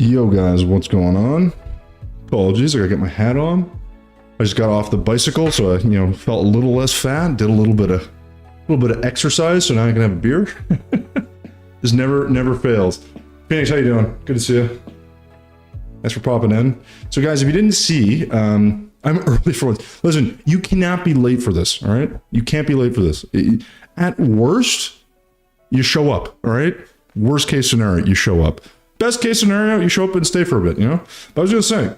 Yo guys, what's going on? Apologies, I gotta get my hat on. I just got off the bicycle, so I, felt a little less fat. Did a little bit of exercise, so now I can have a beer. This never fails. Phoenix, how you doing? Good to see you. Thanks for popping in. So guys, if you didn't see, I'm early for this. Listen, you cannot be late for this, all right? You can't be late for this. At worst, you show up, all right? Worst case scenario, you show up. Best case scenario, you show up and stay for a bit, But I was just saying,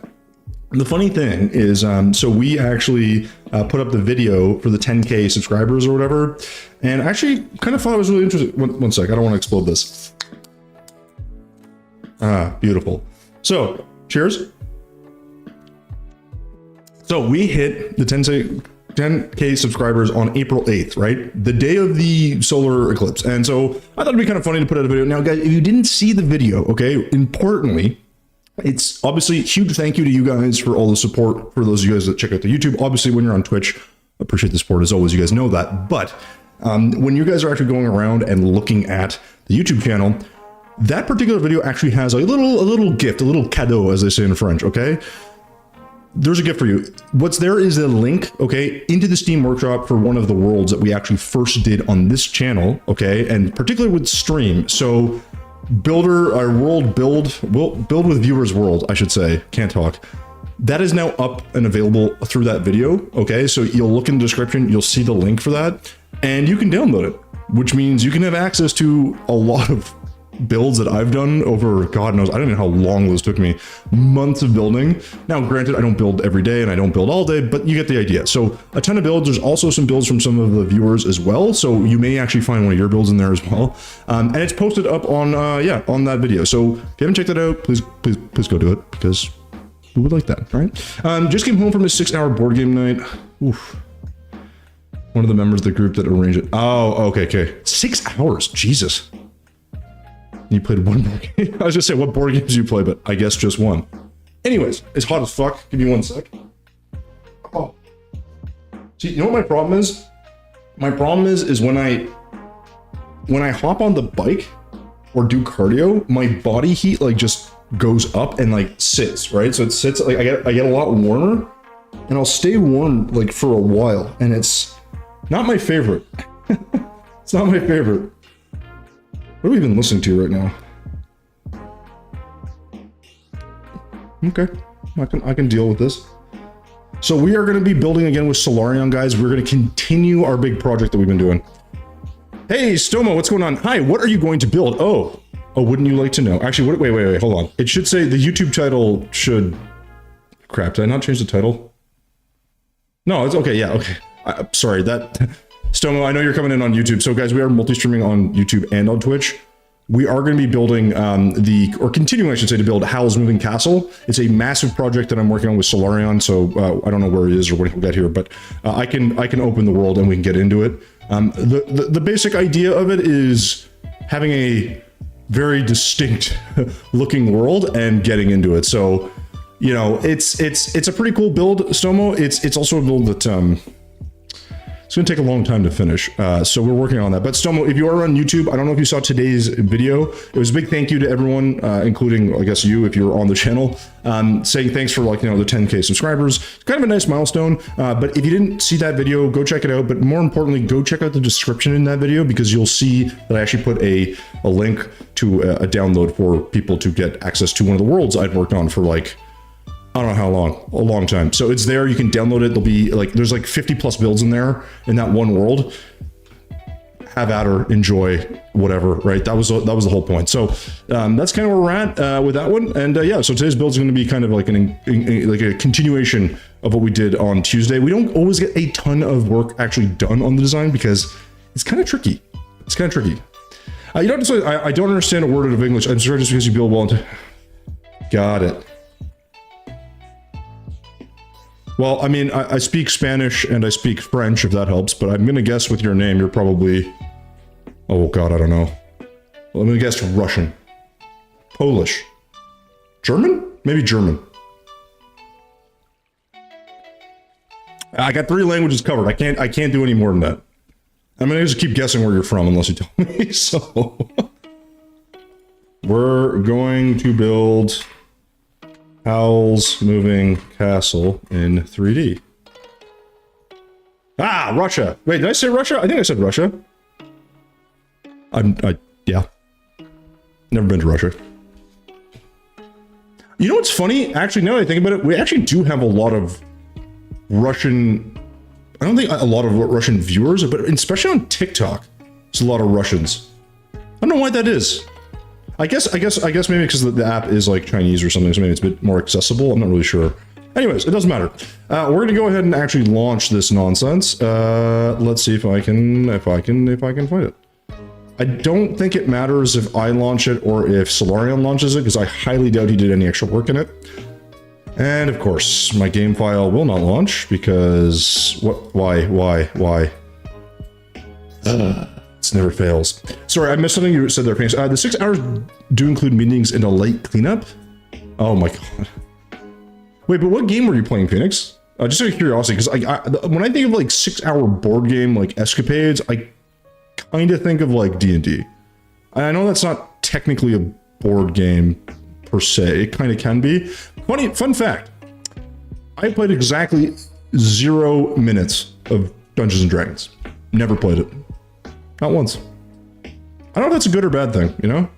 the funny thing is, so we actually put up the video for the 10K subscribers or whatever, and I actually kind of thought it was really interesting. One sec, I don't want to explode this. Ah, beautiful. So, cheers. So we hit the 10K subscribers on April 8th, right? The day of the solar eclipse. And so I thought it'd be kind of funny to put out a video. Now, guys, if you didn't see the video, okay, importantly, it's obviously a huge thank you to you guys for all the support, for those of you guys that check out the YouTube. Obviously, when you're on Twitch, I appreciate the support as always, you guys know that. But when you guys are actually going around and looking at the YouTube channel, that particular video actually has a little gift, a little cadeau, as they say in French, okay? There's a gift for you. What's there is a link, okay, into the Steam Workshop for one of the worlds that we actually first did on this channel, okay, and particularly with Stream. So world build with viewers world, I should say, can't talk. That is now up and available through that video, okay? So you'll look in the description, you'll see the link for that, and you can download it, which means you can have access to a lot of builds that I've done over, God knows, I don't know how long those took me, months of building. Now, granted, I don't build every day and I don't build all day, but you get the idea. So a ton of builds. There's also some builds from some of the viewers as well. So you may actually find one of your builds in there as well. And it's posted up on, on that video. So if you haven't checked that out, please go do it, because who would like that, all right? Just came home from a 6-hour board game night. Oof. One of the members of the group that arranged it. Oh, okay. 6 hours, Jesus. You played one board game. I was just saying, what board games do you play? But I guess just one. Anyways, it's hot as fuck. Give me 1 sec. Oh. See, you know what my problem is? My problem is when I hop on the bike or do cardio, my body heat like just goes up and like sits, right? So it sits, like I get a lot warmer, and I'll stay warm like for a while, and it's not my favorite. It's not my favorite. What are we even listening to right now? Okay, I can deal with this. So we are going to be building again with Solarion, guys. We're going to continue our big project that we've been doing. Hey, Stoma, what's going on? Hi, what are you going to build? Oh, wouldn't you like to know? Actually, wait, hold on. It should say the YouTube title should... Crap, did I not change the title? No, it's okay, yeah, okay. Sorry, that... Stomo, I know you're coming in on YouTube. So guys, we are multi-streaming on YouTube and on Twitch. We are going to be building continuing, I should say, to build Howl's Moving Castle. It's a massive project that I'm working on with Solarion. So I don't know where he is or when he'll get here, but I can open the world and we can get into it. The basic idea of it is having a very distinct looking world and getting into it. So, it's a pretty cool build, Stomo. It's also a build that, it's going to take a long time to finish, so we're working on that. But Stomo, if you are on YouTube, I don't know if you saw today's video. It was a big thank you to everyone, including, I guess, you, if you're on the channel, saying thanks for, the 10K subscribers. It's kind of a nice milestone, but if you didn't see that video, go check it out. But more importantly, go check out the description in that video, because you'll see that I actually put a link to a download for people to get access to one of the worlds I'd worked on for, I don't know how long, a long time. So it's there, you can download it. There'll be there's 50 plus builds in there in that one world. Have at her, enjoy, whatever, right? That was the whole point. So that's kind of where we're at with that one. And yeah, so today's build is going to be kind of like a continuation of what we did on Tuesday. We don't always get a ton of work actually done on the design because it's kind of tricky. It's kind of tricky. I don't understand a word of English. I'm sorry, just because you build well. Got it. Well, I mean, I speak Spanish and I speak French, if that helps, but I'm going to guess with your name, you're probably... Oh, God, I don't know. Well, I'm going to guess Russian. Polish. German? Maybe German. I got 3 languages covered. I can't do any more than that. I'm going to just keep guessing where you're from unless you tell me, so... We're going to build Howl's Moving Castle in 3D. Ah, Russia. Wait, did I say Russia? I think I said Russia. Yeah. Never been to Russia. You know what's funny? Actually, now that I think about it, we actually do have a lot of Russian... I don't think a lot of Russian viewers, but especially on TikTok, there's a lot of Russians. I don't know why that is. I guess maybe because the app is like Chinese or something, so maybe it's a bit more accessible. I'm not really sure. Anyways, it doesn't matter. We're gonna go ahead and actually launch this nonsense. Let's see if I can find it. I don't think it matters if I launch it or if Solarion launches it, because I highly doubt he did any extra work in it. And of course, my game file will not launch because why? It never fails. Sorry, I missed something you said there, Phoenix. The 6 hours do include meetings and a light cleanup? Oh my god. Wait, but what game were you playing, Phoenix? Just out of curiosity, because when I think of like 6 hour board game like escapades, I kind of think of like D&D. I know that's not technically a board game per se. It kind of can be. Fun fact. I played exactly 0 minutes of Dungeons and Dragons. Never played it. Not once. I don't know if that's a good or bad thing, you know?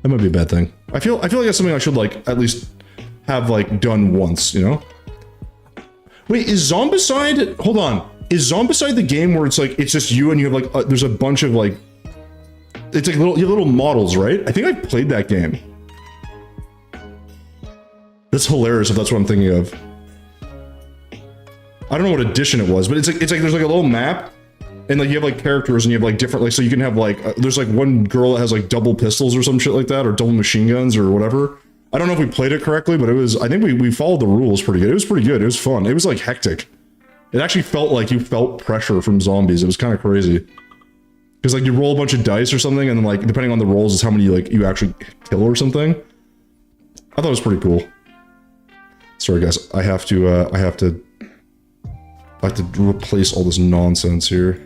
That might be a bad thing. I feel like that's something I should like at least have like done once, you know? Wait, is Zombicide? Hold on. Is Zombicide the game where it's like it's just you and you have like there's a bunch of like it's like little models, right? I think I played that game. That's hilarious if that's what I'm thinking of. I don't know what edition it was, but it's like there's like a little map. And like you have like characters and you have like different, like, so you can have like, there's like one girl that has like double pistols or some shit like that, or double machine guns or whatever. I don't know if we played it correctly, but it was, I think we followed the rules pretty good. It was pretty good. It was fun. It was like hectic. It actually felt like you felt pressure from zombies. It was kind of crazy. Because like you roll a bunch of dice or something and then like, depending on the rolls is how many like you actually kill or something. I thought it was pretty cool. Sorry guys, I have to replace all this nonsense here.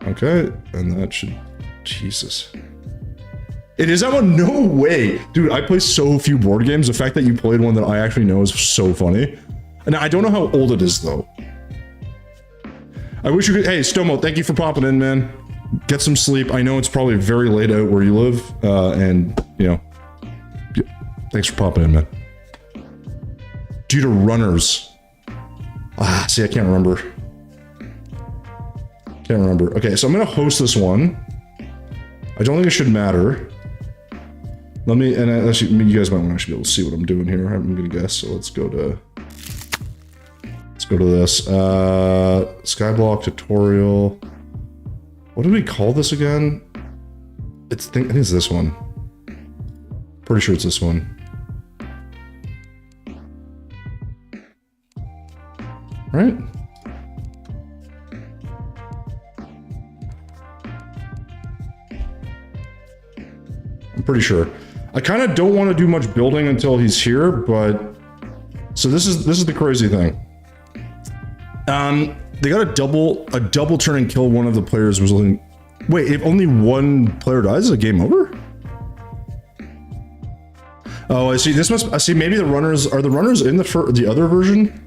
Okay, and that should... Jesus. It is that one? No way! Dude, I play so few board games. The fact that you played one that I actually know is so funny. And I don't know how old it is, though. I wish you could... Hey, Stomo, thank you for popping in, man. Get some sleep. I know it's probably very late out where you live, and, you know... Thanks for popping in, man. Due to runners. Ah, see, I can't remember. Can't remember. Okay, so I'm gonna host this one. I don't think it should matter. Let me, and actually, you guys might want to actually be able to see what I'm doing here. I'm gonna guess. So let's go to this. Skyblock tutorial. What did we call this again? I think it's this one. Pretty sure it's this one. Right? I'm pretty sure. I kind of don't want to do much building until he's here, but so this is the crazy thing. They got a double turn and kill one of the players resulting. Wait, if only one player dies, is the game over? Oh, I see. This must. I see. Maybe the runners are the runners in the other version.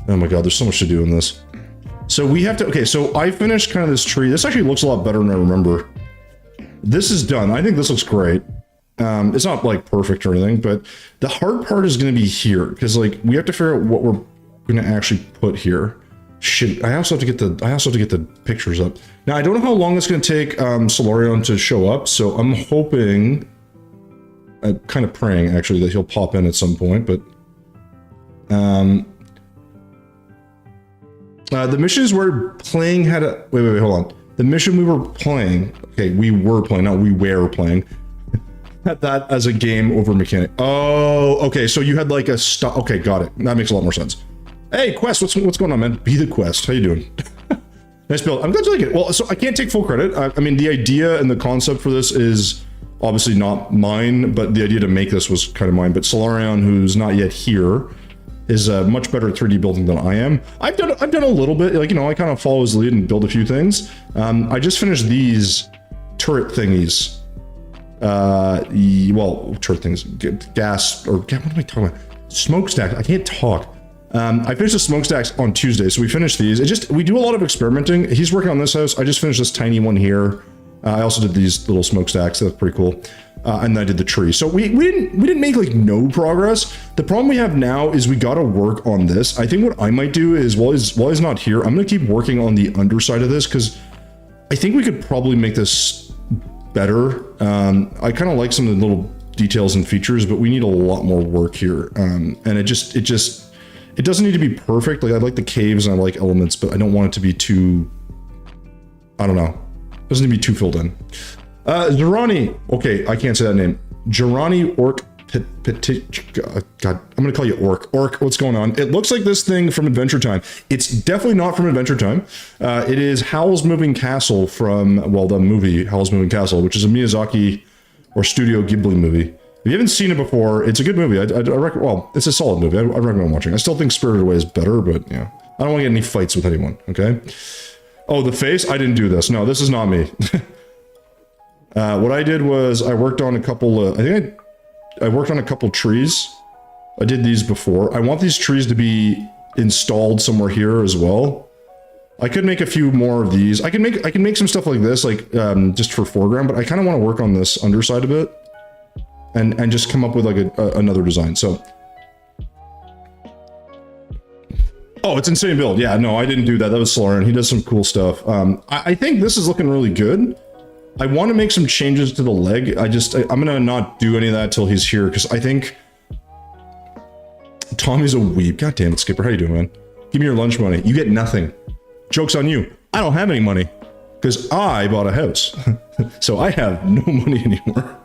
Oh my god, there's so much to do in this. So we have to. Okay, so I finished kind of this tree. This actually looks a lot better than I remember. This is done. I think this looks great. It's not like perfect or anything, but the hard part is going to be here because like we have to figure out what we're going to actually put here. Shit, I also have to get the pictures up. Now I don't know how long it's going to take Solarion to show up, so I'm hoping, I'm kind of praying actually that he'll pop in at some point. But the missions we're playing had a wait, hold on. The mission we were playing, okay, we were playing, not we were playing, had that as a game over mechanic. Oh, okay, so you had like a stop. Okay, got it. That makes a lot more sense. Hey, Quest, what's going on, man? Be the Quest. How you doing? Nice build. I'm glad you like it. Well, so I can't take full credit. I mean, the idea and the concept for this is obviously not mine, but the idea to make this was kind of mine. But Solarion, who's not yet here, is much better at 3D building than I am. I've done a little bit, like, you know, I kind of follow his lead and build a few things. I just finished these turret thingies. Well, chart things, gas, or what am I talking about? Smokestacks. I can't talk. I finished the smokestacks on Tuesday, so we finished these. We do a lot of experimenting. He's working on this house. I just finished this tiny one here. I also did these little smokestacks. That's pretty cool. And I did the tree. So we didn't make like no progress. The problem we have now is we got to work on this. I think what I might do is while he's not here, I'm going to keep working on the underside of this because I think we could probably make this better. I kind of like some of the little details and features, but we need a lot more work here. And it doesn't need to be perfect. Like I like the caves and I like elements, but I don't want it to be too, I don't know. It doesn't need to be too filled in. Zerani, okay, I can't say that name. Gerani Orc God, I'm gonna call you Orc. Orc, what's going on? It looks like this thing from Adventure Time. It's definitely not from Adventure Time. It is Howl's Moving Castle from, well, the movie Howl's Moving Castle, which is a Miyazaki or Studio Ghibli movie. If you haven't seen it before, it's a good movie. I recommend, well, it's a solid movie. I recommend watching. I still think Spirited Away is better, but yeah. I don't want to get any fights with anyone, okay? Oh, the face? I didn't do this. No, this is not me. What I did was I worked on a couple, I worked on a couple trees. I did these before. I want these trees to be installed somewhere here as well. I could make a few more of these. I can make some stuff like this, like just for foreground, but I kind of want to work on this underside a bit and just come up with like another design. So, oh, it's insane build. Yeah, no, I didn't do that. That was Solarian. He does some cool stuff. I think this is looking really good. I want to make some changes to the leg. I'm gonna not do any of that till he's here because I think Tommy's a weeb. God damn it, Skipper. How you doing, man? Give me your lunch money. You get nothing. Joke's on you. I don't have any money because I bought a house. So I have no money anymore.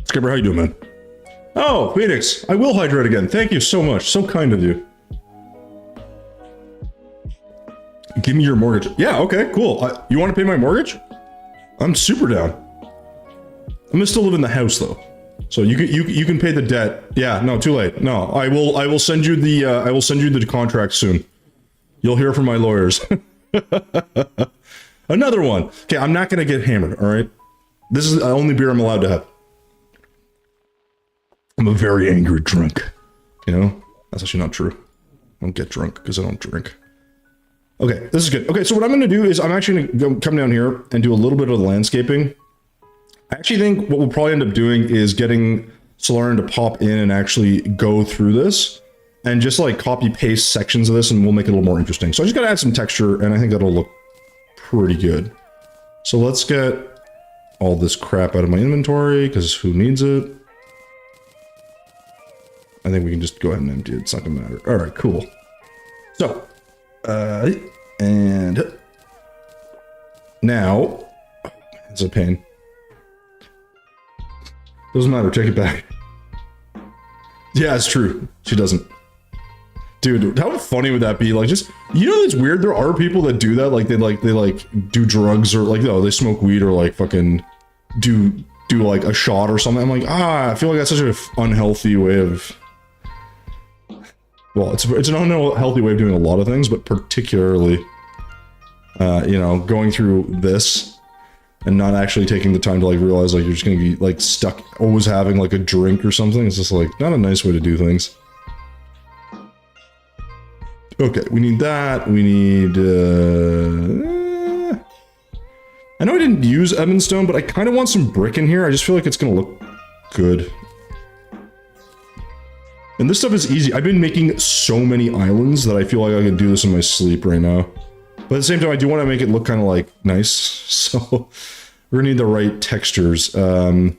Skipper, how you doing, man? Oh, Phoenix, I will hydrate again. Thank you so much. So kind of you. Give me your mortgage. Yeah, okay, cool. You want to pay my mortgage? I'm super down. I'm gonna still live in the house though, so you can pay the debt. Yeah, no, too late. No, I will send you the contract soon. You'll hear from my lawyers. Another one. Okay, I'm not gonna get hammered. All right, this is the only beer I'm allowed to have. I'm a very angry drunk. You know, that's actually not true. I don't get drunk because I don't drink. Okay, this is good. Okay, so what I'm going to do is I'm actually going to come down here and do a little bit of the landscaping. I actually think what we'll probably end up doing is getting Solarian to pop in and actually go through this and just like copy paste sections of this and we'll make it a little more interesting. So I just got to add some texture and I think that'll look pretty good. So let's get all this crap out of my inventory because who needs it? I think we can just go ahead and empty it. It's not going to matter. All right, cool. So... and now, it's a pain. Doesn't matter, take it back. Yeah, it's true. She doesn't. Dude, how funny would that be? Like, just, you know, it's weird. There are people that do that. Like, they do drugs or like, no, they smoke weed or like fucking do like a shot or something. I'm like, I feel like that's such an unhealthy way of... Well, it's an unhealthy way of doing a lot of things, but particularly, you know, going through this and not actually taking the time to like realize like you're just gonna be like stuck always having like a drink or something. It's just like not a nice way to do things. Okay, we need that. We need. I know I didn't use Ebon Stone, but I kind of want some brick in here. I just feel like it's gonna look good. And this stuff is easy. I've been making so many islands that I feel like I can do this in my sleep right now. But at the same time, I do want to make it look kind of like nice. So we're gonna need the right textures. Let's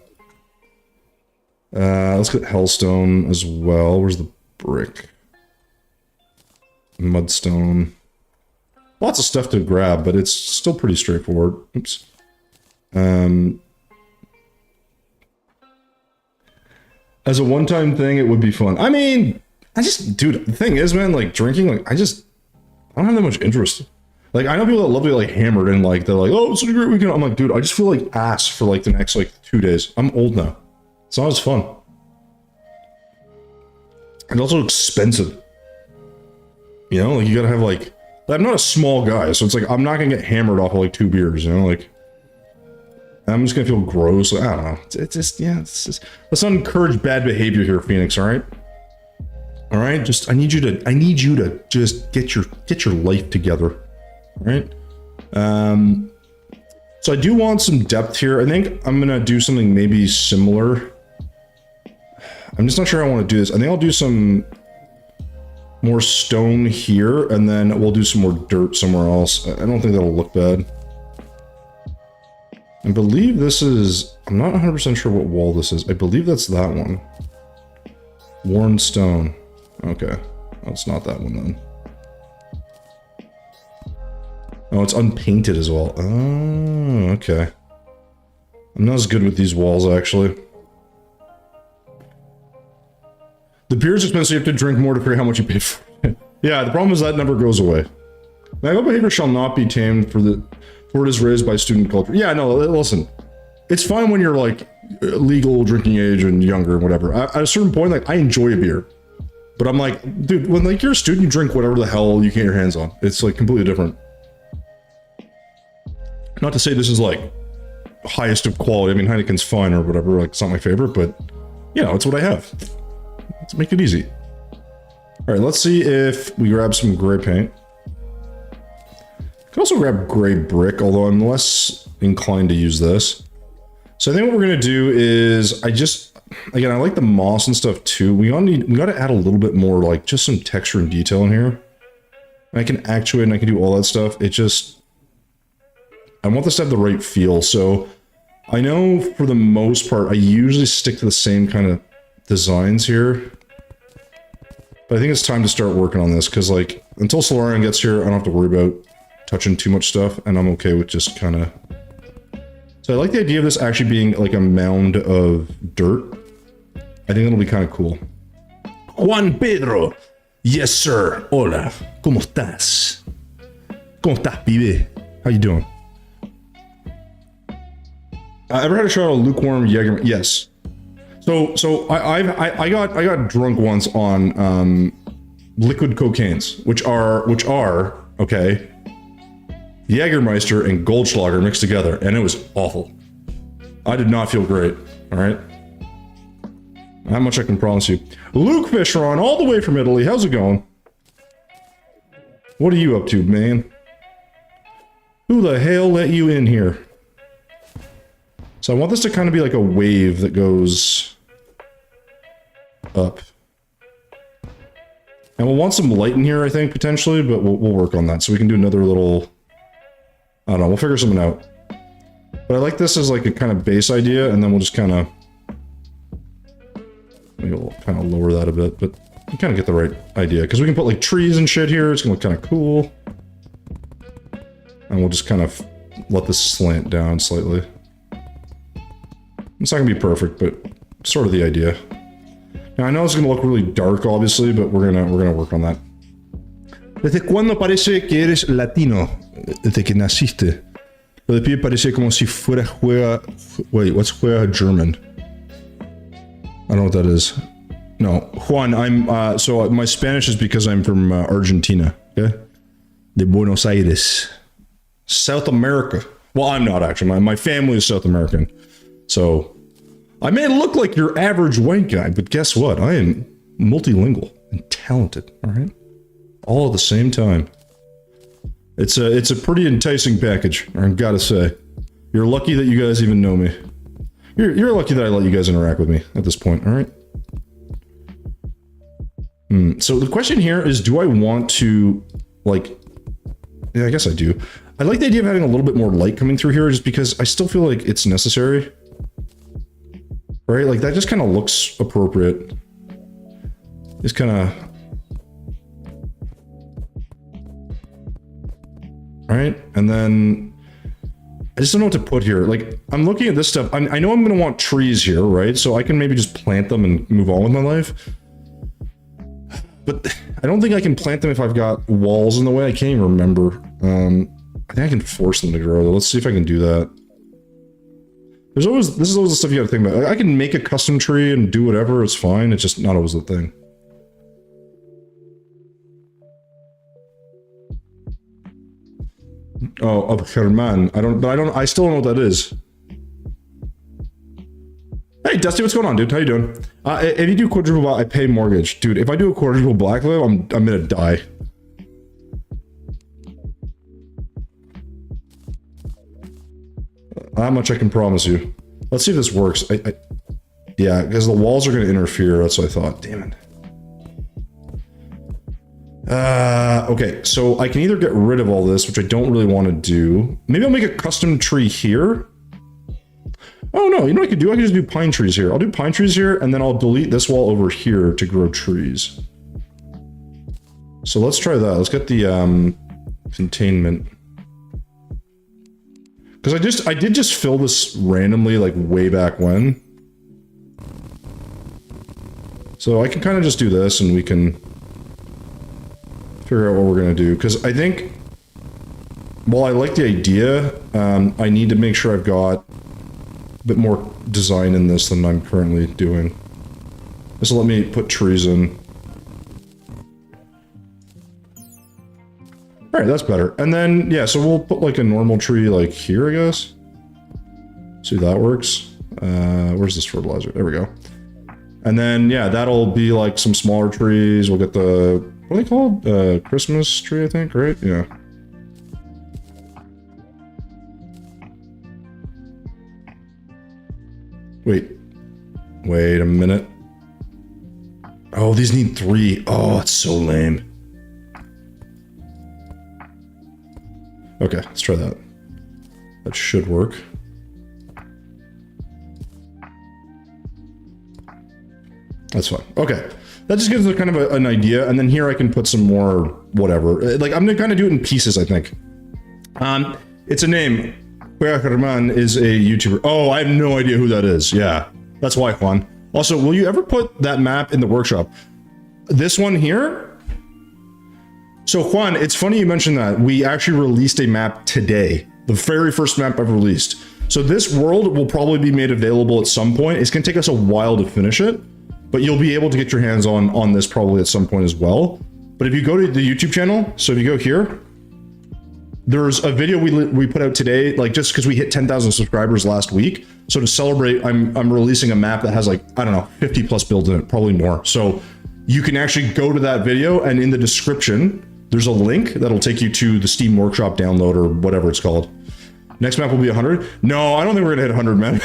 get Hellstone as well. Where's the brick? Mudstone. Lots of stuff to grab, but it's still pretty straightforward. Oops. As a one-time thing, it would be fun. I mean, dude, the thing is, man, like, drinking, like, I don't have that much interest. Like, I know people that love to get, like, hammered and, like, they're like, oh, it's a great weekend. I'm like, dude, I just feel like ass for, like, the next, like, 2 days. I'm old now. It's not as fun. It's also expensive. You know, like, you gotta have, like, I'm not a small guy, so it's like, I'm not gonna get hammered off of, like, 2 beers, you know, like, I'm just gonna feel gross. I don't know. It's just, yeah, let's not encourage bad behavior here, Phoenix, all right? All right, just I need you to just get your life together. All right. So I do want some depth here. I think I'm gonna do something maybe similar. I'm just not sure I want to do this. I think I'll do some more stone here, and then we'll do some more dirt somewhere else. I don't think that'll look bad. I believe this is, I'm not 100% sure what wall this is. I believe that's that one. Worn stone. Okay. Oh, it's not that one then. Oh, it's unpainted as well. Oh, okay. I'm not as good with these walls, actually. The beer is expensive, you have to drink more to figure how much you pay for it. Yeah, the problem is that never goes away. Magical behavior shall not be tamed for it is raised by student culture. Yeah, no, listen. It's fine when you're like legal drinking age and younger and whatever. At a certain point, like I enjoy a beer. But I'm like, dude, when like you're a student, you drink whatever the hell you can get your hands on. It's like completely different. Not to say this is like highest of quality. I mean, Heineken's fine or whatever. Like, it's not my favorite, but you know, it's what I have. Let's make it easy. All right, let's see if we grab some gray paint. Can also grab gray brick, although I'm less inclined to use this. So I think what we're gonna do is again, I like the moss and stuff too. We gotta add a little bit more, like just some texture and detail in here. And I can actuate and I can do all that stuff. I want this to have the right feel. So I know for the most part, I usually stick to the same kind of designs here. But I think it's time to start working on this because like until Solarian gets here, I don't have to worry about touching too much stuff, and I'm okay with just kind of... So I like the idea of this actually being like a mound of dirt. I think it'll be kind of cool. Juan Pedro! Yes, sir! Hola! ¿Cómo estás? ¿Cómo estás, pibe? How you doing? Ever had a shot of lukewarm Jaeger? Yes. So I got drunk once on liquid cocaines, which are okay, Jägermeister and Goldschlager mixed together, and it was awful. I did not feel great. All right, that much I can promise you. Luke Fischeron, all the way from Italy. How's it going? What are you up to, man? Who the hell let you in here? So I want this to kind of be like a wave that goes up. And we'll want some light in here, I think, potentially, but we'll work on that. So we can do another little... I don't know, we'll figure something out. But I like this as like a kind of base idea, and then we'll just kind of... Maybe we'll kind of lower that a bit, but you kind of get the right idea. Because we can put like trees and shit here, it's going to look kind of cool. And we'll just kind of let this slant down slightly. It's not going to be perfect, but sort of the idea. Now, I know it's going to look really dark, obviously, but we're gonna work on that. ¿Desde cuándo parece que eres latino? Desde que naciste. Lo de pie parece como si fuera juega... Wait, what's juega German? I don't know what that is. No, Juan, so my Spanish is because I'm from Argentina, okay? De Buenos Aires. South America. Well, I'm not actually. My family is South American. So, I may look like your average white guy, but guess what? I am multilingual and talented, alright? All at the same time. It's a pretty enticing package, I gotta say. You're lucky that you guys even know me. You're lucky that I let you guys interact with me at this point, alright? So the question here is, do I want to, like... Yeah, I guess I do. I like the idea of having a little bit more light coming through here just because I still feel like it's necessary. Right? Like, that just kind of looks appropriate. Just kind of... Right? And then... I just don't know what to put here. Like, I'm looking at this stuff. I know I'm going to want trees here, right? So I can maybe just plant them and move on with my life. But I don't think I can plant them if I've got walls in the way. I can't even remember. I think I can force them to grow, though. Let's see if I can do that. This is always the stuff you gotta think about. I can make a custom tree and do whatever, it's fine. It's just not always the thing. Oh, of Herman. I still don't know what that is. Hey, Dusty, what's going on, dude? How you doing? If you do quadruple black, I pay mortgage. Dude, if I do a quadruple black, though, I'm gonna die. That much I can promise you. Let's see if this works. Yeah, because the walls are gonna interfere. That's what I thought. Damn it. Okay, so I can either get rid of all this, which I don't really want to do. Maybe I'll make a custom tree here. Oh no, you know what I could do? I could just do pine trees here. I'll do pine trees here, and then I'll delete this wall over here to grow trees. So let's try that. Let's get the containment. Because I did just fill this randomly, like way back when. So I can kind of just do this, and we can figure out what we're gonna do. Because I think, while I like the idea, I need to make sure I've got bit more design in this than I'm currently doing. This will let me put trees in. Alright, that's better. And then, yeah, so we'll put like a normal tree like here, I guess. See if that works. Where's this fertilizer? There we go. And then, yeah, that'll be like some smaller trees. We'll get the, what are they called? Christmas tree, I think, right? Yeah. Wait a minute. Oh, these need 3. Oh, it's so lame. Okay, let's try that. That should work. That's fine. Okay. That just gives us kind of an idea, and then here I can put some more whatever. Like, I'm gonna kind of do it in pieces, I think. It's a name. Herman is a YouTuber. Oh, I have no idea who that is. Yeah, that's why, Juan. Also, will you ever put that map in the workshop? This one here? So, Juan, it's funny you mentioned that. We actually released a map today. The very first map I've released. So this world will probably be made available at some point. It's going to take us a while to finish it, but you'll be able to get your hands on this probably at some point as well. But if you go to the YouTube channel, so if you go here, there's a video we put out today, like just because we hit 10,000 subscribers last week. So to celebrate, I'm releasing a map that has like, I don't know, 50 plus builds in it, probably more. So you can actually go to that video, and in the description, there's a link that'll take you to the Steam Workshop download or whatever it's called. Next map will be 100. No, I don't think we're gonna hit 100, man.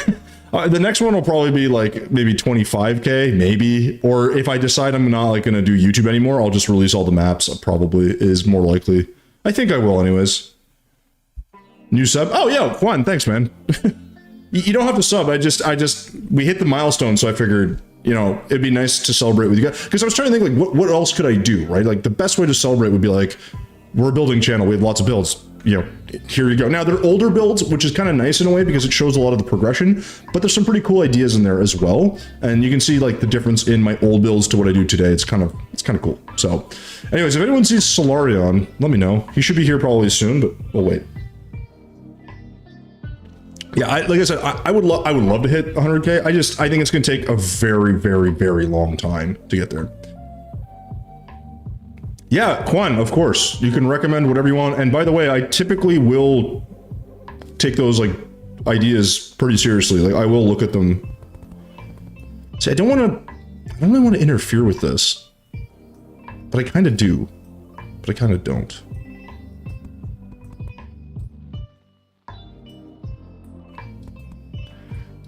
The next one will probably be like maybe 25K, maybe. Or if I decide I'm not like gonna do YouTube anymore, I'll just release all the maps. Probably is more likely. I think I will anyways. New sub? Oh yeah, Juan, thanks, man. You don't have to sub. We hit the milestone, so I figured, you know, it'd be nice to celebrate with you guys. Because I was trying to think, like, what else could I do, right? Like, the best way to celebrate would be like, we're a building channel, we have lots of builds. You know, here you go. Now, they're older builds, which is kind of nice in a way because it shows a lot of the progression, but there's some pretty cool ideas in there as well. And you can see like the difference in my old builds to what I do today. It's kind of cool. So anyways, if anyone sees Solarion, let me know. He should be here probably soon, but we'll wait. Yeah, like I said, I would love to hit 100K. I think it's going to take a very, very, very long time to get there. Yeah, Quan, of course. You can recommend whatever you want. And by the way, I typically will take those like ideas pretty seriously. Like I will look at them. See, I don't really want to interfere with this, but I kind of do, but I kind of don't.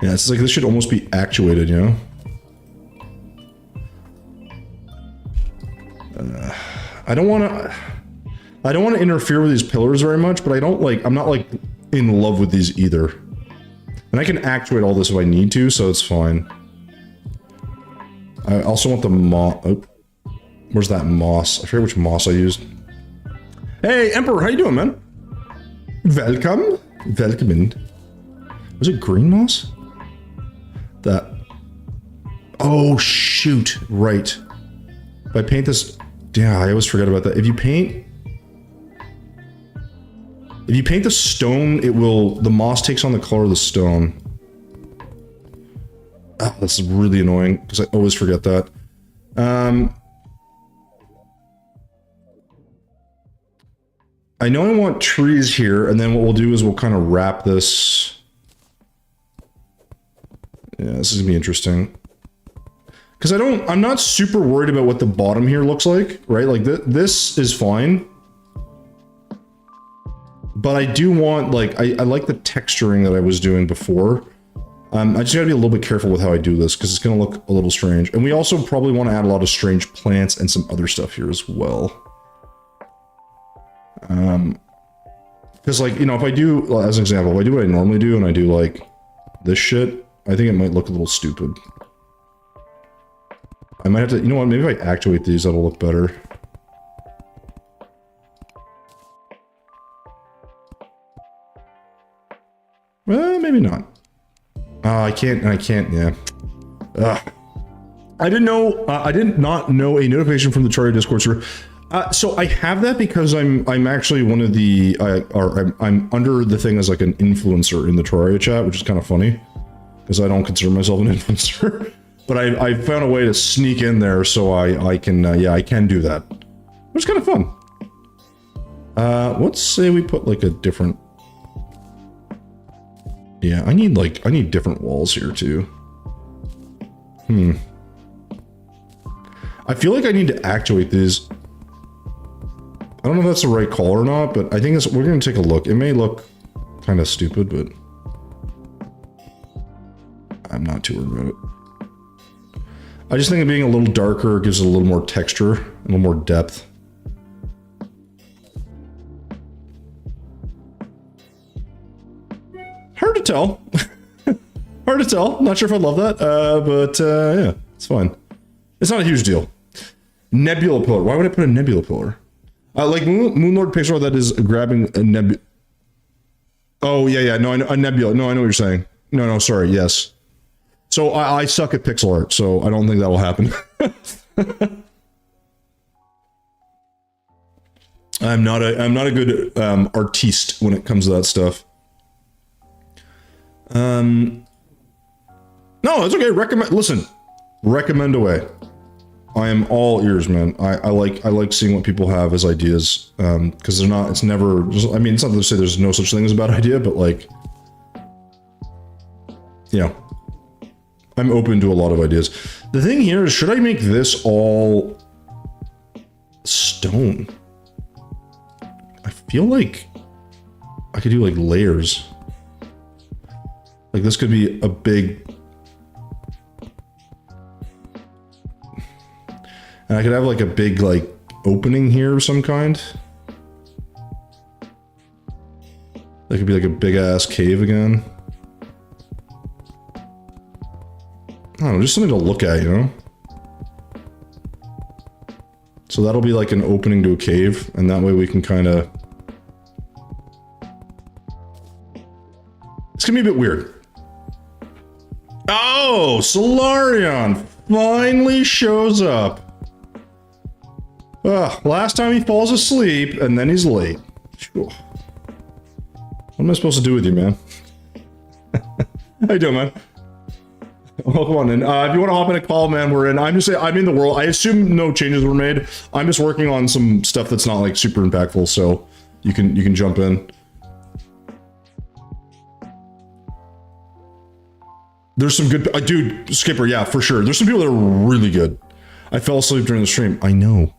Yeah, it's like this should almost be actuated, you know? I don't want to interfere with these pillars very much, but I'm not like in love with these either. And I can actuate all this if I need to, so it's fine. I also want the moss. Oh, where's that moss? I forget which moss I used. Hey, Emperor, how you doing, man? Welcome. Welcome in. Was it green moss? That. Oh, shoot. Right. If I paint this... Yeah, I always forget about that. If you paint the stone, the moss takes on the color of the stone. Ah, that's really annoying, because I always forget that. I know I want trees here, and then what we'll do is we'll kind of wrap this. Yeah, this is gonna be interesting. Because I'm not super worried about what the bottom here looks like, right? Like this is fine. But I do want, like, I like the texturing that I was doing before. I just gotta be a little bit careful with how I do this because it's gonna look a little strange. And we also probably want to add a lot of strange plants and some other stuff here as well. Because, like, you know, if I do, well, as an example, if I do what I normally do and I do, like, this shit, I think it might look a little stupid. I might have to, you know what, maybe if I actuate these, that'll look better. Well, maybe not. I can't, yeah. Ugh. I didn't know, I did not know a notification from the Terraria Discord server. So I have that because I'm actually one of the, I'm under the thing as like an influencer in the Terraria chat, which is kind of funny. Because I don't consider myself an influencer. But I found a way to sneak in there so I can, yeah, I can do that. Which is kind of fun. Let's say we put like a different... Yeah, I need different walls here too. I feel like I need to actuate these. I don't know if that's the right call or not, but I think we're gonna take a look. It may look kind of stupid, but I'm not too worried about it. I just think it being a little darker gives it a little more texture, a little more depth. Hard to tell. Hard to tell. Not sure if I love that, but yeah, it's fine. It's not a huge deal. Nebula pillar. Why would I put a nebula pillar? Like Moonlord Pixar, that is grabbing a nebula. Oh yeah. No, I know a nebula. No, I know what you're saying. No, sorry. Yes. So I suck at pixel art, so I don't think that will happen. I'm not a good artiste when it comes to that stuff. No, it's okay. Recommend away. I am all ears, man. I like seeing what people have as ideas, because they're not. It's never. I mean, it's not to say there's no such thing as a bad idea, but like, you know, I'm open to a lot of ideas. The thing here is, should I make this all stone? I feel like I could do like layers. Like this could be a big... And I could have like a big like opening here of some kind. That could be like a big ass cave again. I don't know, just something to look at, you know? So that'll be like an opening to a cave, and that way we can kind of... It's gonna be a bit weird. Oh, Solarion finally shows up. Last time he falls asleep, and then he's late. What am I supposed to do with you, man? How you doing, man? Welcome on in. If you want to hop in a call, man, we're in. I'm in the world. I assume no changes were made. I'm just working on some stuff that's not like super impactful, so you can jump in. There's some good, dude, Skipper, yeah, for sure. There's some people that are really good. I fell asleep during the stream. I know,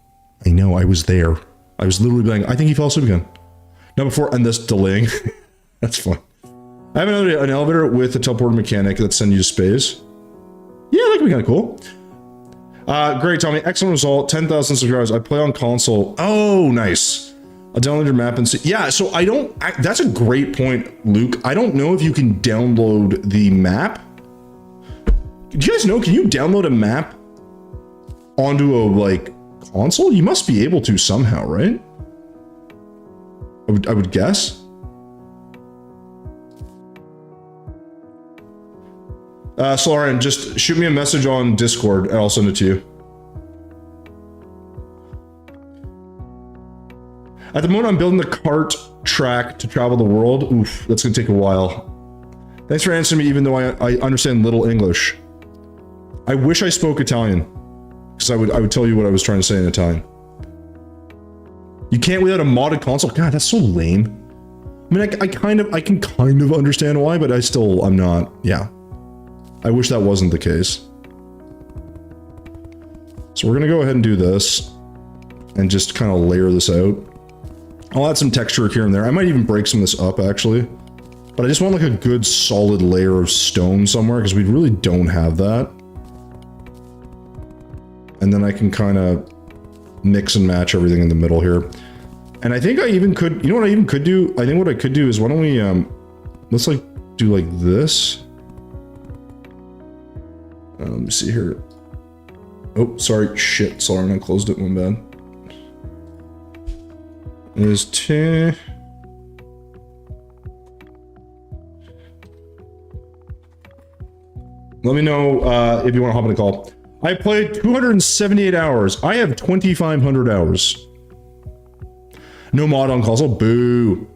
I was there. I was literally being, I think he fell asleep again. Not before, and this delaying. That's fun. I have an elevator with a teleporter mechanic that sends you to space. Yeah, that could be kind of cool. Great, Tommy, excellent result, 10,000 subscribers. I play on console. Oh, nice. I'll download your map and see. Yeah, so that's a great point, Luke. I don't know if you can download the map. Do you guys know, can you download a map onto a, like, console? You must be able to somehow, right? I would guess. Solarian, just shoot me a message on Discord and I'll send it to you. At the moment, I'm building the cart track to travel the world. Oof, that's gonna take a while. Thanks for answering me, even though I understand little English. I wish I spoke Italian, because I would tell you what I was trying to say in Italian. You can't without a modded console? God, that's so lame. I mean, I can kind of understand why, but I'm not, yeah. I wish that wasn't the case. So we're gonna go ahead and do this and just kind of layer this out. I'll add some texture here and there. I might even break some of this up actually, but I just want like a good solid layer of stone somewhere because we really don't have that. And then I can kind of mix and match everything in the middle here. And I think I even could, you know what I even could do? I think what I could do is why don't we, let's like do like this. Let me see here. Oh, sorry, shit, sorry, I closed it, one bad. Is 10. Let me know if you want to hop on a call. I played 278 hours. I have 2,500 hours. No mod on console. Boo.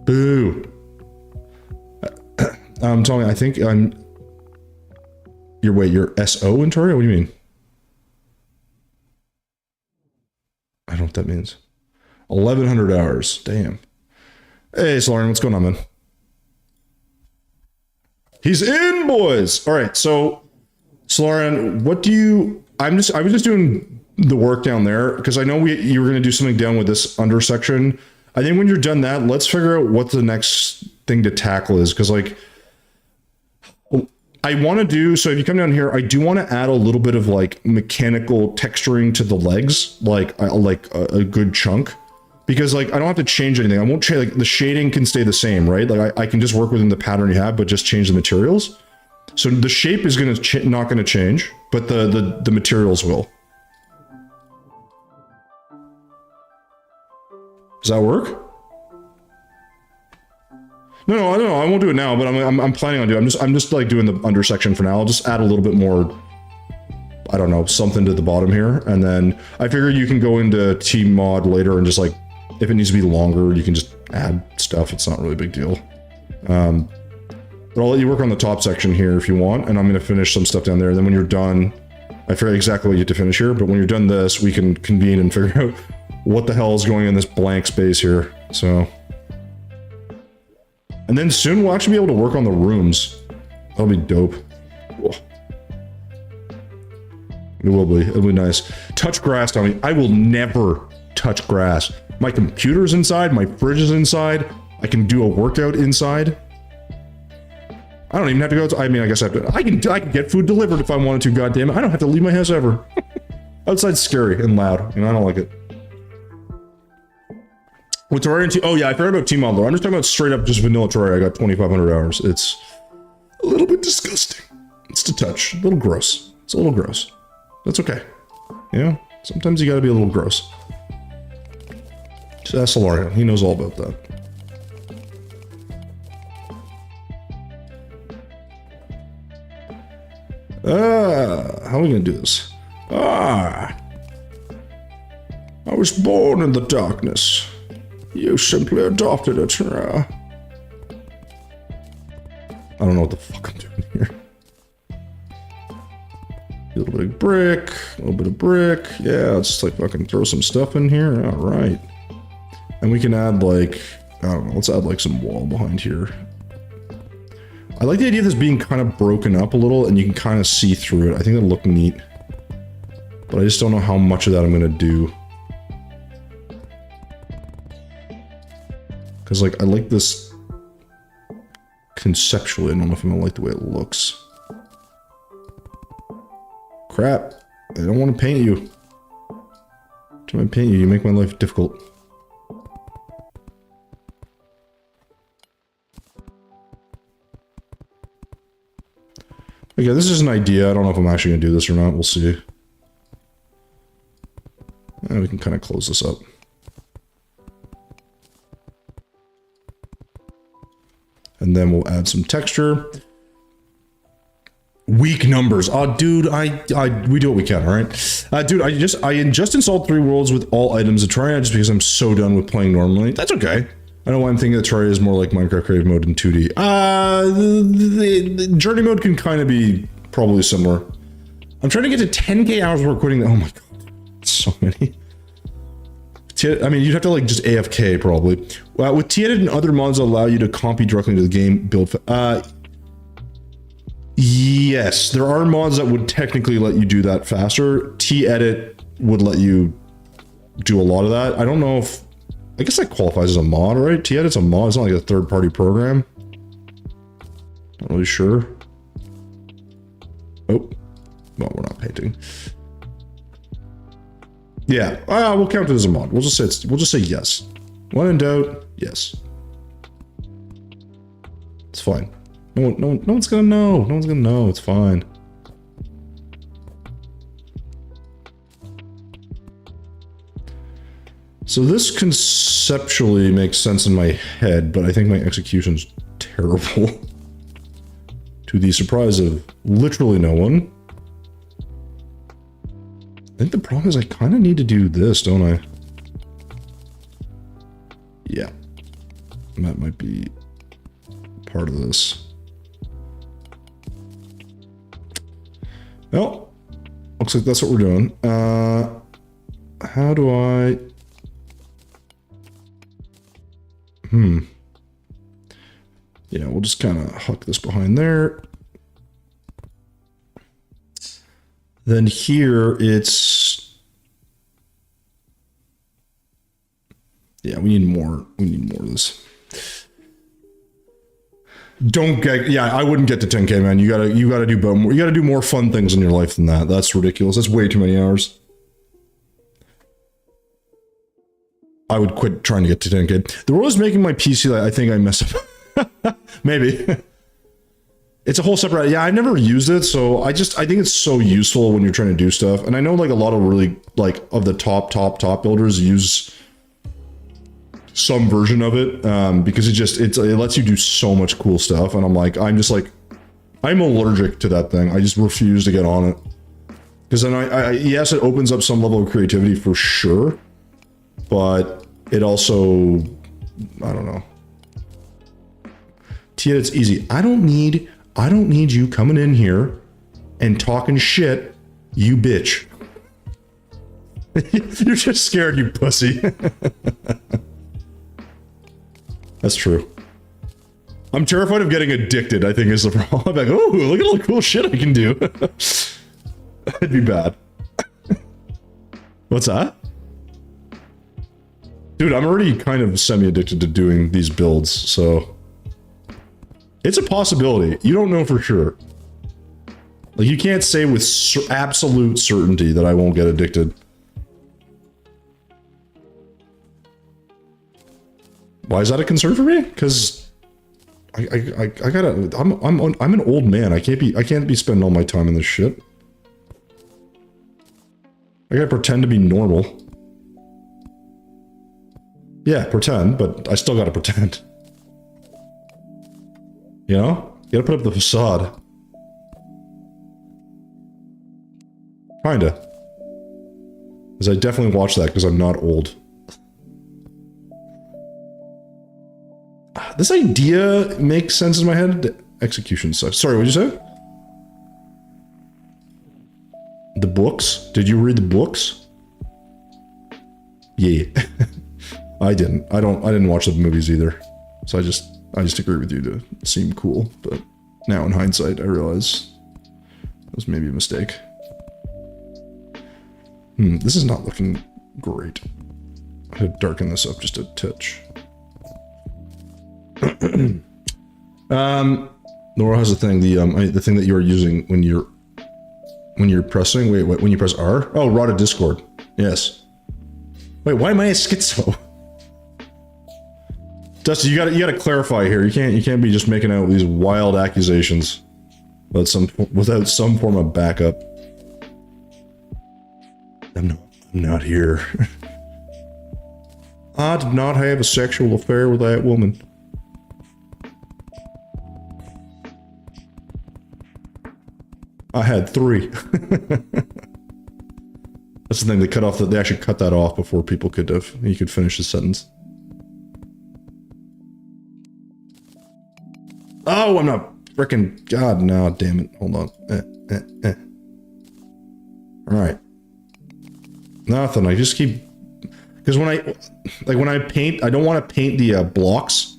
Boo. I'm telling you, I think I'm... You're SO in Toria? What do you mean? I don't know what that means. 1,100 hours. Damn. Hey, Solarian, what's going on, man? He's in, boys! Alright, so... Solarian, what do you... I was just doing the work down there, because I know you were going to do something down with this under section. I think when you're done that, let's figure out what the next thing to tackle is, because, like... I want to do, so if you come down here, I do want to add a little bit of like mechanical texturing to the legs, like a good chunk, because like I don't have to change anything. I won't change, like the shading can stay the same, right? Like I can just work within the pattern you have, but just change the materials. So the shape is going to not going to change, but the materials will. Does that work? No, I won't do it now, but I'm planning on doing it. I'm just like doing the under section for now. I'll just add a little bit more, I don't know, something to the bottom here. And then I figure you can go into team mod later and just like, if it needs to be longer, you can just add stuff. It's not really a big deal. But I'll let you work on the top section here if you want. And I'm going to finish some stuff down there. And then when you're done, I forget exactly what you have to finish here, but when you're done this, we can convene and figure out what the hell is going in this blank space here. So... And then soon we'll actually be able to work on the rooms. That'll be dope. Whoa. It will be. It'll be nice. Touch grass, Tommy. I will never touch grass. My computer's inside. My fridge is inside. I can do a workout inside. I don't even have to go. I mean, I guess I have to. I can get food delivered if I wanted to. God damn it! I don't have to leave my house ever. Outside's scary and loud, and I don't like it. With Terraria, oh yeah, I forgot about Team Mod. I'm just talking about straight up just vanilla Terraria. I got 2,500 hours. It's a little bit disgusting. It's to touch. A little gross. It's a little gross. That's okay. You know, sometimes you gotta be a little gross. Just ask Solarian. He knows all about that. How are we gonna do this? I was born in the darkness. You simply adopted it. I don't know what the fuck I'm doing here. A little bit of brick, a little bit of brick. Yeah, let's just like fucking throw some stuff in here. All right. And we can add like, I don't know, let's add like some wall behind here. I like the idea of this being kind of broken up a little and you can kind of see through it. I think it'll look neat. But I just don't know how much of that I'm going to do. Because, like, I like this conceptually. I don't know if I'm gonna like the way it looks. Crap. I don't want to paint you. Try to paint you. You make my life difficult. Okay, this is an idea. I don't know if I'm actually gonna do this or not. We'll see. And we can kind of close this up. And then we'll add some texture. Weak numbers. Oh, dude, we do what we can, all right? Dude, I just installed 3 worlds with all items of Terraria just because I'm so done with playing normally. That's okay. I know why I'm thinking that Terraria is more like Minecraft Creative Mode in 2D. The Journey Mode can kind of be probably similar. I'm trying to get to 10k hours before quitting. Oh my god, so many. I mean, you'd have to like just AFK probably. With T-Edit and other mods that allow you to copy directly into the game build. Yes, there are mods that would technically let you do that faster. T-edit would let you do a lot of that. I don't know if... I guess that qualifies as a mod, right? T-edit's a mod, it's not like a third-party program. Not really sure. Oh. Well, we're not painting. Yeah, we'll count it as a mod. We'll just say yes. When in doubt, yes. It's fine. No one's gonna know. No one's gonna know. It's fine. So this conceptually makes sense in my head, but I think my execution's terrible. To the surprise of literally no one. I think the problem is I kind of need to do this, don't I? Yeah. That might be part of this. Well, looks like that's what we're doing. How do I... Yeah, we'll just kind of huck this behind there. Then here it's... Yeah, we need more of this. Don't get... Yeah, I wouldn't get to 10K, man. You gotta do more. You gotta do more fun things in your life than that. That's ridiculous. That's way too many hours. I would quit trying to get to 10K. The world is making my PC that I think I messed up. Maybe. It's a whole separate... Yeah, I never used it, so I think it's so useful when you're trying to do stuff. And I know like a lot of really, like, of the top builders use some version of it, because it lets you do so much cool stuff. And I'm allergic to that thing. I just refuse to get on it. Because then yes, it opens up some level of creativity for sure. But it also, I don't know. It's easy. I don't need you coming in here and talking shit, you bitch. You're just scared, you pussy. That's true. I'm terrified of getting addicted, I think is the problem. I'm like, oh, look at all the cool shit I can do. That'd be bad. What's that? Dude, I'm already kind of semi-addicted to doing these builds, so... It's a possibility. You don't know for sure. Like, you can't say with absolute certainty that I won't get addicted. Why is that a concern for me? Because I gotta... I'm an old man. I can't be spending all my time in this shit. I gotta pretend to be normal. Yeah, pretend, but I still gotta pretend. You know? You gotta put up the facade. Kinda. Because I definitely watch that because I'm not old. This idea makes sense in my head. The execution sucks. Sorry, what'd you say? The books? Did you read the books? Yeah. I didn't. I didn't watch the movies either. So I just agree with you to seem cool, but now in hindsight I realize it was maybe a mistake. This is not looking great. I could darken this up just a touch. Laura has a thing, the thing that you're using when you're pressing, wait, when you press R? Oh, Raw to Discord. Yes. Wait, why am I a schizo? Dusty, you gotta clarify here. You can't be just making out these wild accusations without some form of backup. I'm not here. I did not have a sexual affair with that woman. I had 3. That's the thing, they actually cut that off before he could finish his sentence. Oh, I'm not frickin'... God, no, damn it. Hold on. Alright. Nothing, I just keep... Because when I paint, I don't want to paint the blocks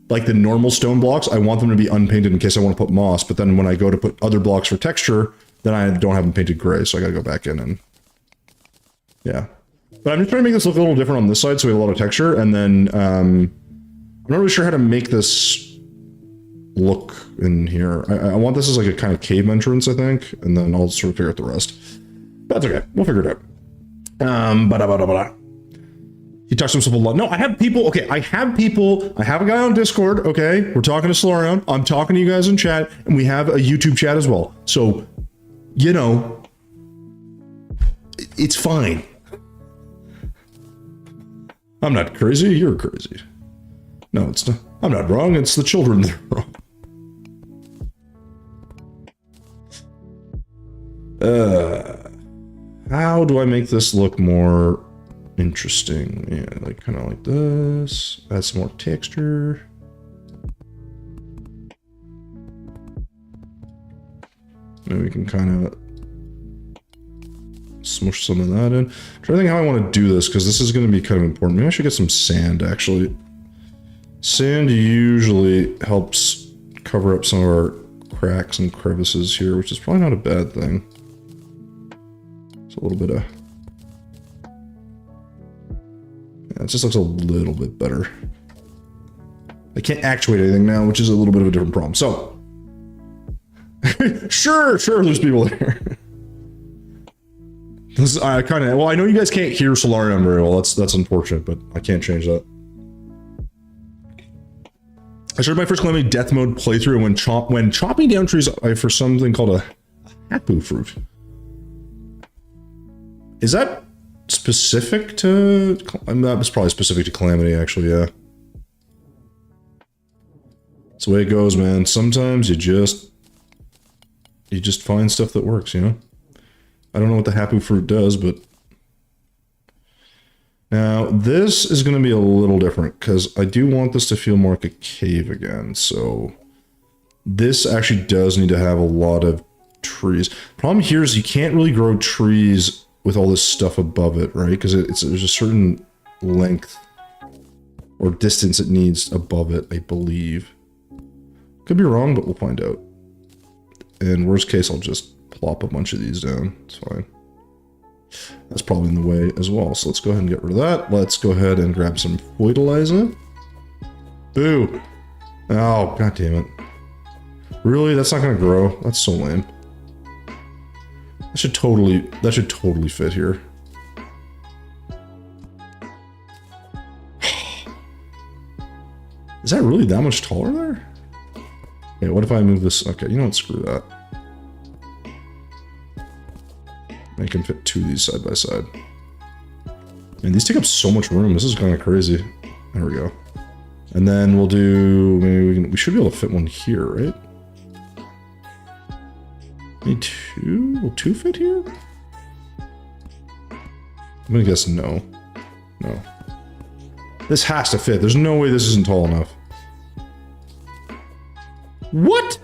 like the normal stone blocks, I want them to be unpainted in case I want to put moss. But then when I go to put other blocks for texture, then I don't have them painted gray. So I got to go back in and yeah. But I'm just trying to make this look a little different on this side so we have a lot of texture. And then I'm not really sure how to make this look in here. I want this as like a kind of cave entrance, I think. And then I'll sort of figure out the rest. That's okay. We'll figure it out. He talks to himself a lot. No, I have people. Okay, I have people. I have a guy on Discord. Okay, we're talking to Solarion. I'm talking to you guys in chat, and we have a YouTube chat as well. So, you know, it's fine. I'm not crazy. You're crazy. No, it's not. I'm not wrong. It's the children that are wrong. How do I make this look more interesting? Yeah, like kind of like this. Add some more texture. Maybe we can kind of smush some of that in. I'm trying to think how I want to do this because this is going to be kind of important. Maybe I should get some sand actually. Sand usually helps cover up some of our cracks and crevices here, which is probably not a bad thing. It's a little bit of... yeah, it just looks a little bit better. I can't actuate anything now, which is a little bit of a different problem. So, sure, there's people there. This is, I kind of, well, I know you guys can't hear Solarion very well. That's unfortunate, but I can't change that. I started my first Calamity Death Mode playthrough when chopping down trees for something called a hapu fruit. Is that specific to? That was probably specific to Calamity, actually. Yeah. That's the way it goes, man. Sometimes you just find stuff that works, you know. I don't know what the hapu fruit does, but now this is going to be a little different because I do want this to feel more like a cave again. So this actually does need to have a lot of trees. Problem here is you can't really grow trees with all this stuff above it, right? Because there's a certain length or distance it needs above it, I believe. Could be wrong, but we'll find out. And worst case, I'll just plop a bunch of these down. It's fine. That's probably in the way as well. So let's go ahead and get rid of that. Let's go ahead and grab some fertilizer. Boo! Oh, god damn it. Really? That's not gonna grow? That's so lame. That should totally fit here. Is that really that much taller there? Okay, what if I move this? Okay, you know what? Screw that. I can fit two of these side by side. Man, these take up so much room. This is kind of crazy. There we go. And then we'll do, maybe we should be able to fit one here, right? Need two? Will two fit here? I'm gonna guess no. No. This has to fit. There's no way this isn't tall enough. What?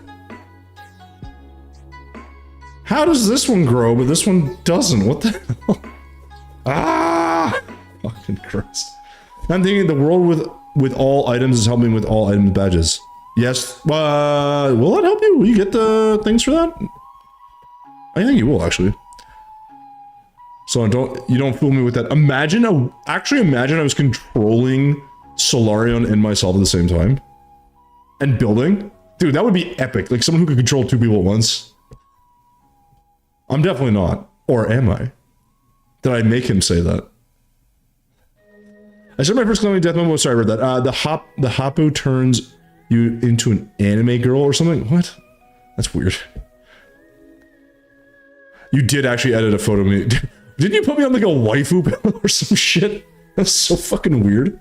How does this one grow, but this one doesn't? What the hell? Ah! Fucking Christ. I'm thinking the world with all items is helping with all item badges. Yes. Will that help you? Will you get the things for that? I think you will, actually. So you don't fool me with that. Actually imagine I was controlling Solarion and myself at the same time. And building. Dude, that would be epic. Like someone who could control two people at once. I'm definitely not. Or am I? Did I make him say that? I said my first Calamity Death Mode. Sorry, I read that. The Hapu turns you into an anime girl or something? What? That's weird. You did actually edit a photo of me. Didn't you put me on like a waifu pillow or some shit? That's so fucking weird.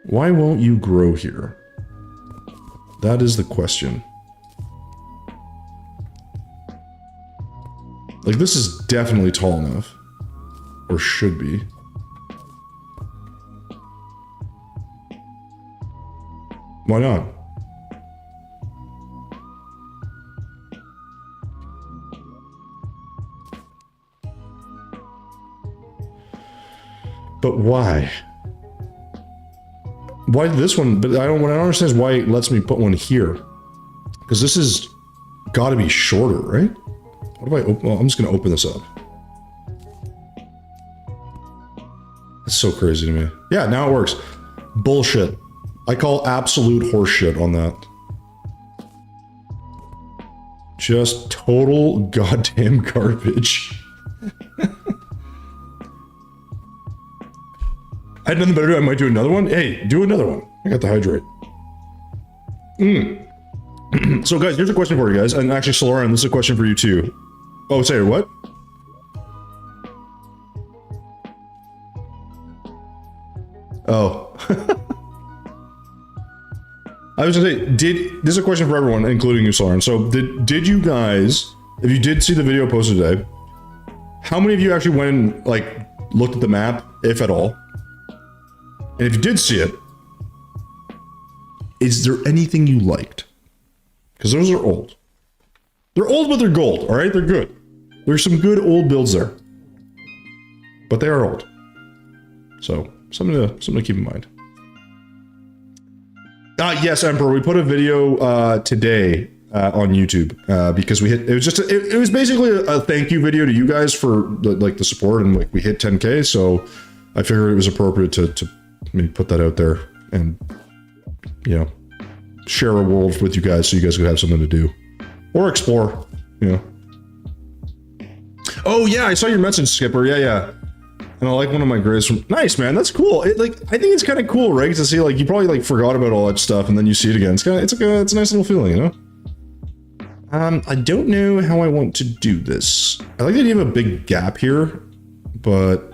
Why won't you grow here? That is the question. Like, this is definitely tall enough. Or should be. Why not? But why? Why this one? But what I don't understand is why it lets me put one here. Because this is got to be shorter, right? What do I open? Well, I'm just going to open this up. That's so crazy to me. Yeah, now it works. Bullshit. I call absolute horseshit on that. Just total goddamn garbage. I had nothing better to do. I might do another one. Hey, do another one. I got the hydrate. So guys, here's a question for you guys. And actually, Solaran, this is a question for you too. Oh, say what? Oh. I was gonna say, this is a question for everyone, including you, Solaran. So did you guys, if you did see the video posted today, how many of you actually went and like looked at the map, if at all? And if you did see it, is there anything you liked? Because those are old. They're old, but they're gold, all right? They're good. There's some good old builds there. But they are old. So, something to keep in mind. Yes, Emperor, we put a video today on YouTube because we hit, it was basically a thank you video to you guys for the support, and like we hit 10K, so I figured it was appropriate to maybe put that out there and, you know, share a world with you guys so you guys could have something to do. Or explore, you know. Oh yeah, I saw your message, Skipper, yeah. And I like one of my grades from, nice man, that's cool. I think it's kind of cool, right? To see like, you probably like forgot about all that stuff and then you see it again. It's a nice little feeling, you know? I don't know how I want to do this. I like that you have a big gap here, but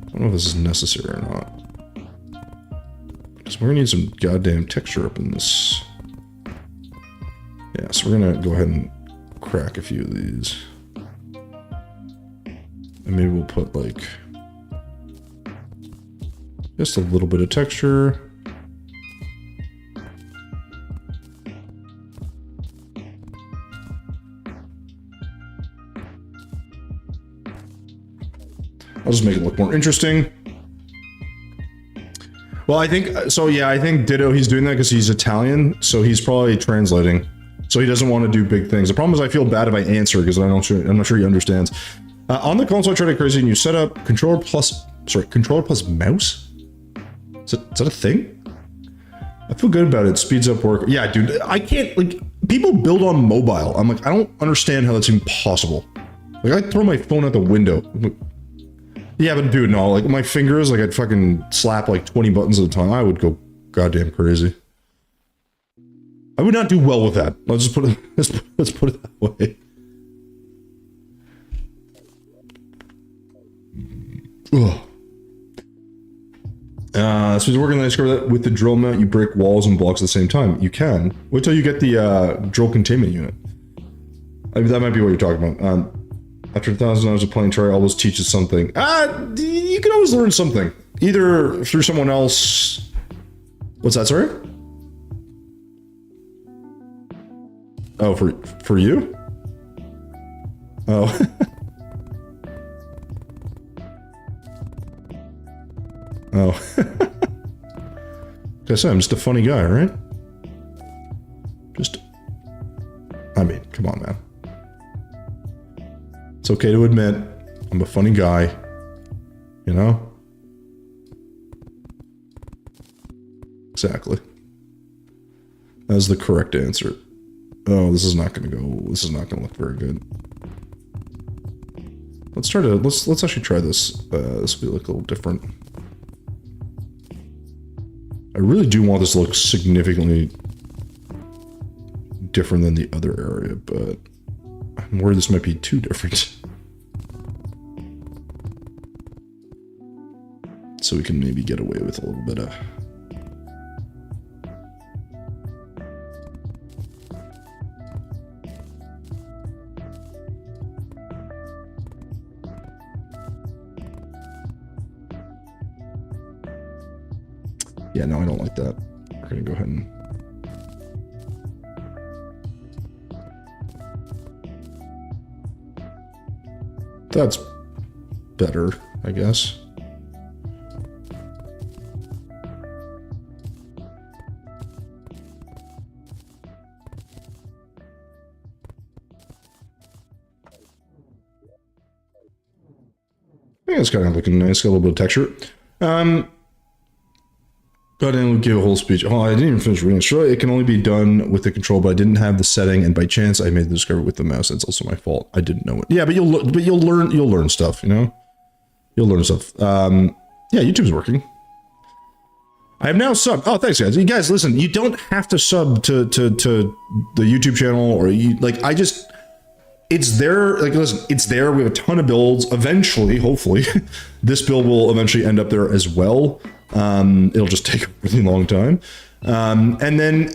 I don't know if this is necessary or not. Because we're gonna need some goddamn texture up in this. Yeah, so we're gonna go ahead and crack a few of these. And maybe we'll put like just a little bit of texture. I'll just make it look more interesting. Well, I think, so yeah, I think Ditto, he's doing that because he's Italian, so he's probably translating. So he doesn't want to do big things. The problem is I feel bad if I answer because I'm not sure he understands. On the console, I tried to crazy and you set up controller plus mouse? Is that a thing? I feel good about it. Speeds up work. Yeah, dude, I can't, like, people build on mobile. I'm like, I don't understand how that's even possible. Like, I throw my phone out the window. Yeah, but dude, no, like, my fingers, like, I'd fucking slap, like, 20 buttons at a time. I would go goddamn crazy. I would not do well with that. Let's just put it, let's put it that way. Ugh. So he's working on that with the drill mount, you break walls and blocks at the same time. You can. Wait till you get the drill containment unit. I mean, that might be what you're talking about. After 1,000 hours of playing, try always teaches something. You can always learn something. Either through someone else. What's that, sorry? Oh, for you? Oh. Oh. Like I said, I'm just a funny guy, right? I mean, come on, man. It's okay to admit I'm a funny guy, you know? Exactly. That's the correct answer. Oh, this is not gonna look very good. Let's actually try this. This will be like a little different. I really do want this to look significantly different than the other area, but I'm worried this might be too different. So we can maybe get away with a little bit of... Yeah, no, I don't like that. We're gonna go ahead and... That's better, I guess. I think it's kind of looking nice. Got a little bit of texture. But then we'll give a whole speech. Oh, I didn't even finish reading. Sure, it can only be done with the control, but I didn't have the setting, and by chance I made the discovery with the mouse. It's also my fault. I didn't know it. Yeah, but you'll learn stuff. You know, you'll learn stuff. Yeah, YouTube's working. I have now subbed. Oh, thanks, guys. You guys, listen. You don't have to sub to the YouTube channel, or you like. I just. It's there, like, listen, it's there. We have a ton of builds. Eventually, hopefully, this build will eventually end up there as well. It'll just take a really long time. And then,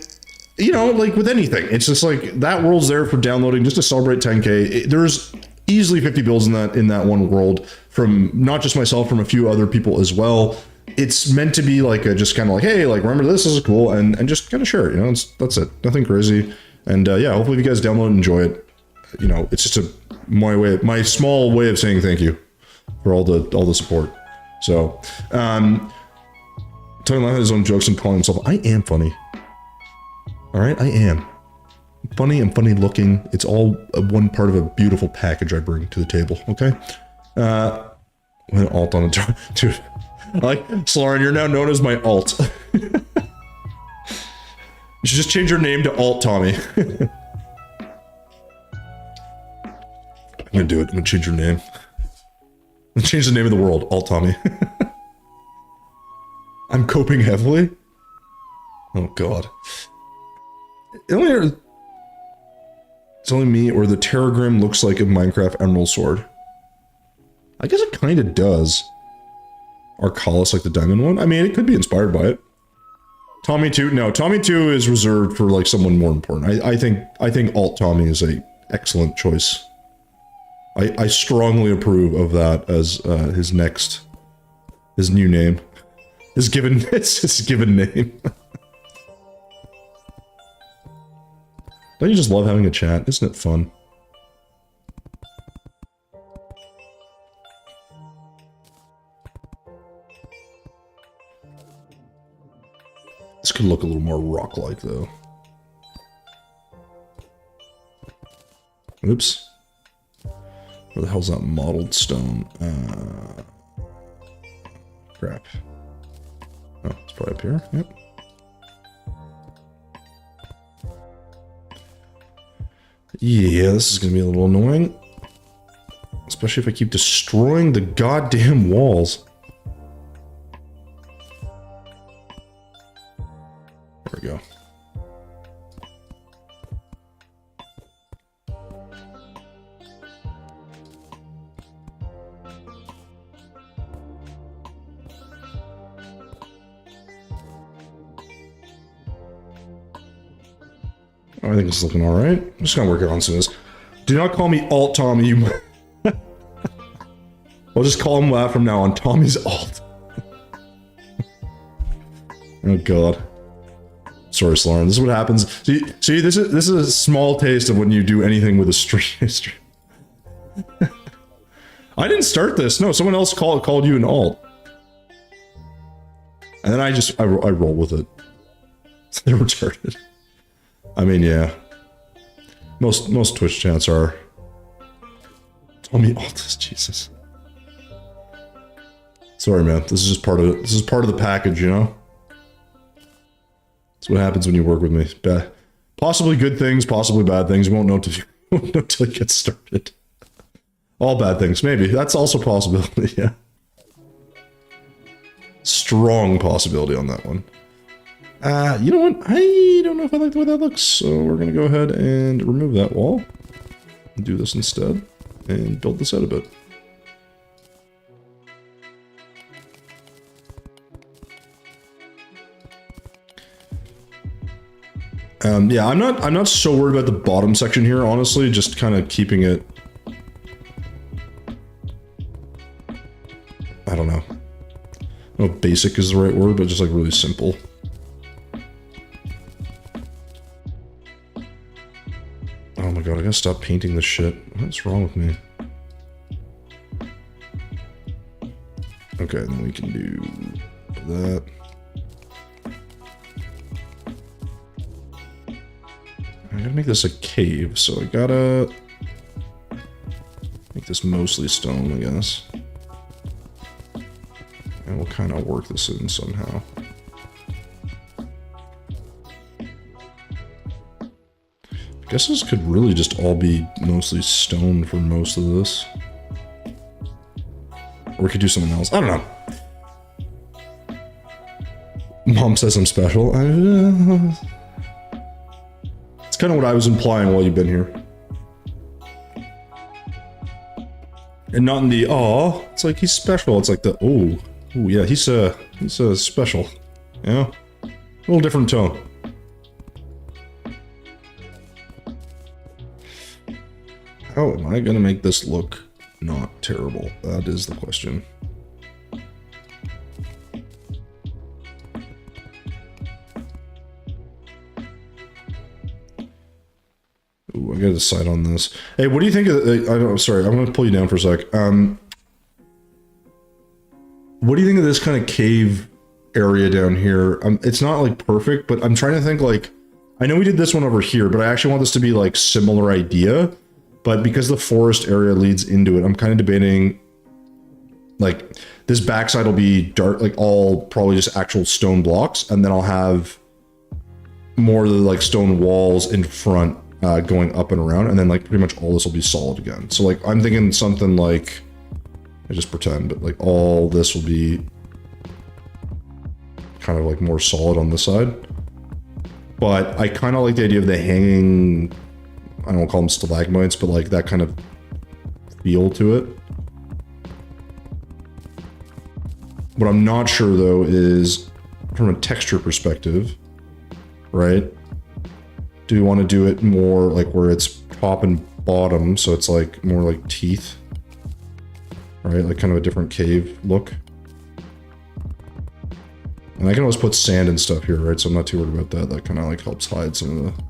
you know, like with anything, it's just like that world's there for downloading just to celebrate 10K. There's easily 50 builds in that one world from not just myself, from a few other people as well. It's meant to be like a just kind of like, hey, like, remember this is cool, and just kind of share it, you know, that's it. Nothing crazy. And yeah, hopefully if you guys download and enjoy it. You know, it's just my small way of saying thank you for all the support. So, Tony Lyon has his own jokes and calling himself. I am funny. All right, I am funny. I'm funny looking. It's all one part of a beautiful package I bring to the table. Okay. When alt on a dude, like Sloran, you're now known as my alt. You should just change your name to Alt Tommy. I'm gonna do it. I'm gonna change your name. I'm gonna change the name of the world. Alt Tommy. I'm coping heavily. Oh god. It's only me, or the Terragrim looks like a Minecraft Emerald Sword. I guess it kind of does. Arcalis, like the diamond one. I mean, it could be inspired by it. Tommy 2. No, Tommy 2 is reserved for like someone more important. I think Alt Tommy is a excellent choice. I strongly approve of that as his new name. His given name. Don't you just love having a chat? Isn't it fun? This could look a little more rock-like, though. Oops. Where the hell's that mottled stone? Crap. Oh, it's probably up here. Yep. Yeah, this is gonna be a little annoying. Especially if I keep destroying the goddamn walls. There we go. I think it's looking alright. I'm just gonna work it on soon as. Do not call me Alt Tommy. I'll just call him that from now on. Tommy's Alt. Oh god. Sorry, Sloran. This is what happens. See, this is a small taste of when you do anything with a stream. I didn't start this. No, someone else called you an Alt. And then I roll with it. They're retarded. I mean, yeah. Most Twitch chats are. Tommy Altus, Jesus. Sorry, man. This is just part of it. This is part of the package, you know? That's what happens when you work with me. Possibly good things, possibly bad things. You won't know till it gets started. All bad things, maybe. That's also a possibility, yeah. Strong possibility on that one. You know what? I don't know if I like the way that looks, so we're gonna go ahead and remove that wall. And do this instead, and build this out a bit. Yeah, I'm not so worried about the bottom section here, honestly, just kind of keeping it. I don't know. I don't know if basic is the right word, but just like really simple. Oh my god, I gotta stop painting this shit. What's wrong with me? Okay, then we can do that. I gotta make this a cave, so I gotta make this mostly stone, I guess. And we'll kind of work this in somehow. I guess this could really just all be mostly stone for most of this. Or we could do something else. I don't know. Mom says I'm special. It's kind of what I was implying while you've been here. And not in the, aw, it's like he's special. It's like the, oh, yeah, he's special. You know? A little different tone. How am I gonna make this look not terrible? That is the question. Ooh, I gotta decide on this. Hey, what do you think of sorry, I'm gonna pull you down for a sec. What do you think of this kind of cave area down here? It's not like perfect, but I'm trying to think like, I know we did this one over here, but I actually want this to be like similar idea. But because the forest area leads into it, I'm kind of debating, like, this backside will be dark, like all probably just actual stone blocks, and then I'll have more of the like stone walls in front going up and around, and then like pretty much all this will be solid again. So like I'm thinking something like, I just pretend, but like all this will be kind of like more solid on this side. But I kind of like the idea of the hanging, I don't want to call them stalagmites, but like that kind of feel to it. What I'm not sure though is from a texture perspective, right? Do we want to do it more like where it's top and bottom, so it's like more like teeth, right? Like kind of a different cave look. And I can always put sand and stuff here, right? So I'm not too worried about that. That kind of like helps hide some of the...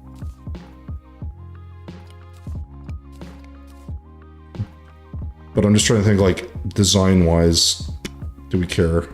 But I'm just trying to think, like, design-wise, do we care?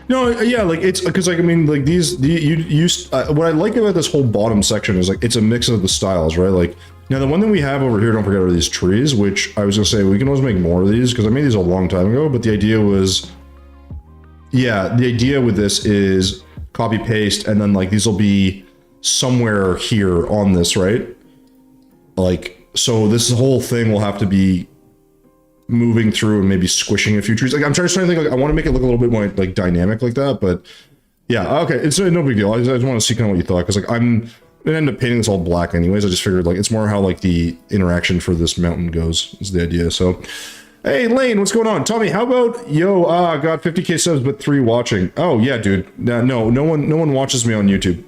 No, yeah, like, it's, because, like, I mean, like, what I like about this whole bottom section is, like, it's a mix of the styles, right? Like, now, the one thing we have over here, don't forget, are these trees, which I was gonna say, we can always make more of these, because I made these a long time ago, but the idea was... Yeah, the idea with this is copy paste, and then like these will be somewhere here on this, right? Like, so this whole thing will have to be moving through and maybe squishing a few trees. Like I'm trying to think, like I want to make it look a little bit more like dynamic like that, but yeah, okay, it's no big deal. I just want to see kind of what you thought, because like I'm gonna end up painting this all black anyways. I just figured like it's more how like the interaction for this mountain goes is the idea. So. Hey, Lane, what's going on? Tommy, how about, yo, got 50k subs, but 3 watching. Oh, yeah, dude. No one watches me on YouTube.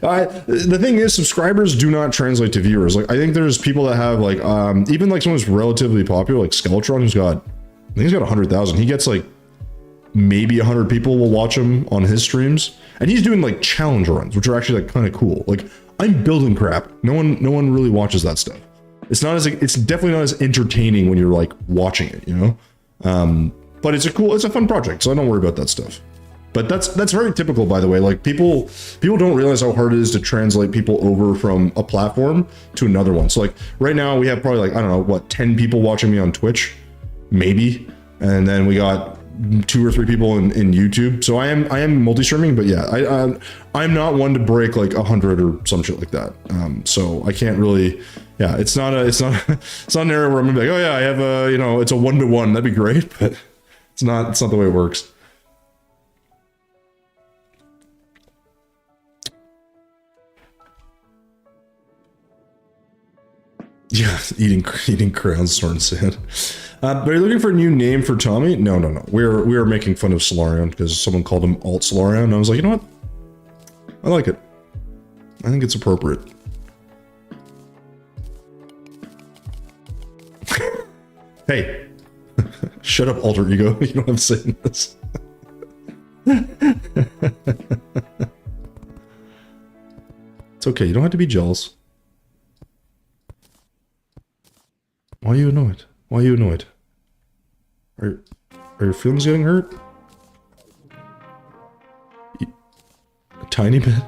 The thing is, subscribers do not translate to viewers. Like, I think there's people that have, like, even, like, someone who's relatively popular, like Skeletron, who's got, I think he's got 100,000. He gets, like, maybe 100 people will watch him on his streams. And he's doing, like, challenge runs, which are actually, like, kind of cool. Like, I'm building crap. No one really watches that stuff. It's definitely not as entertaining when you're like watching it, you know? But it's a fun project, so I don't worry about that stuff. But that's very typical, by the way. Like people don't realize how hard it is to translate people over from a platform to another one. So like right now we have probably like, I don't know, what, 10 people watching me on Twitch, maybe. And then we got 2 or 3 people in YouTube. So I am multi-streaming, but yeah, I'm not one to break like 100 or some shit like that. So I can't really, yeah, it's not an area where I'm gonna be like, oh yeah, I have a, you know, it's a 1-to-1. That'd be great, but it's not the way it works. Yeah, eating crowns, snorting sand. But are you looking for a new name for Tommy? No. We are making fun of Solarion because someone called him Alt Solarion, and I was like, you know what? I like it. I think it's appropriate. Hey, shut up, alter ego. You know what I'm saying this. It's okay, you don't have to be jealous. Why are you annoyed? Why are you annoyed? Are your feelings getting hurt? A tiny bit?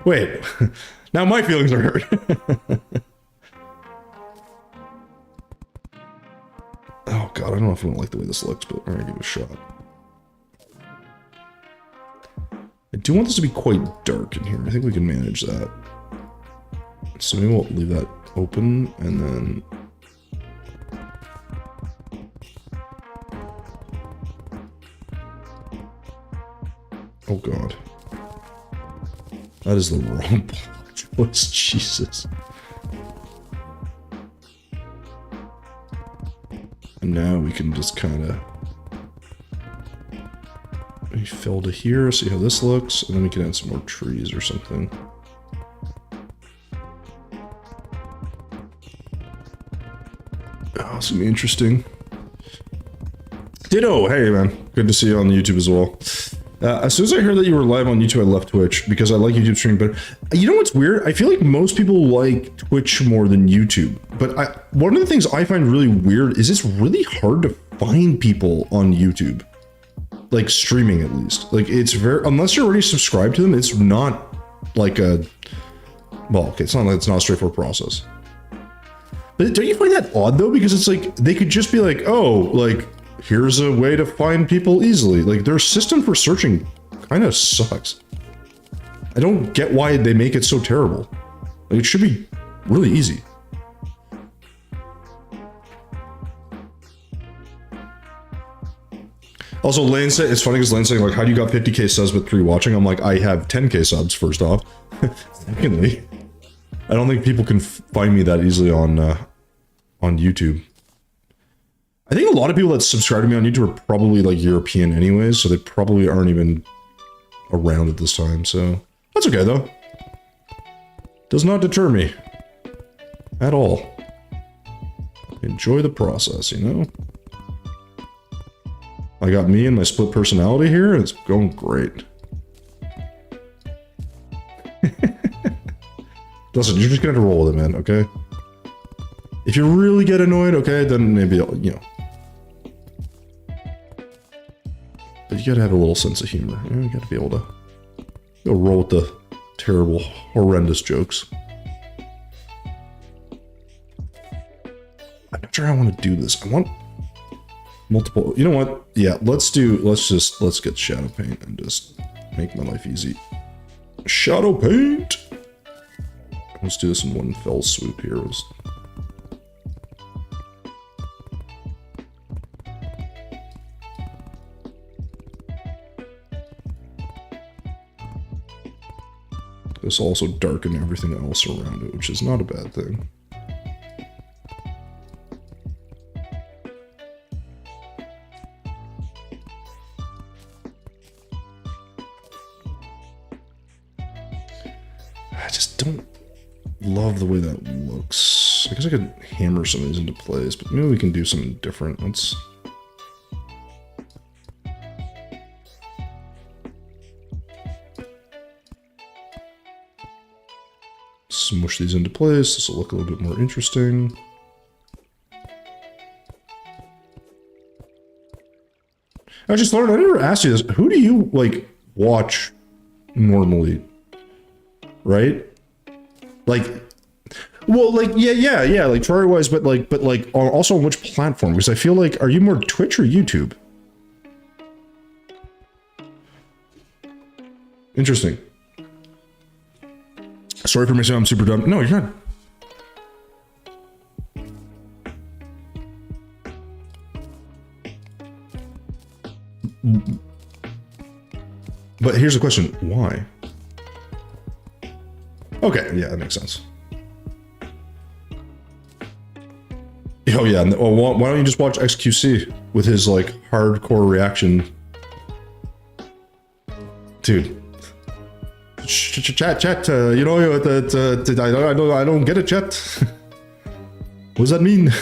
Wait, now my feelings are hurt. Oh god, I don't know if I don't like the way this looks, but I'm gonna give it a shot. I do want this to be quite dark in here. I think we can manage that. So maybe we'll leave that open, and then... Oh god. That is the wrong choice, Jesus. And now we can just kind of... We fill to here, see how this looks, and then we can add some more trees or something. Oh, it's gonna be interesting. Ditto! Hey man, good to see you on YouTube as well. As soon as I heard that you were live on YouTube, I left Twitch because I like YouTube streaming better. You know what's weird? I feel like most people like Twitch more than YouTube. But one of the things I find really weird is it's really hard to find people on YouTube. Like streaming at least. Like it's very, unless you're already subscribed to them, it's not like a, well, okay, it's not a straightforward process. But don't you find that odd though? Because it's like, they could just be like, oh, like, here's a way to find people easily. Like, their system for searching kind of sucks. I don't get why they make it so terrible. Like, it should be really easy. Also, Lane said, it's funny because Lane's saying, like, how do you got 50k subs with 3 watching? I'm like, I have 10k subs, first off. Secondly, I don't think people can find me that easily on YouTube. I think a lot of people that subscribe to me on YouTube are probably like European anyways, so they probably aren't even around at this time, so that's okay though. Does not deter me at all. Enjoy the process, you know? I got me and my split personality here, and it's going great. Listen, you're just gonna have to roll with it, man, okay? If you really get annoyed, okay, then maybe, you know. But you gotta have a little sense of humor. You know, you gotta be able to go roll with the terrible, horrendous jokes. I'm not sure how I want to do this. I want multiple, you know what? Yeah, let's get shadow paint and just make my life easy. Shadow paint! Let's do this in one fell swoop here. This also darken everything else around it, which is not a bad thing. I just don't love the way that looks. I guess I could hammer some of these into place, but maybe we can do something different. Let's... smush these into place. This will look a little bit more interesting. I just learned, I never asked you this. Who do you, like, watch normally? Right? Like, well, like, yeah, like, Terraria-wise, but like, also on which platform? Because I feel like, are you more Twitch or YouTube? Interesting. Sorry for missing out, I'm super dumb. No, you're not. But here's the question, why? Okay, yeah, that makes sense. Oh yeah, well, why don't you just watch XQC with his, like, hardcore reaction? Dude. Chat, you know, I don't get it, chat. What does that mean?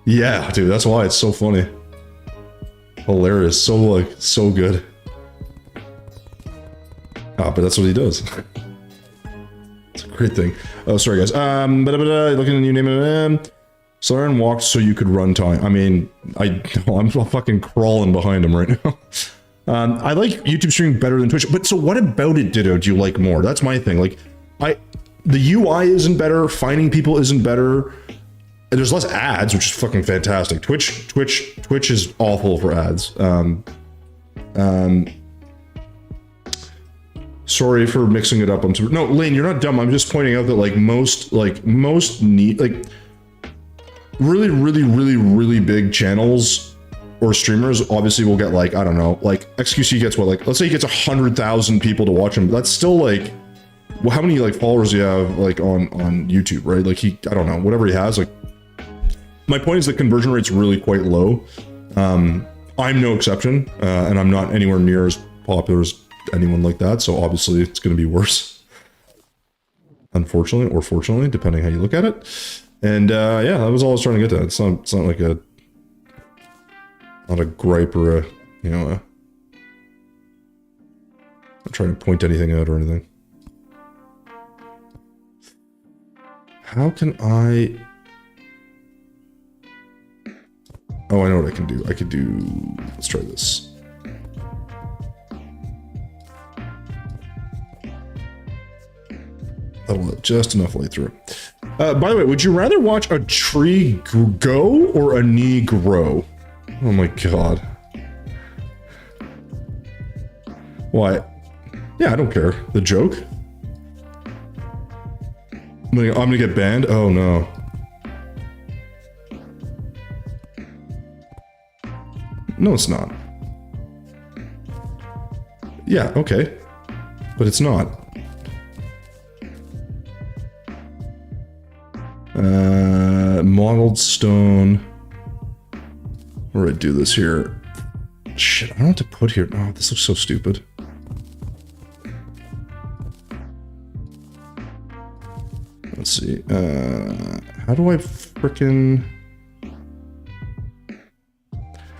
Yeah, dude, that's why it's so funny. Hilarious. So like, so good. Ah, but that's what he does. It's a great thing. Oh, sorry guys. Looking at new name. Solarian walked so you could run time. I mean, I'm fucking crawling behind him right now. I like YouTube streaming better than Twitch, but so what about it, Ditto, do you like more? That's my thing. Like, the UI isn't better, finding people isn't better, and there's less ads, which is fucking fantastic. Twitch is awful for ads. Sorry for mixing it up. No, Lane, you're not dumb. I'm just pointing out that like most really big channels or streamers obviously will get like, I don't know, like XQC gets what, like, let's say he gets 100,000 people to watch him. That's still like, well, how many like followers do you have like on YouTube, right? Like I don't know, whatever he has. Like, my point is the conversion rate's really quite low. I'm no exception, and I'm not anywhere near as popular as anyone like that. So obviously it's going to be worse, unfortunately, or fortunately, depending how you look at it. And yeah, that was all I was trying to get to. It's not like not a gripe or a, you know, I'm trying to point anything out or anything. How can I... Oh, I know what I can do. I could do... Let's try this. That'll let just enough light through. By the way, would you rather watch a tree go or a knee grow? Oh my god. Why? Yeah, I don't care. The joke? I'm gonna get banned? Oh no. No, it's not. Yeah, okay. But it's not. Modeled stone. Where do I do this here? Shit, I don't know what to put here. Oh, this looks so stupid. Let's see. How do I frickin'...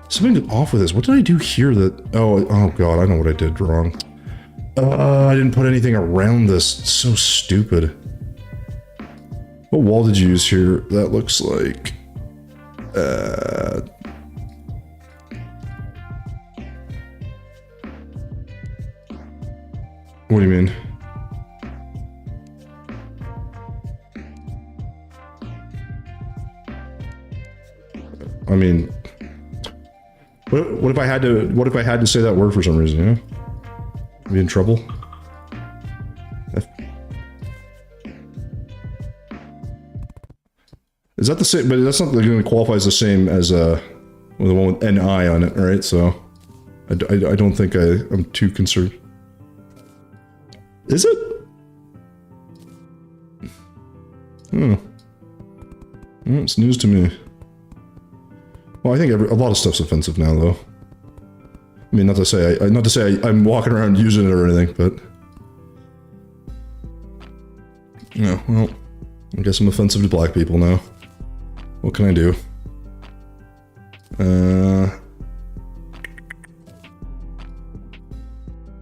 Something off with this. What did I do here that... Oh god, I know what I did wrong. I didn't put anything around this. It's so stupid. What wall did you use here? That looks like... What do you mean? I mean... What if I had to say that word for some reason, you know? Be in trouble? Is that the same? But that's not going to qualify as the same as the one with NI on it, right? So I don't think I'm too concerned. Is it? Hmm. It's news to me. Well, I think a lot of stuff's offensive now, though. I mean, not to say I'm walking around using it or anything, but yeah. Well, I guess I'm offensive to black people now. What can I do?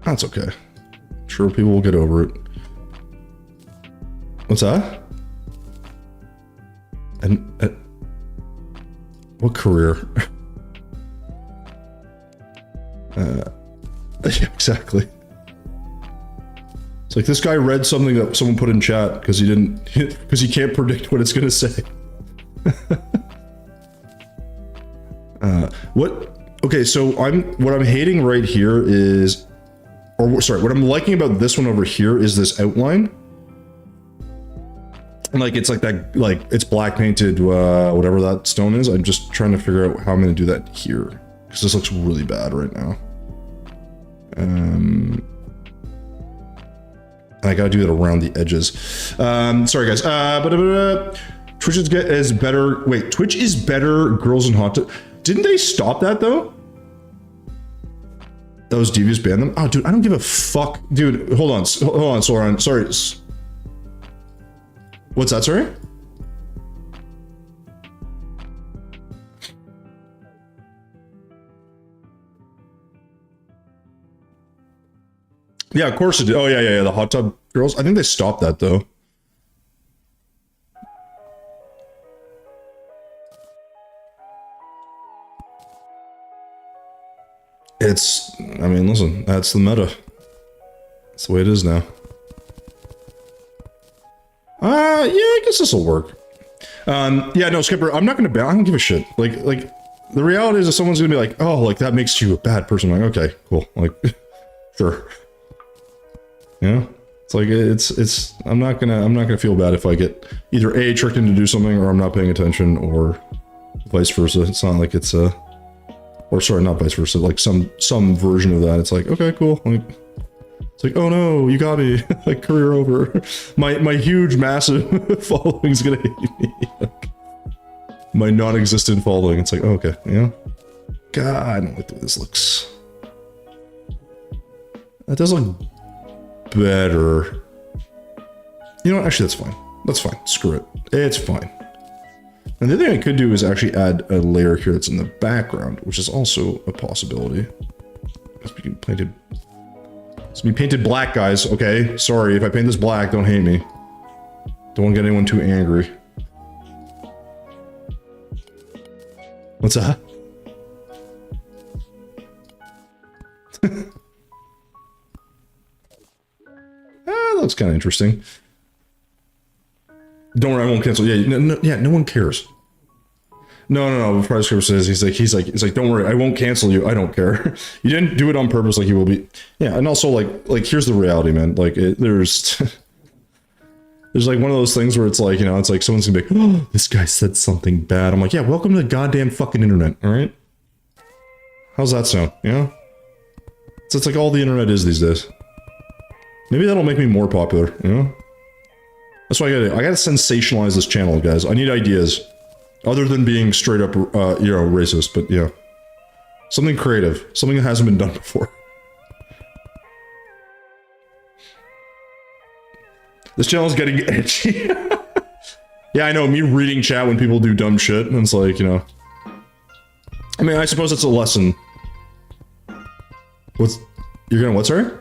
That's okay. I'm sure people will get over it. What's that? And what career? Yeah, exactly. It's like this guy read something that someone put in chat because he can't predict what it's gonna say. Okay, so what I'm hating right here is, or sorry, what I'm liking about this one over here is this outline. And like, it's like that, like it's black painted, whatever that stone is. I'm just trying to figure out how I'm gonna do that here, because this looks really bad right now. And I gotta do it around the edges. Sorry guys, Twitch is better. Wait, Twitch is better. Girls in hot. Didn't they stop that though? Those devious banned them. Oh, dude, I don't give a fuck, dude. Hold on, Soren. Sorry. What's that? Sorry. Yeah, of course it did. Oh yeah. The hot tub girls. I think they stopped that though. I mean, listen, that's the meta. That's the way it is now. Yeah, I guess this will work. Yeah, no, Skipper, I'm not gonna ban. I don't give a shit. Like, the reality is that someone's gonna be like, oh, like that makes you a bad person. I'm like, okay, cool. Like, sure. Yeah, it's like it's. I'm not gonna feel bad if I get either A, tricked into do something, or I'm not paying attention, or vice versa. It's not like it's a, or sorry, not vice versa. Like some version of that. It's like, okay, cool. Like, it's like, oh no, you got me. Like, career over. My huge, massive following's gonna hate me. My non-existent following. It's like, oh, okay, yeah. God, I don't like the way this looks. That does look better. You know what? Actually, that's fine. That's fine. Screw it. It's fine. And the other thing I could do is actually add a layer here that's in the background, which is also a possibility. It's being painted. It's be painted black, guys. Okay, sorry if I paint this black. Don't hate me. Don't want to get anyone too angry. What's that? That looks kind of interesting. Don't worry, I won't cancel. Yeah, no one cares. No. Price Script says he's like, don't worry, I won't cancel you. I don't care. You didn't do it on purpose, like you will be. Yeah, and also like here's the reality, man. Like there's like one of those things where it's like, you know, it's like someone's gonna be like, oh, this guy said something bad. I'm like, yeah, welcome to the goddamn fucking internet. All right. How's that sound? You know? So it's like all the internet is these days. Maybe that'll make me more popular. You know? That's what I gotta do. I gotta sensationalize this channel, guys. I need ideas. Other than being straight up, you know, racist, but yeah. Something creative. Something that hasn't been done before. This channel's getting edgy. Yeah, I know, me reading chat when people do dumb shit, and it's like, you know. I mean, I suppose it's a lesson. You're gonna what, sorry?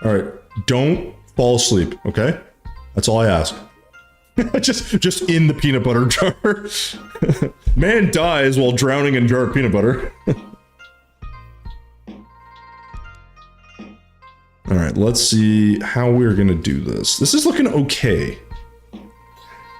Alright, don't fall asleep, okay? That's all I ask. just in the peanut butter jar. Man dies while drowning in jar of peanut butter. Alright, let's see how we're gonna do this. This is looking okay.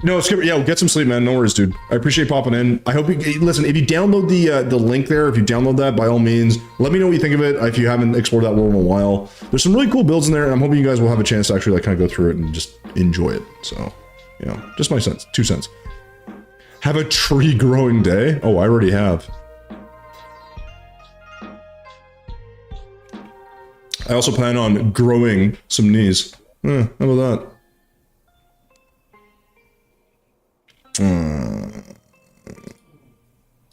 No, Skipper, yeah, get some sleep, man. No worries, dude. I appreciate popping in. I hope you listen. If you download the link there, if you download that, by all means, let me know what you think of it. If you haven't explored that world in a while, there's some really cool builds in there, and I'm hoping you guys will have a chance to actually like kind of go through it and just enjoy it. So, you know, just my sense, 2 cents. Have a tree growing day. Oh, I already have. I also plan on growing some knees. How about that?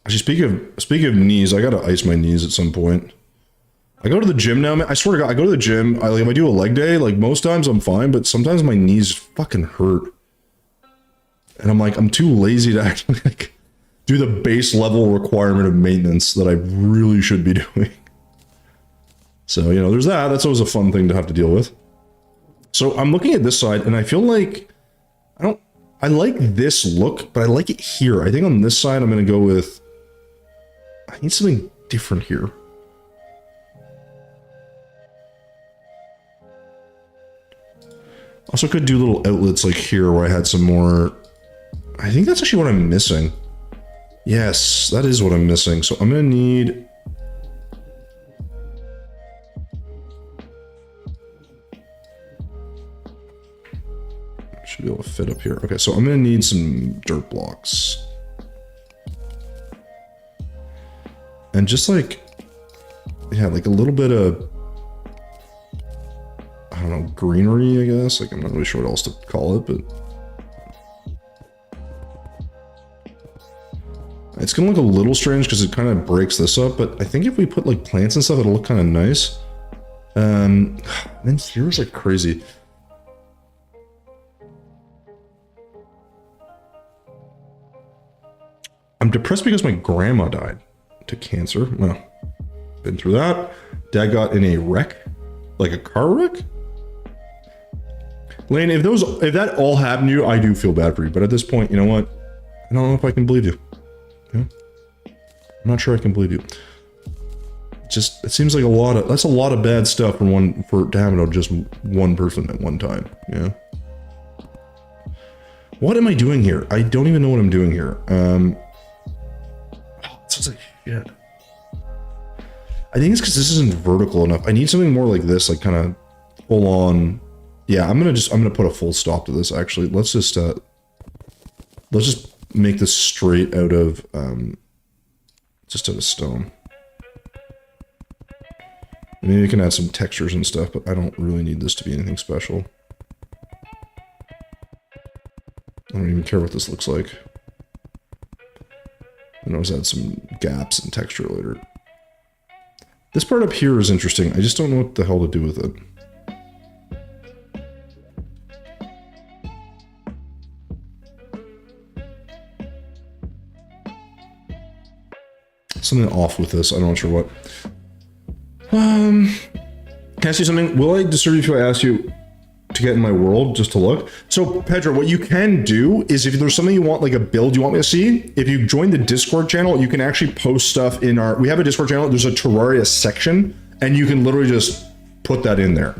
Actually, speaking of knees, I gotta ice my knees at some point. I go to the gym now, man. I swear to God, I go to the gym. If I do a leg day, like most times I'm fine, but sometimes my knees fucking hurt, and I'm like, I'm too lazy to actually like do the base level requirement of maintenance that I really should be doing. So, you know, there's that. That's always a fun thing to have to deal with. So I'm looking at this side, and I feel like I like this look, but I like it here. I think on this side, I'm going to go with... I need something different here. Also could do little outlets like here where I had some more... I think that's actually what I'm missing. Yes, that is what I'm missing. So I'm going to need... Should be able to fit up here. Okay, so I'm gonna need some dirt blocks. And just like, yeah, like a little bit of, I don't know, greenery, I guess. Like, I'm not really sure what else to call it, but. It's gonna look a little strange because it kind of breaks this up, but I think if we put like plants and stuff, it'll look kind of nice. Then here's like crazy. I'm depressed because my grandma died to cancer. Well, Been through that. Dad got in a wreck, like a car wreck. Lane, if that all happened to you, I do feel bad for you. But at this point, you know what? I don't know if I can believe you. Yeah? I'm not sure I can believe you. Just, it seems like that's a lot of bad stuff for to happen to just one person at one time. Yeah. What am I doing here? I don't even know what I'm doing here. Sounds like shit. I think it's because this isn't vertical enough. I need something more like this, like kind of full on. Yeah, I'm gonna put a full stop to this. Actually, let's just make this straight out of just out of stone. Maybe we can add some textures and stuff, but I don't really need this to be anything special. I don't even care what this looks like. I know I'll add some gaps and texture later. This part up here is interesting. I just don't know what the hell to do with it. Something off with this. I'm not sure what. Can I say something? Will I disturb you if I ask you to get in my world just to look? So Pedro, what you can do is if there's something you want, like a build you want me to see, if you join the Discord channel, you can actually post stuff in we have a Discord channel, there's a Terraria section, and you can literally just put that in there.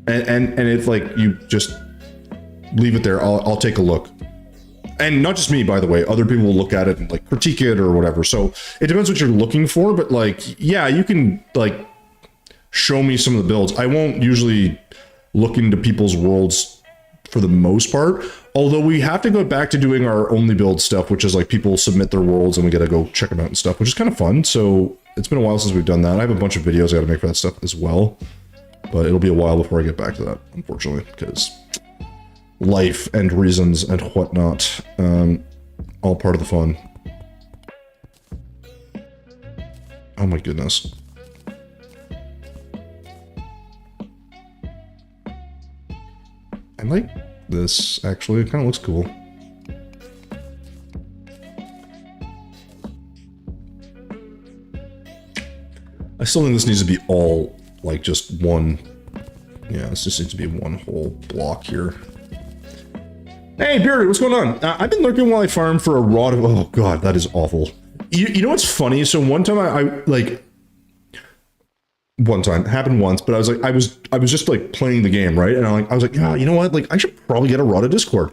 And it's like, you just leave it there. I'll take a look. And not just me, by the way, other people will look at it and like critique it or whatever. So it depends what you're looking for, but like, yeah, you can like show me some of the builds. I won't usually look into people's worlds for the most part, although we have to go back to doing our only build stuff, which is like people submit their worlds and we got to go check them out and stuff, which is kind of fun. So it's been a while since we've done that. I have a bunch of videos I got to make for that stuff as well, but it'll be a while before I get back to that, unfortunately, because life and reasons and whatnot, all part of the fun. Oh my goodness. I like this, actually. It kind of looks cool. I still think this needs to be all, like, just one. Yeah, this just needs to be one whole block here. Hey, Bearded, what's going on? I've been lurking while I farm for a rod of... Oh, God, that is awful. You know what's funny? So one time I like... One time, it happened once, but I was like, I was just like playing the game, right? And I was like, yeah, you know what? Like, I should probably get a rod of Discord.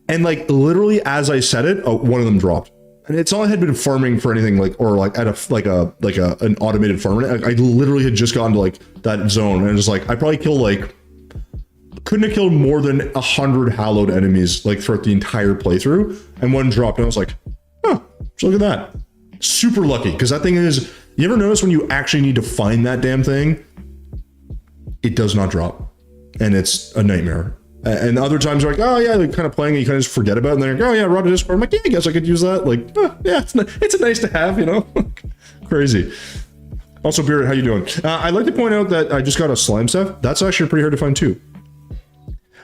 And like, literally as I said it, one of them dropped. And it's all I had been farming for anything like, or like at an automated farm. I literally had just gotten to like that zone, and it was like, I probably killed like... Couldn't have killed more than 100 hallowed enemies like throughout the entire playthrough, and one dropped, and I was like, oh, so look at that. Super lucky, because that thing is, you ever notice when you actually need to find that damn thing, it does not drop, and it's a nightmare. And other times you're like, oh yeah, like kind of playing, and you kind of just forget about it, and then you're like, oh yeah, rod of Discord. I'm like, yeah, I guess I could use that. Like, yeah, it's a nice to have, you know. Crazy. Also, Beard, how you doing? I'd like to point out that I just got a slime staff. That's actually pretty hard to find too.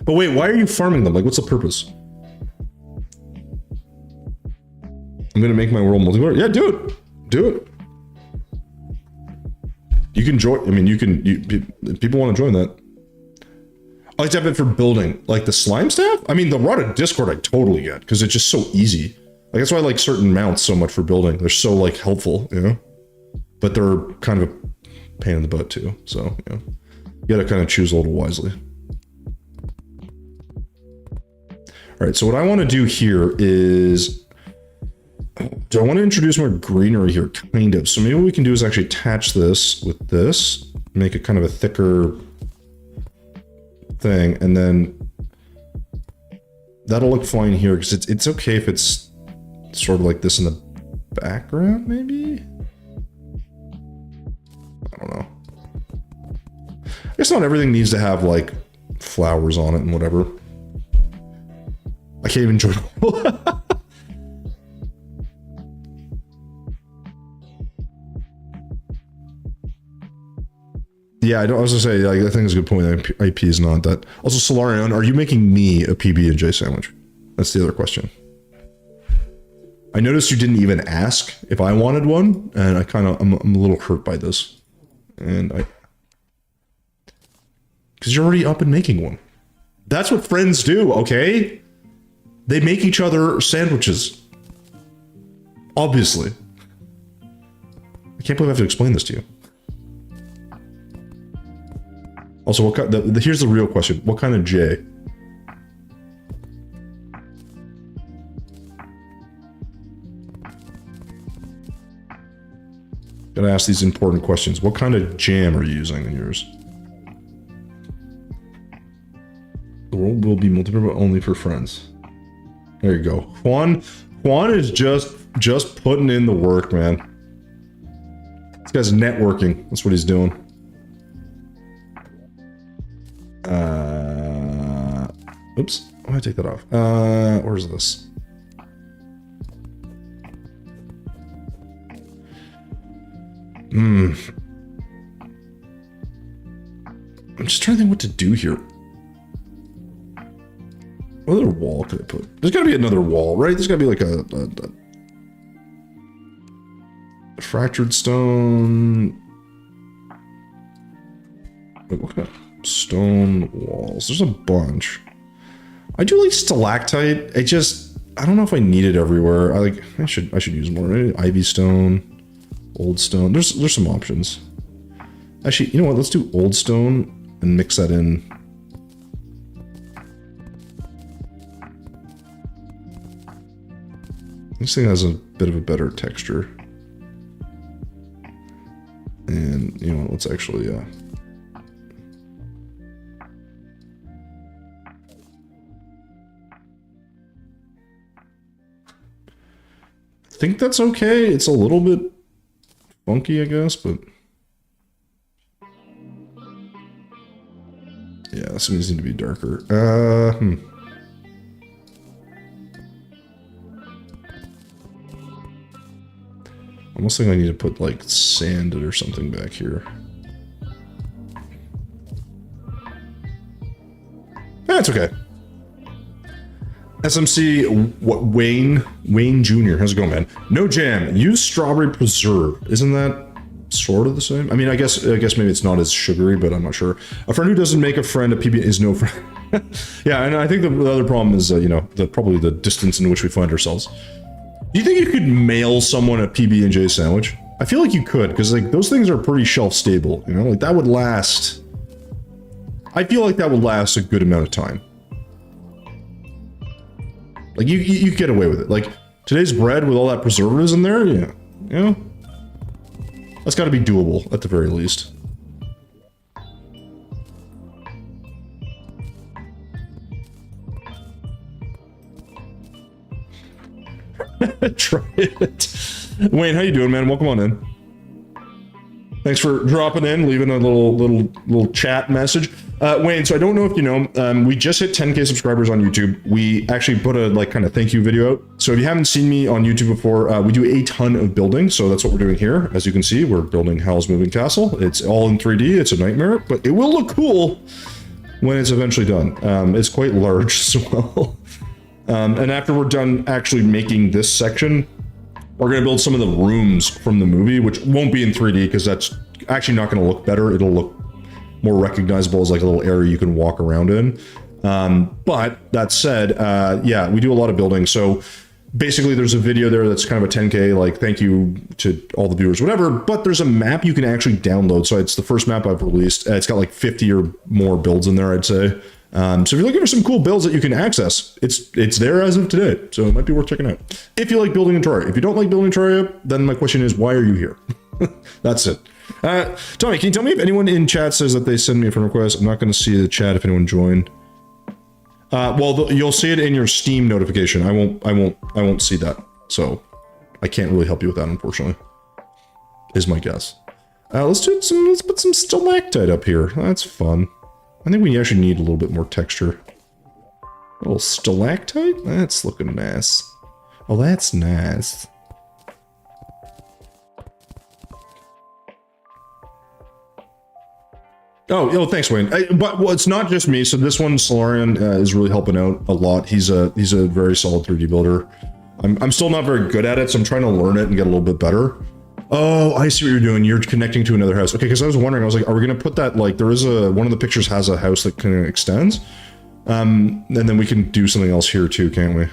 But wait, why are you farming them? Like, what's the purpose? I'm gonna make my world multiplayer. Yeah, do it. Do it. You can join. I mean, people want to join that. I like to have it for building, like the slime staff. I mean, the rod of Discord I totally get, because it's just so easy. Like, that's why I like certain mounts so much for building. They're so like helpful, you know. But they're kind of a pain in the butt too. So you know, you got to kind of choose a little wisely. All right, so what I want to do here is, do I want to introduce more greenery here? Kind of. So maybe what we can do is actually attach this with this, make it kind of a thicker thing, and then that'll look fine here, because it's okay if it's sort of like this in the background, maybe? I don't know. I guess not everything needs to have like flowers on it and whatever. I can't even join. Yeah, I was gonna say, like, I think it's a good point. IP is not that. Also, Solarion, are you making me a PB&J sandwich? That's the other question. I noticed you didn't even ask if I wanted one, and I'm a little hurt by this. And because you're already up and making one. That's what friends do, okay? They make each other sandwiches. Obviously. I can't believe I have to explain this to you. Also, what kind, here's the real question. What kind of J? Gotta ask these important questions. What kind of jam are you using in yours? The world will be multiple, but only for friends. There you go. Juan is just putting in the work, man. This guy's networking. That's what he's doing. Oops. Why did I take that off? Where's this? I'm just trying to think what to do here. What other wall could I put? There's gotta be another wall, right? There's gotta be like a fractured stone. Wait, what kind of stone walls? There's a bunch. I do like stalactite. I don't know if I need it everywhere. I should use more. Maybe ivy stone, old stone. There's some options. Actually, you know what? Let's do old stone and mix that in. This thing has a bit of a better texture. And, you know what, let's actually, I think that's okay. It's a little bit funky, I guess, but... yeah, some of these need to be darker. I almost think I need to put, like, sanded or something back here. That's okay. SMC, what, Wayne Jr. How's it going, man? No jam. Use strawberry preserve. Isn't that sort of the same? I mean, I guess maybe it's not as sugary, but I'm not sure. A friend who doesn't make a friend a PB is no friend. Yeah, and I think the other problem is, you know, probably the distance in which we find ourselves. Do you think you could mail someone a PB&J sandwich? I feel like you could, because like those things are pretty shelf stable, you know? Like that would last... I feel like that would last a good amount of time. Like you get away with it. Like today's bread with all that preservatives in there, yeah. You know? That's gotta be doable, at the very least. Try it. Wayne, how you doing, man? Welcome on in. Thanks for dropping in, leaving a little chat message. Wayne, so I don't know if you know, we just hit 10K subscribers on YouTube. We actually put a like kind of thank you video out. So if you haven't seen me on YouTube before, we do a ton of building. So that's what we're doing here. As you can see, we're building Howl's Moving Castle. It's all in 3D. It's a nightmare, but it will look cool when it's eventually done. It's quite large as well. And after we're done actually making this section, we're going to build some of the rooms from the movie, which won't be in 3D because that's actually not going to look better. It'll look more recognizable as like a little area you can walk around in. But that said, yeah, we do a lot of building. So basically there's a video there that's kind of a 10K, like thank you to all the viewers, whatever, but there's a map you can actually download. So it's the first map I've released. It's got like 50 or more builds in there, I'd say. So if you're looking for some cool builds that you can access, it's there as of today. So it might be worth checking out. If you like building in Terraria. If you don't like building in Terraria, then my question is, why are you here? That's it. Tommy, can you tell me if anyone in chat says that they send me a friend request? I'm not going to see the chat if anyone joined. Well, you'll see it in your Steam notification. I won't see that. So I can't really help you with that, unfortunately. Is my guess. Let's put some stalactite up here. That's fun. I think we actually need a little bit more texture. A little stalactite? That's looking nice. Oh, that's nice. Oh, thanks, Wayne. But well, it's not just me. So this one, Solarian, is really helping out a lot. He's a very solid 3D builder. I'm still not very good at it, so I'm trying to learn it and get a little bit better. Oh, I see what you're doing. You're connecting to another house. Okay, because I was wondering, I was like, are we gonna put that, like, there is one of the pictures has a house that kind of extends. And then we can do something else here too, can't we?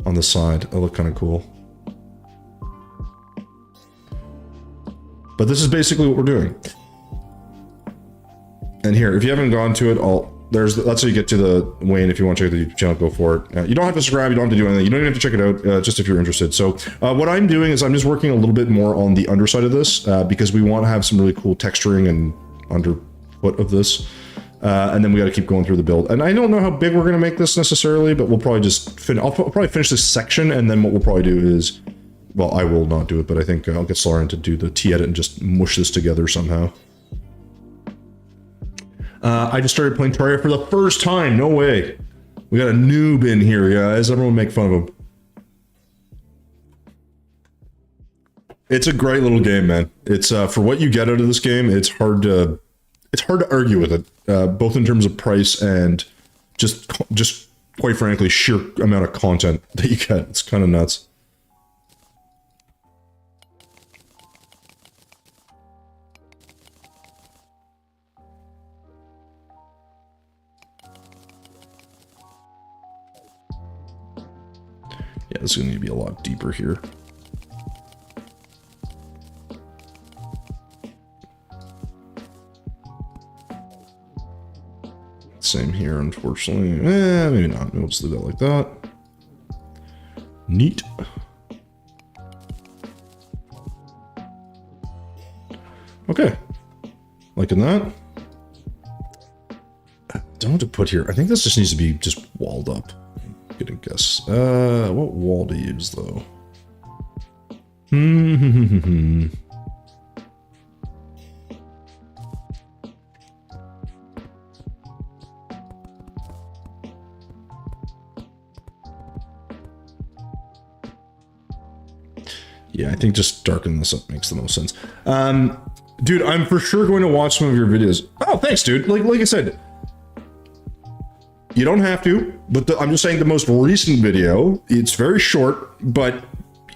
On the side, it'll look kind of cool. But this is basically what we're doing. And here, if you haven't gone to it, that's how you get to the Wayne. If you want to check the YouTube channel, go for it. You don't have to subscribe, you don't have to do anything. You don't even have to check it out, just if you're interested. So what I'm doing is I'm just working a little bit more on the underside of this, because we want to have some really cool texturing and underfoot of this. And then we got to keep going through the build. And I don't know how big we're going to make this necessarily, but we'll probably just I'll probably finish this section, and then what we'll probably do is, well, I will not do it, but I think I'll get Lauren to do the T-edit and just mush this together somehow. I just started playing Terraria for the first time. No way. We got a noob in here, guys. Everyone make fun of him. It's a great little game, man. It's for what you get out of this game, it's hard to argue with it, both in terms of price and just quite frankly, sheer amount of content that you get. It's kind of nuts. Yeah, this is going to be a lot deeper here. Same here, unfortunately. Maybe not. Maybe we'll just leave that like that. Neat. Okay. Liking that. Don't have to put here. I think this just needs to be just walled up. I'm gonna guess. What wall to use though? Yeah, I think just darkening this up makes the most sense. Dude, I'm for sure going to watch some of your videos. Oh, thanks, dude. Like I said, you don't have to, but I'm just saying the most recent video, it's very short, but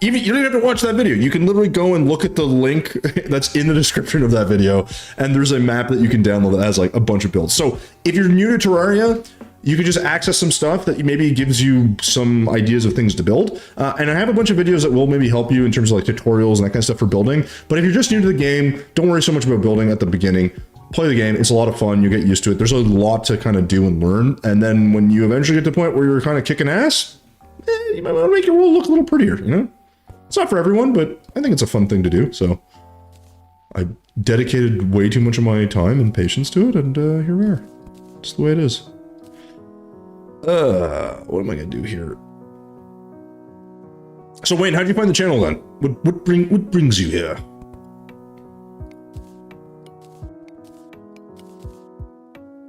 even you don't even have to watch that video. You can literally go and look at the link that's in the description of that video, and there's a map that you can download that has like a bunch of builds. So if you're new to Terraria, you can just access some stuff that maybe gives you some ideas of things to build. And I have a bunch of videos that will maybe help you in terms of like tutorials and that kind of stuff for building. But if you're just new to the game, don't worry so much about building at the beginning. Play the game. It's a lot of fun. You get used to it. There's a lot to kind of do and learn. And then when you eventually get to the point where you're kind of kicking ass, you might want to make your world look a little prettier, you know? It's not for everyone, but I think it's a fun thing to do. So I dedicated way too much of my time and patience to it. And here we are. Just the way it is. What am I gonna do here? So Wayne, how'd you find the channel then? What brings you here?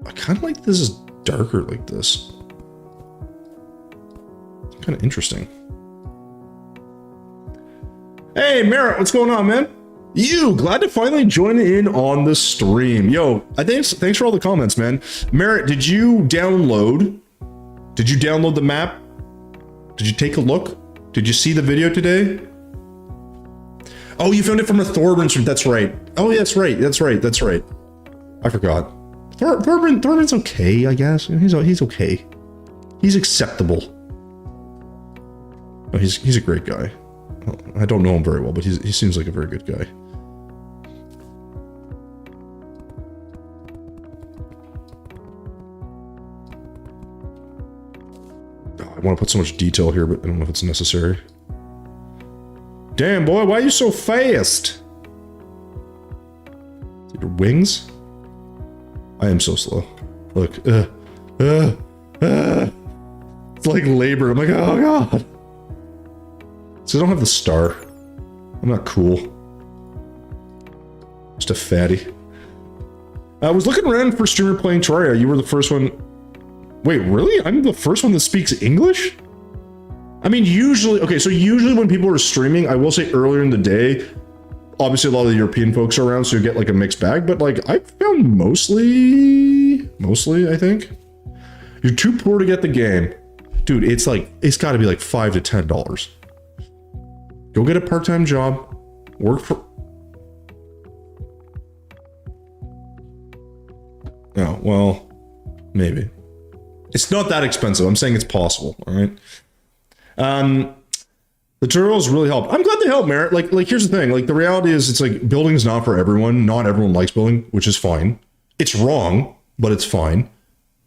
I kind of like this is darker like this. It's kind of interesting. Hey Merritt, what's going on, man? Glad to finally join in on the stream. Yo, thanks for all the comments, man. Merritt, did you download the map? Did you take a look? Did you see the video today? Oh, you found it from a Thorburn stream. That's right. Oh, that's right. I forgot. Thorbur's okay, I guess. He's okay. He's acceptable. Oh, he's a great guy. I don't know him very well, but he seems like a very good guy. I want to put so much detail here, but I don't know if it's necessary. Damn, boy, why are you so fast? Your wings? I am so slow. Look, it's like labor. I'm like, oh god. So I don't have the star. I'm not cool. Just a fatty. I was looking around for streamer playing Terraria. You were the first one. Wait, really? I'm the first one that speaks English? I mean, usually when people are streaming, I will say earlier in the day, obviously a lot of the European folks are around, so you get like a mixed bag, but like I found mostly, I think. You're too poor to get the game. dude, it's like, it's got to be like $5 to $10. Go get a part-time job, work for... Oh, well, maybe. It's not that expensive. I'm saying it's possible, all right? The tutorials really help. I'm glad they help, Merritt. Like here's the thing. Like, the reality is, it's like, building is not for everyone. Not everyone likes building, which is fine. It's wrong, but it's fine.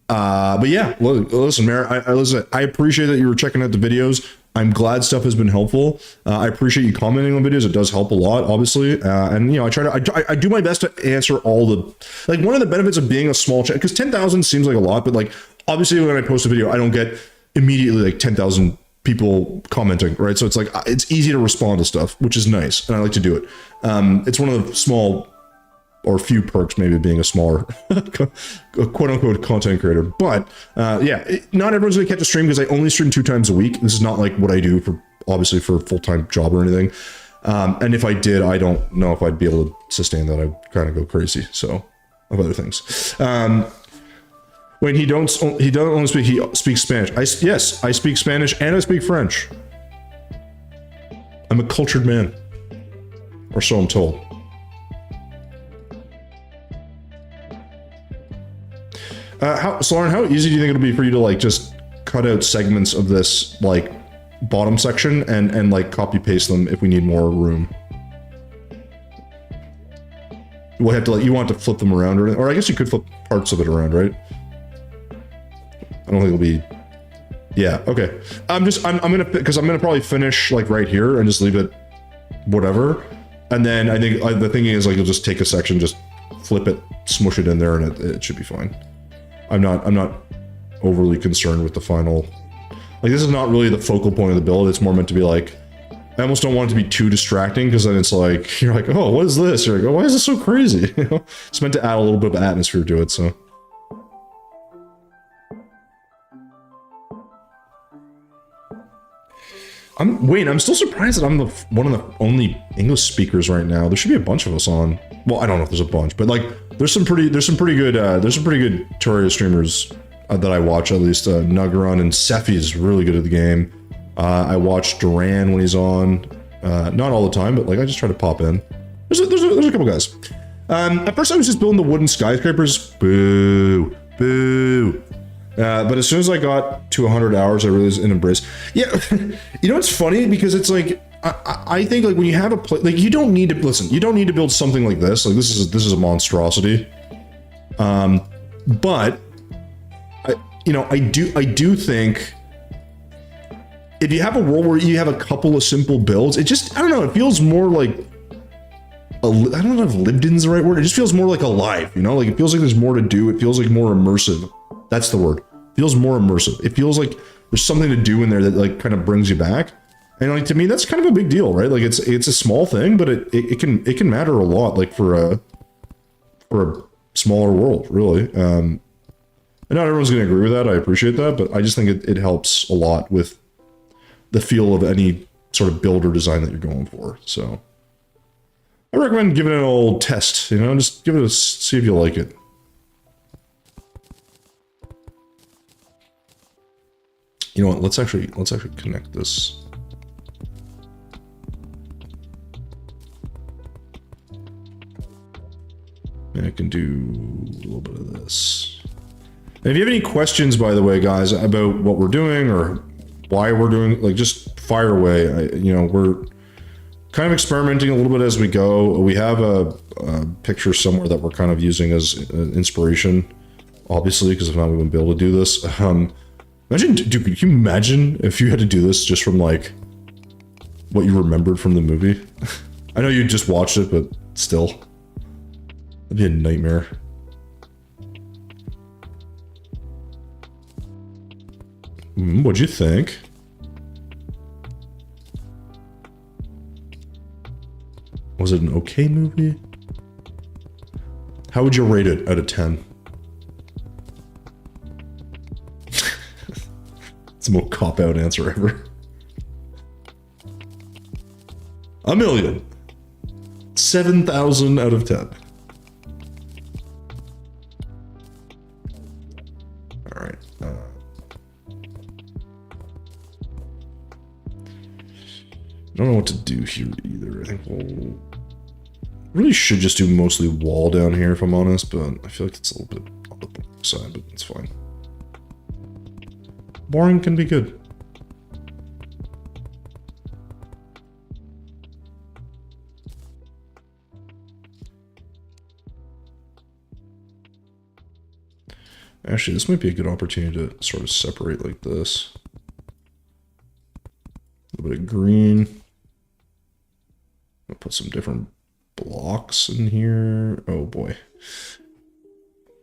But yeah, listen, Merritt, I appreciate that you were checking out the videos. I'm glad stuff has been helpful. I appreciate you commenting on videos. It does help a lot, obviously. And, you know, I do my best to answer all the, like, one of the benefits of being a small channel, because 10,000 seems like a lot, but like, obviously when I post a video, I don't get immediately like 10,000 people commenting, right? So it's like, it's easy to respond to stuff, which is nice. And I like to do it. It's one of the small or few perks, maybe, being a smaller quote unquote content creator. But yeah, not everyone's gonna catch a stream because I only stream 2 times a week. This is not like what I do for, obviously, for a full-time job or anything. And if I did, I don't know if I'd be able to sustain that. I'd kind of go crazy. So, of other things. When he doesn't only speak, he speaks Spanish. Yes, I speak Spanish and I speak French. I'm a cultured man, or so I'm told. Lauren, how easy do you think it'll be for you to like just cut out segments of this like bottom section and like copy paste them if we need more room? We'll have to like, you want to flip them around, or I guess you could flip parts of it around, right? I don't think it'll be, yeah, okay. I'm gonna, because I'm gonna probably finish like right here and just leave it whatever. And then I think the thinking is like, you'll just take a section, just flip it, smush it in there, and it should be fine. I'm not overly concerned with the final, like, this is not really the focal point of the build. It's more meant to be like, I almost don't want it to be too distracting, because then it's like, you're like, oh, what is this? You're like, oh, why is this so crazy? You know? It's meant to add a little bit of atmosphere to it, so. I'm still surprised that I'm one of the only English speakers right now. There should be a bunch of us on. Well, I don't know if there's a bunch, but like, there's some pretty good Terraria streamers that I watch, at least. Nugrun and Sephi is really good at the game. I watch Duran when he's on. Not all the time, but like, I just try to pop in. There's a couple guys. At first I was just building the wooden skyscrapers. Boo, boo. But as soon as I got to 100 hours, I really was in embrace. Yeah, you know, it's funny because it's like, I think like when you have a play, like, you don't need to, listen, you don't need to build something like this. Like, this is a monstrosity. But I do think if you have a world where you have a couple of simple builds, it just, I don't know, it feels more like, I don't know if lived in is the right word. It just feels more like alive, you know? Like, it feels like there's more to do. It feels like more immersive. That's the word. It feels more immersive. It feels like there's something to do in there that like kind of brings you back. And like, to me, that's kind of a big deal, right? Like, it's a small thing, but it can matter a lot, like for a smaller world, really. And not everyone's gonna agree with that. I appreciate that, but I just think it helps a lot with the feel of any sort of build or design that you're going for. So I recommend giving it an old test, you know, just give it see if you like it. You know what? Let's actually connect this. And I can do a little bit of this. And if you have any questions, by the way, guys, about what we're doing or why we're doing, like, just fire away. We're kind of experimenting a little bit as we go. We have a picture somewhere that we're kind of using as inspiration, obviously, because if not, we wouldn't be able to do this. Imagine, dude, could you imagine if you had to do this just from, like, what you remembered from the movie? I know you just watched it, but still. That'd be a nightmare. What'd you think? Was it an okay movie? How would you rate it out of 10? It's the most cop-out answer ever. 1 million. 7,000 out of 10. All right. I don't know what to do here either. I think we'll... Really should just do mostly wall down here, if I'm honest, but I feel like it's a little bit on the boring side, but it's fine. Boring can be good. Actually, this might be a good opportunity to sort of separate like this. A little bit of green. I'll put some different blocks in here. Oh boy.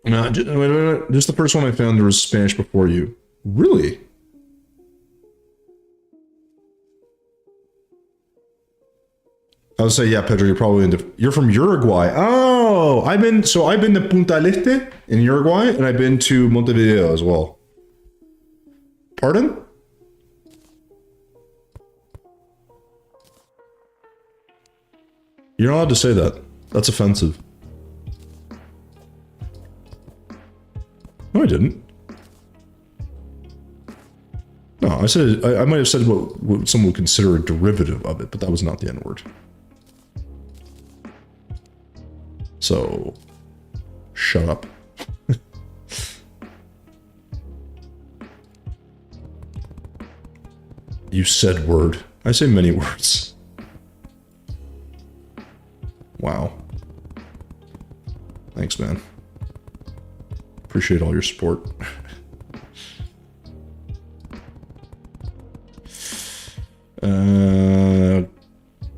No, just the first one I found, there was Spanish before you. Really? I would say, yeah, Pedro, you're probably you're from Uruguay. Oh, I've been to Punta del Este in Uruguay, and I've been to Montevideo as well. Pardon? You're not allowed to say that. That's offensive. No, I didn't. No, I said, I might have said what someone would consider a derivative of it, but that was not the N-word. So, shut up. You said word. I say many words. Wow. Thanks, man. Appreciate all your support.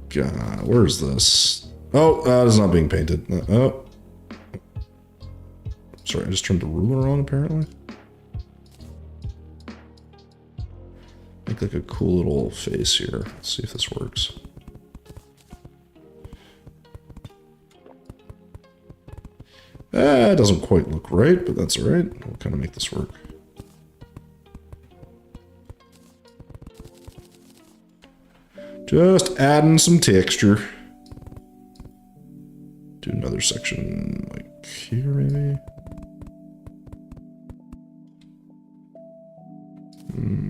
God, where is this? Oh, it's not being painted. Oh. Sorry, I just turned the ruler on, apparently. Make like a cool little face here. Let's see if this works. It doesn't quite look right, but that's alright. We'll kind of make this work. Just adding some texture. Do another section like here, maybe.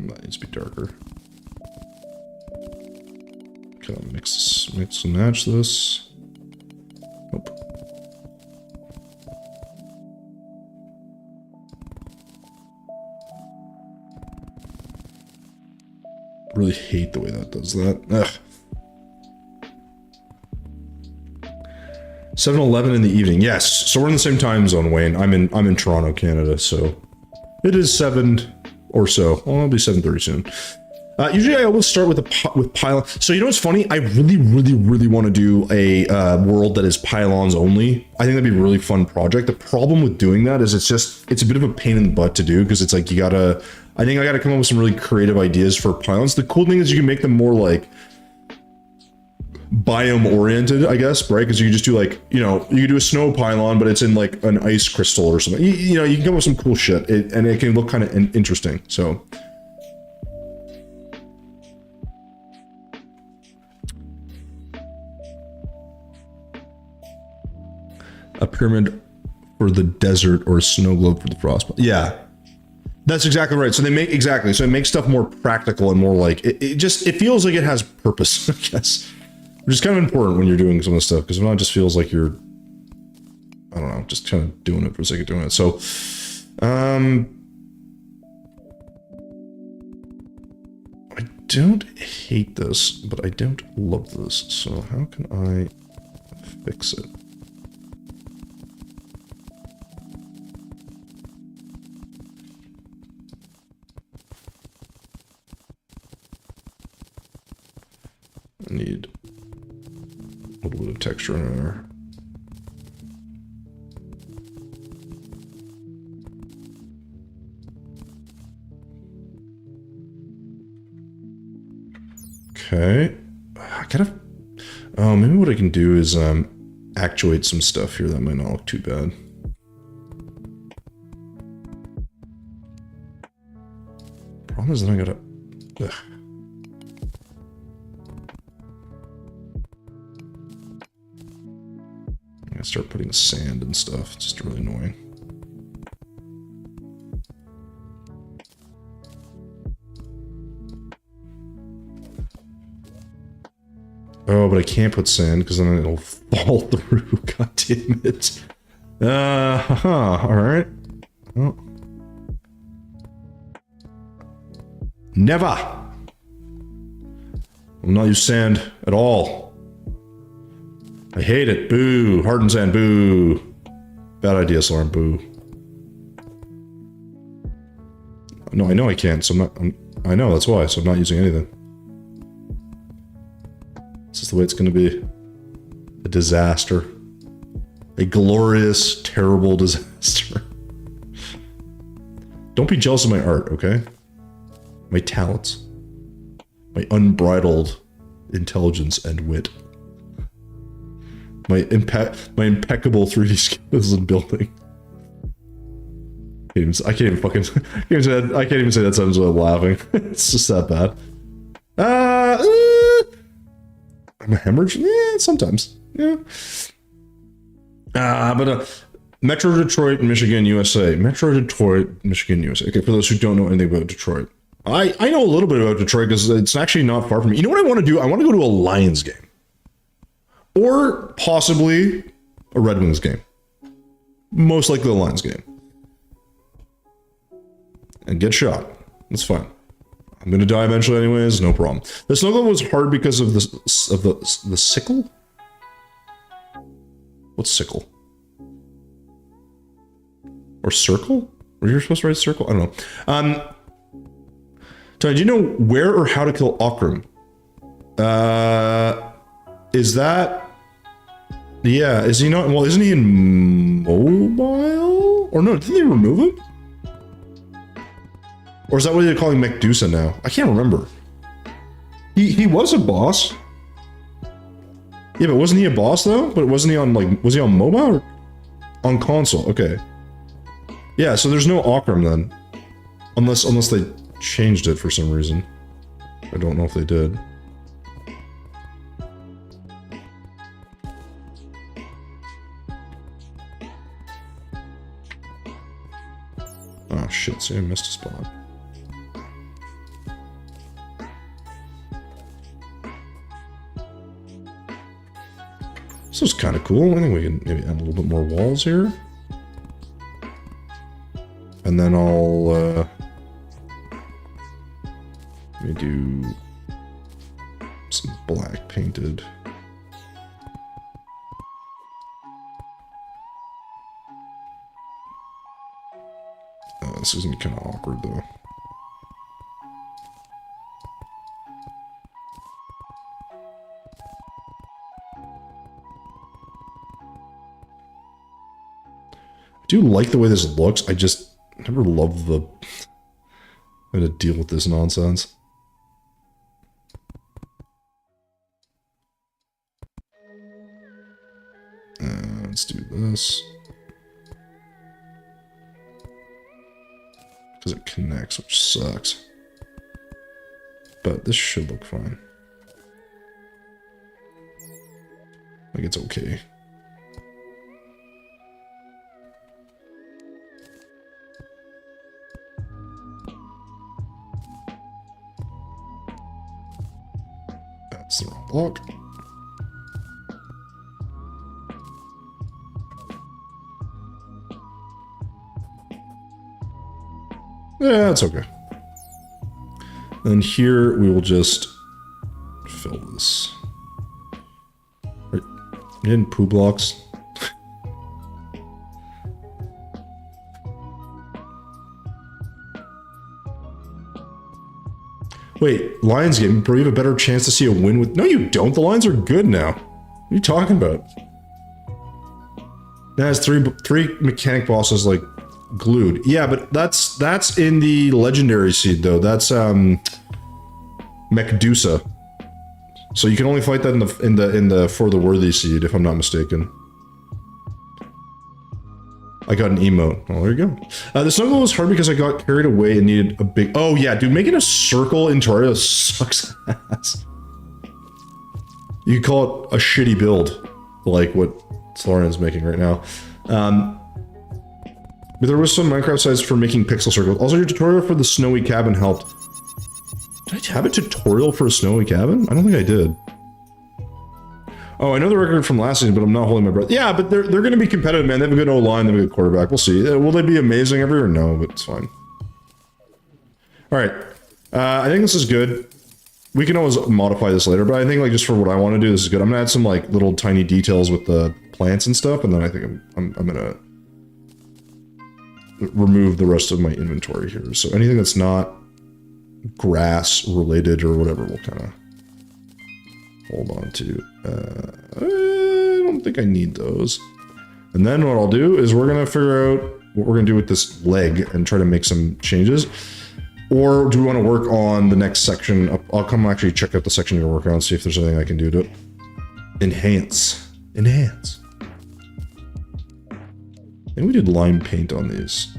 That needs to be darker. Kind of mix and match this. Nope. Really hate the way that does that. Ugh. 7:11 in the evening. Yes, so we're in the same time zone, Wayne. I'm in Toronto, Canada, so it is 7 or so. Well, it'll be 7:30 soon. Usually I always start with pylon. So you know what's funny? I really want to do a world that is pylons only. I think that'd be a really fun project. The problem with doing that is it's a bit of a pain in the butt to do because it's like I think I gotta come up with some really creative ideas for pylons. The cool thing is you can make them more like biome oriented, I guess, right? Because you can just do like, you can do a snow pylon, but it's in like an ice crystal or something. You can come up with some cool shit, and it can look kind of interesting. So. A pyramid for the desert or a snow globe for the frostbite. Yeah, that's exactly right. So so it makes stuff more practical and more like it feels like it has purpose, I guess, which is kind of important when you're doing some of this stuff, because if not, it just feels like you're, I don't know, just kind of doing it for the sake of doing it. So, I don't hate this, but I don't love this. So how can I fix it? I need a little bit of texture in there. Okay. I gotta... Oh, maybe what I can do is actuate some stuff here that might not look too bad. Problem is that I gotta... Ugh. I start putting sand and stuff. It's just really annoying. Oh, but I can't put sand because then it'll fall through. God damn it. Alright. Oh. Never! I will not use sand at all. I hate it. Boo. Hardened sand. Boo. Bad idea, Sloran. Boo. No, I know I can't, so I know, that's why, so I'm not using anything. This is the way it's gonna be. A disaster. A glorious, terrible disaster. Don't be jealous of my art, okay? My talents. My unbridled intelligence and wit. My impeccable 3D skills in building. I can't even say that sentence without laughing. It's just that bad. I'm a hemorrhage? Yeah, sometimes. Yeah. Metro Detroit, Michigan, USA. Metro Detroit, Michigan, USA. Okay, for those who don't know anything about Detroit. I know a little bit about Detroit because it's actually not far from me. You know what I want to do? I want to go to a Lions game. Or possibly a Red Wings game. Most likely a Lions game. And get shot. That's fine. I'm gonna die eventually anyways, no problem. The snow globe was hard because of the sickle? What's sickle? Or circle? Were you supposed to write circle? I don't know. Tony, do you know where or how to kill Okram? Is that... Yeah, is he not... Well, isn't he in mobile? Or no, didn't they remove him? Or is that what they're calling Medusa now? I can't remember. He was a boss. Yeah, but wasn't he a boss though? But wasn't he on like... Was he on mobile or on console? Okay. Yeah, so there's no Okram then. Unless they changed it for some reason. I don't know if they did. Oh shit, see I missed a spot. This is kind of cool. I think we can maybe add a little bit more walls here. And then I'll, let me do some black painted. This is gonna be kind of awkward though. I do like the way this looks. I just never loved the... I'm gonna deal with this nonsense. Let's do this. Because it connects, which sucks. But this should look fine. Like it's okay. That's the wrong block. Yeah, that's okay. And here we will just fill this. Right. In poo blocks. Wait, Lions game, bro, you have a better chance to see a win with... No, you don't. The Lions are good now. What are you talking about? It has three mechanic bosses, like, glued. Yeah, but that's in the legendary seed, though. That's, Medusa. So you can only fight that in the for the worthy seed, if I'm not mistaken. I got an emote. Oh, there you go. The snow was hard because I got carried away and needed a big... Oh, yeah, dude, making a circle in Terraria sucks ass. You could call it a shitty build, like what Sloran's making right now. But there was some Minecraft sites for making pixel circles. Also, your tutorial for the snowy cabin helped. Did I have a tutorial for a snowy cabin? I don't think I did. Oh, I know the record from last season, but I'm not holding my breath. Yeah, but they're going to be competitive, man. They have a good O-line, they have a good quarterback. We'll see. Will they be amazing every year? No, but it's fine. All right. I think this is good. We can always modify this later, but I think like just for what I want to do, this is good. I'm gonna add some like little tiny details with the plants and stuff, and then I think I'm gonna remove the rest of my inventory here. So anything that's not grass related or whatever, we'll kind of hold on to. I don't think I need those. And then what I'll do is we're gonna figure out what we're gonna do with this leg and try to make some changes. Or do we want to work on the next section? I'll come actually check out the section you're working on, see if there's anything I can do to enhance. Enhance. I think we did lime paint on these.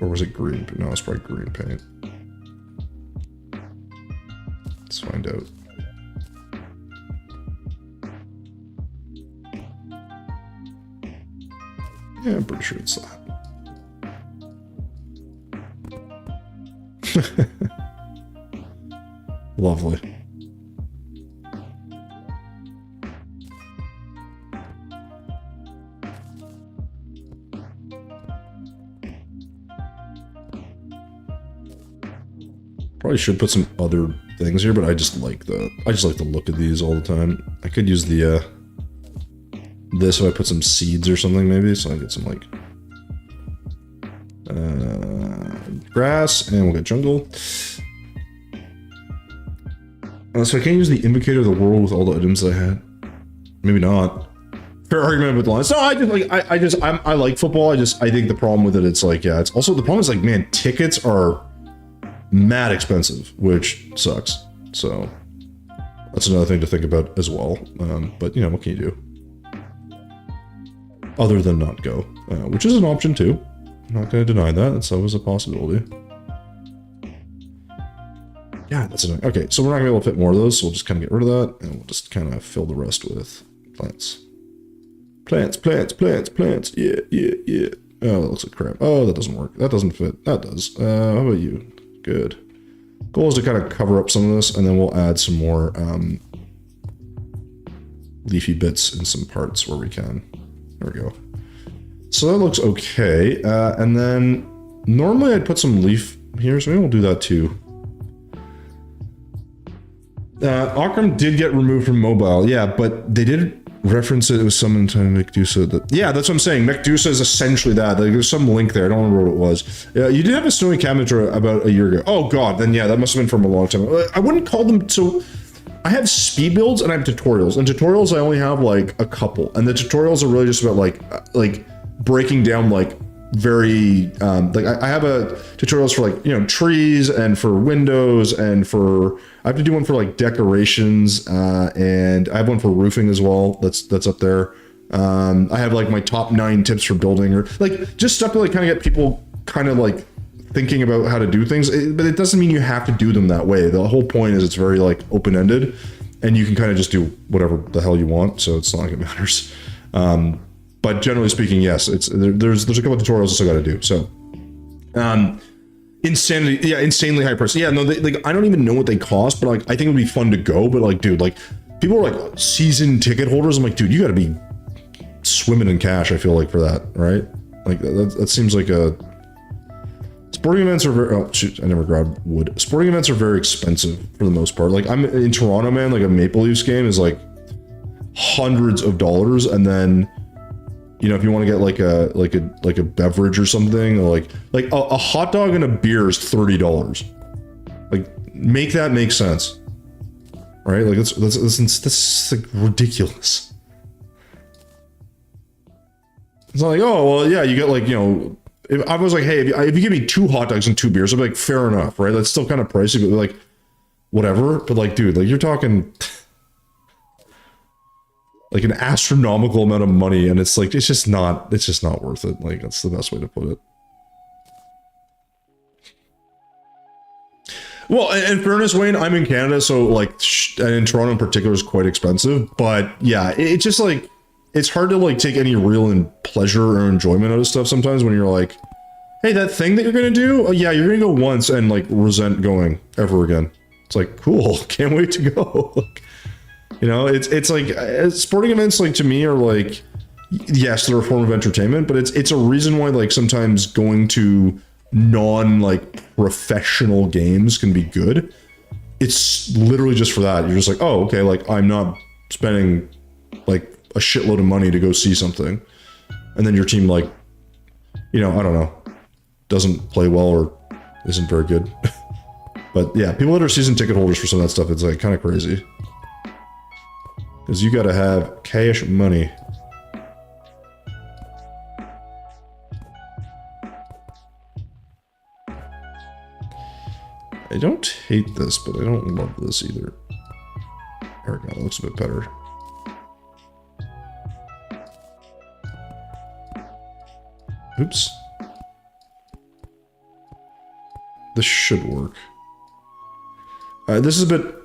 Or was it green? No, it's probably green paint. Let's find out. Yeah, I'm pretty sure it's that. Lovely. Probably should put some other things here, but I just like the look of these all the time. I could use the this if I put some seeds or something maybe, so I get some like grass, and we'll get jungle. So I can't use the indicator of the world with all the items that I had. Maybe not. Fair argument with the lines. No, I like football. I think the problem with it, it's like, yeah, it's also, the problem is like, man, tickets are mad expensive, which sucks. So that's another thing to think about as well. But you know, what can you do? Other than not go, which is an option too. I'm not going to deny that. That's always a possibility. Yeah, that's annoying. Okay, so we're not going to be able to fit more of those, so we'll just kind of get rid of that, and we'll just kind of fill the rest with plants. Plants, plants, plants, plants. Yeah, yeah, yeah. Oh, that looks like crap. Oh, that doesn't work. That doesn't fit. That does. How about you? Good. Goal is to kind of cover up some of this, and then we'll add some more leafy bits in some parts where we can. There we go. So that looks okay. And then normally I'd put some leaf here, so maybe we'll do that too. Akram did get removed from mobile, yeah, but they did reference it. It was some time Mekdusa. Yeah, that's what I'm saying. Mekdusa is essentially that. Like, there's some link there. I don't remember what it was. You did have a snowy cabinet about a year ago. Oh god, then yeah, that must have been from a long time. I wouldn't call them so. I have speed builds and I have tutorials. And tutorials I only have like a couple, and the tutorials are really just about like breaking down like very like I have tutorials for like, you know, trees and for windows and for I have to do one for like decorations and I have one for roofing as well. That's up there. I have like my top 9 tips for building, or like just stuff to like kind of get people kind of like thinking about how to do things, but it doesn't mean you have to do them that way. The whole point is it's very like open-ended, and you can kind of just do whatever the hell you want, so it's not like it matters. But generally speaking, yes, there's a couple of tutorials I still got to do. So, insanely high price. Yeah, no, like I don't even know what they cost, but like I think it would be fun to go. But like, dude, like people are like season ticket holders. I'm like, dude, you got to be swimming in cash. I feel like for that, right? Like that seems like a sporting events are very. Oh shoot, I never grabbed wood. Sporting events are very expensive for the most part. Like I'm in Toronto, man. Like a Maple Leafs game is like hundreds of dollars, and then, you know, if you want to get like a beverage or something, or like a hot dog and a beer is $30. Like, make that make sense, right? Like that's like ridiculous. It's not like, oh well, yeah, you get like, you know, if I was like, hey, if you give me 2 hot dogs and 2 beers, I'd be like, fair enough, right? That's still kind of pricey, but like, whatever. But like, dude, like you're talking like an astronomical amount of money, and it's like, it's just not worth it. Like, that's the best way to put it. Well, in fairness, Wayne, I'm in Canada, so like, and in Toronto in particular is quite expensive, but yeah, it's just like, it's hard to like take any real pleasure or enjoyment out of stuff sometimes when you're like, hey, that thing that you're gonna do, oh, yeah, you're gonna go once and like resent going ever again. It's like, cool, can't wait to go. You know, it's like sporting events, like to me, are like, yes, they're a form of entertainment, but it's a reason why like sometimes going to non like professional games can be good. It's literally just for that. You're just like, oh, okay, like I'm not spending like a shitload of money to go see something, and then your team, like, you know, I don't know, doesn't play well or isn't very good. But yeah, people that are season ticket holders for some of that stuff, it's like kind of crazy. Because you gotta have cash money. I don't hate this, but I don't love this either. There we go, it looks a bit better. Oops. This should work. This is a bit,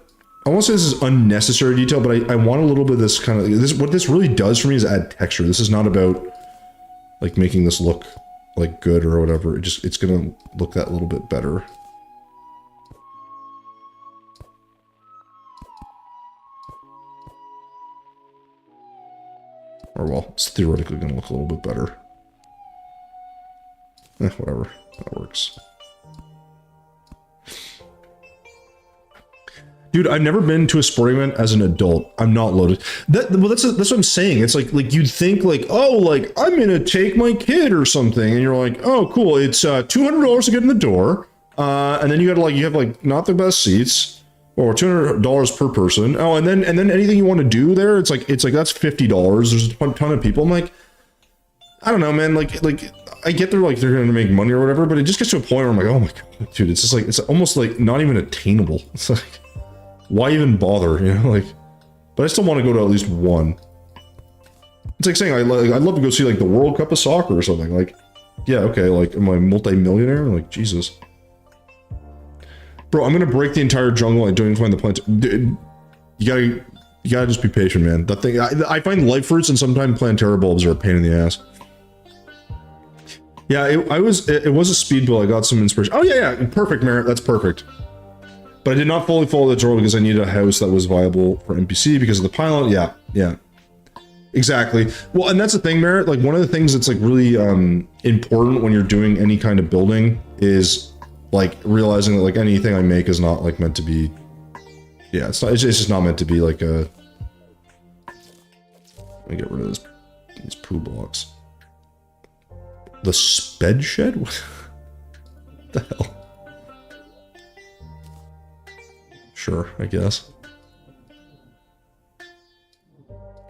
I won't say this is unnecessary detail, but I want a little bit of this kind of, this, what this really does for me is add texture. This is not about like making this look like good or whatever. It's gonna look that little bit better. Or well, it's theoretically gonna look a little bit better. Whatever, that works. Dude, I've never been to a sporting event as an adult. I'm not loaded. Well, that's what I'm saying. It's like you'd think like, oh, like I'm gonna take my kid or something, and you're like, oh, cool. It's $200 to get in the door, and then you have like not the best seats, or $200 per person. Oh, and then anything you want to do there, it's like that's $50. There's a ton of people. I'm like, I don't know, man. Like I get they're gonna make money or whatever, but it just gets to a point where I'm like, oh my god, dude, it's just like it's almost like not even attainable. It's like, why even bother, you know, like, but I still want to go to at least one. It's like saying I'd love to go see like the World Cup of soccer or something. Like, yeah, okay, like, am I a multi-millionaire? Like, Jesus. Bro, I'm gonna break the entire jungle and don't even find the plants. Dude, you gotta just be patient, man. That thing, I find life fruits and sometimes planetary bulbs are a pain in the ass. Yeah, it was a speed build. I got some inspiration. Oh yeah, perfect, Merritt. That's perfect. But I did not fully follow the tutorial because I needed a house that was viable for NPC because of the pilot. Yeah. Exactly. Well, and that's the thing, Merritt. Like, one of the things that's like really important when you're doing any kind of building is like realizing that like anything I make is not like meant to be. Yeah, it's just not meant to be like a. Let me get rid of these poo blocks. The sped shed? What the hell? Sure, I guess.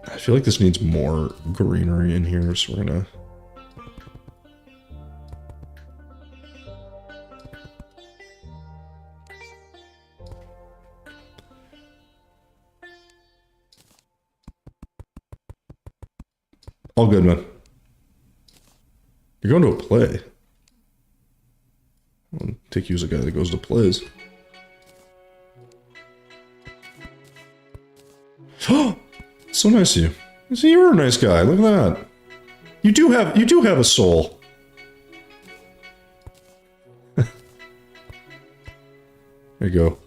I feel like this needs more greenery in here, so we're gonna... All good, man. You're going to a play. I'll take you as a guy that goes to plays. Oh, so nice of you. See, you're a nice guy. Look at that. You do have a soul. There you go.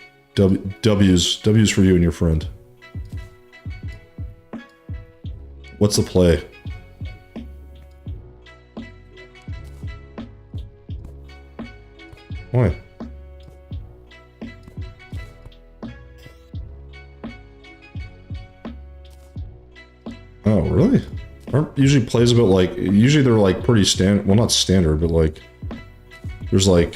W's for you and your friend. What's the play? Why? Oh, really? Aren't usually plays about like, usually they're like pretty standard, well, not standard, but like, there's like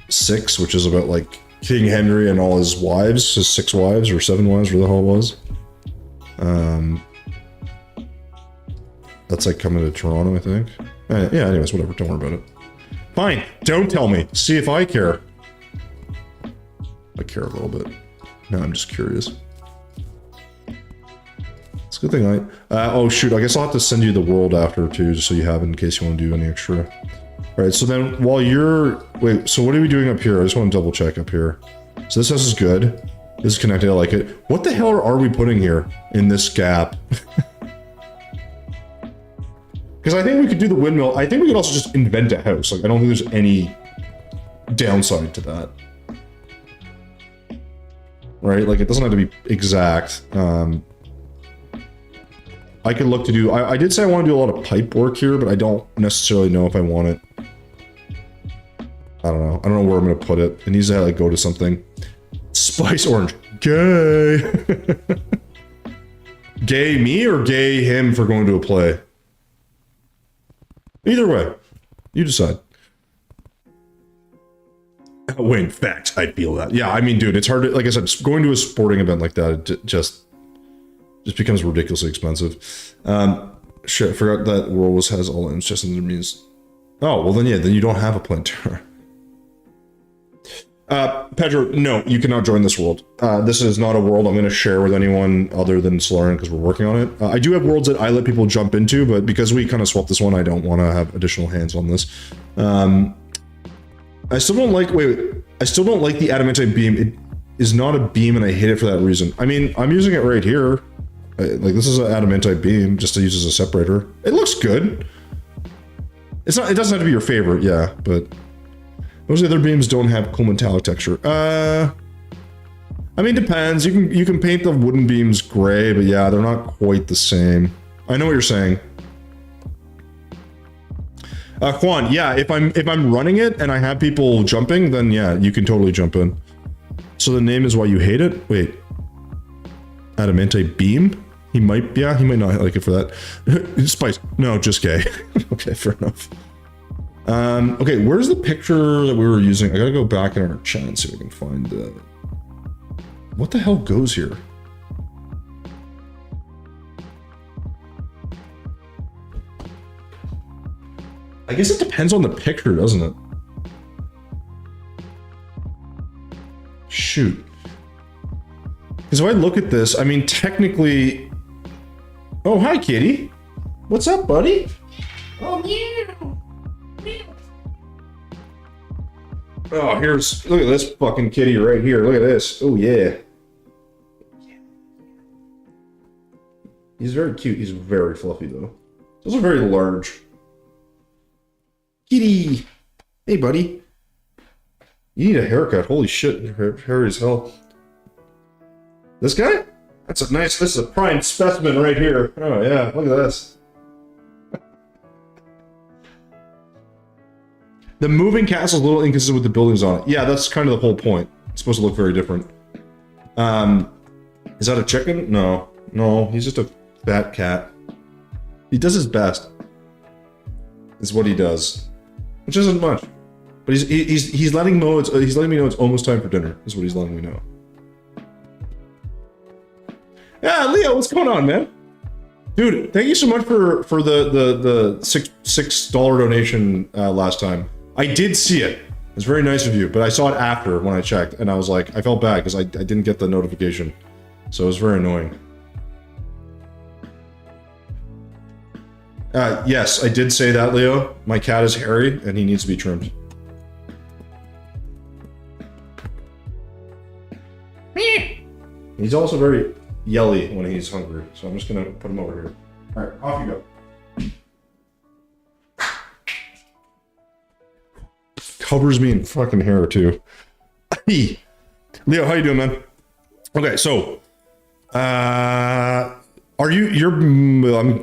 6, which is about like King Henry and all his wives, his 6 wives or 7 wives, where the hell it was. That's like coming to Toronto, I think. Yeah, anyways, whatever, don't worry about it. Fine, don't tell me. See if I care. I care a little bit. No, I'm just curious. It's a good thing oh shoot, I guess I'll have to send you the world after too, just so you have it in case you want to do any extra. Alright, so then while you're... Wait, so what are we doing up here? I just want to double check up here. So this house is good. This is connected, I like it. What the hell are we putting here in this gap? Because I think we could do the windmill. I think we could also just invent a house. Like, I don't think there's any downside to that. right? Like it doesn't have to be exact. I could look to do, I did say I want to do a lot of pipe work here, but I don't necessarily know if I want it. I don't know. I don't know where I'm going to put it. It needs to like go to something. Spice orange. Gay. Gay me or gay him for going to a play? Either way, you decide. Wait, in fact, I feel that. Yeah, I mean, dude, it's hard to, like I said, going to a sporting event like that, it just becomes ridiculously expensive. Shit, I forgot that World has all ends just in their means. Oh, well then yeah, then you don't have a planter. Pedro, no, you cannot join this world. This is not a world I'm going to share with anyone other than Solarian because we're working on it. I do have worlds that I let people jump into, but because we kind of swapped this one, I don't want to have additional hands on this. I still don't like, I still don't like the adamantite beam. It is not a beam and I hate it for that reason. I mean, I'm using it right here. Like this is an adamantite beam just to use as a separator. It looks good. It's not, it doesn't have to be your favorite, yeah, but most of the other beams don't have cool metallic texture. I mean, depends. You can paint the wooden beams gray, but yeah, they're not quite the same. I know what you're saying. Juan, yeah, if I'm running it and I have people jumping, then yeah, you can totally jump in. So the name is why you hate it? Wait. Adamantite beam? He might not like it for that. Spice. No, just gay. Okay, fair enough. Okay, where's the picture that we were using? I gotta go back in our chat and see if I can find the... What the hell goes here? I guess it depends on the picture, doesn't it? Shoot. Because if I look at this, I mean, technically... Oh, hi, kitty. What's up, buddy? Oh, meow. Oh, look at this fucking kitty right here. Look at this. Oh, yeah. He's very cute. He's very fluffy, though. Those are very large. Kitty! Hey, buddy. You need a haircut. Holy shit, you're hairy as hell. This guy? That's a nice, this is a prime specimen right here. Oh, yeah, look at this. The moving castle is a little inconsistent with the buildings on it. Yeah, that's kind of the whole point. It's supposed to look very different. Is that a chicken? No. No, he's just a fat cat. He does his best. Is what he does. Which isn't much. But he's letting me know it's almost time for dinner, is what he's letting me know. Yeah, Leo, what's going on, man? Dude, thank you so much for the $6 donation last time. I did see it. It's very nice of you, but I saw it after when I checked, and I was like, I felt bad because I didn't get the notification. So it was very annoying. Yes, I did say that, Leo. My cat is hairy, and he needs to be trimmed. He's also very yelly when he's hungry, so I'm just gonna put him over here. Alright, off you go. Covers me in fucking hair, too. Leo, how you doing, man? Okay, so... I'm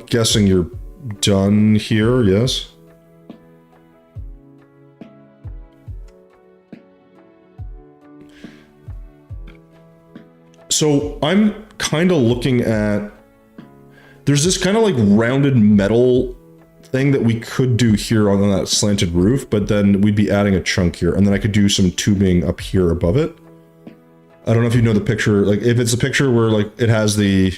guessing you're done here, yes? So I'm kind of looking at, there's this kind of like rounded metal thing that we could do here on that slanted roof, but then we'd be adding a chunk here, and then I could do some tubing up here above it. I don't know if you know the picture, like if it's a picture where like it has the...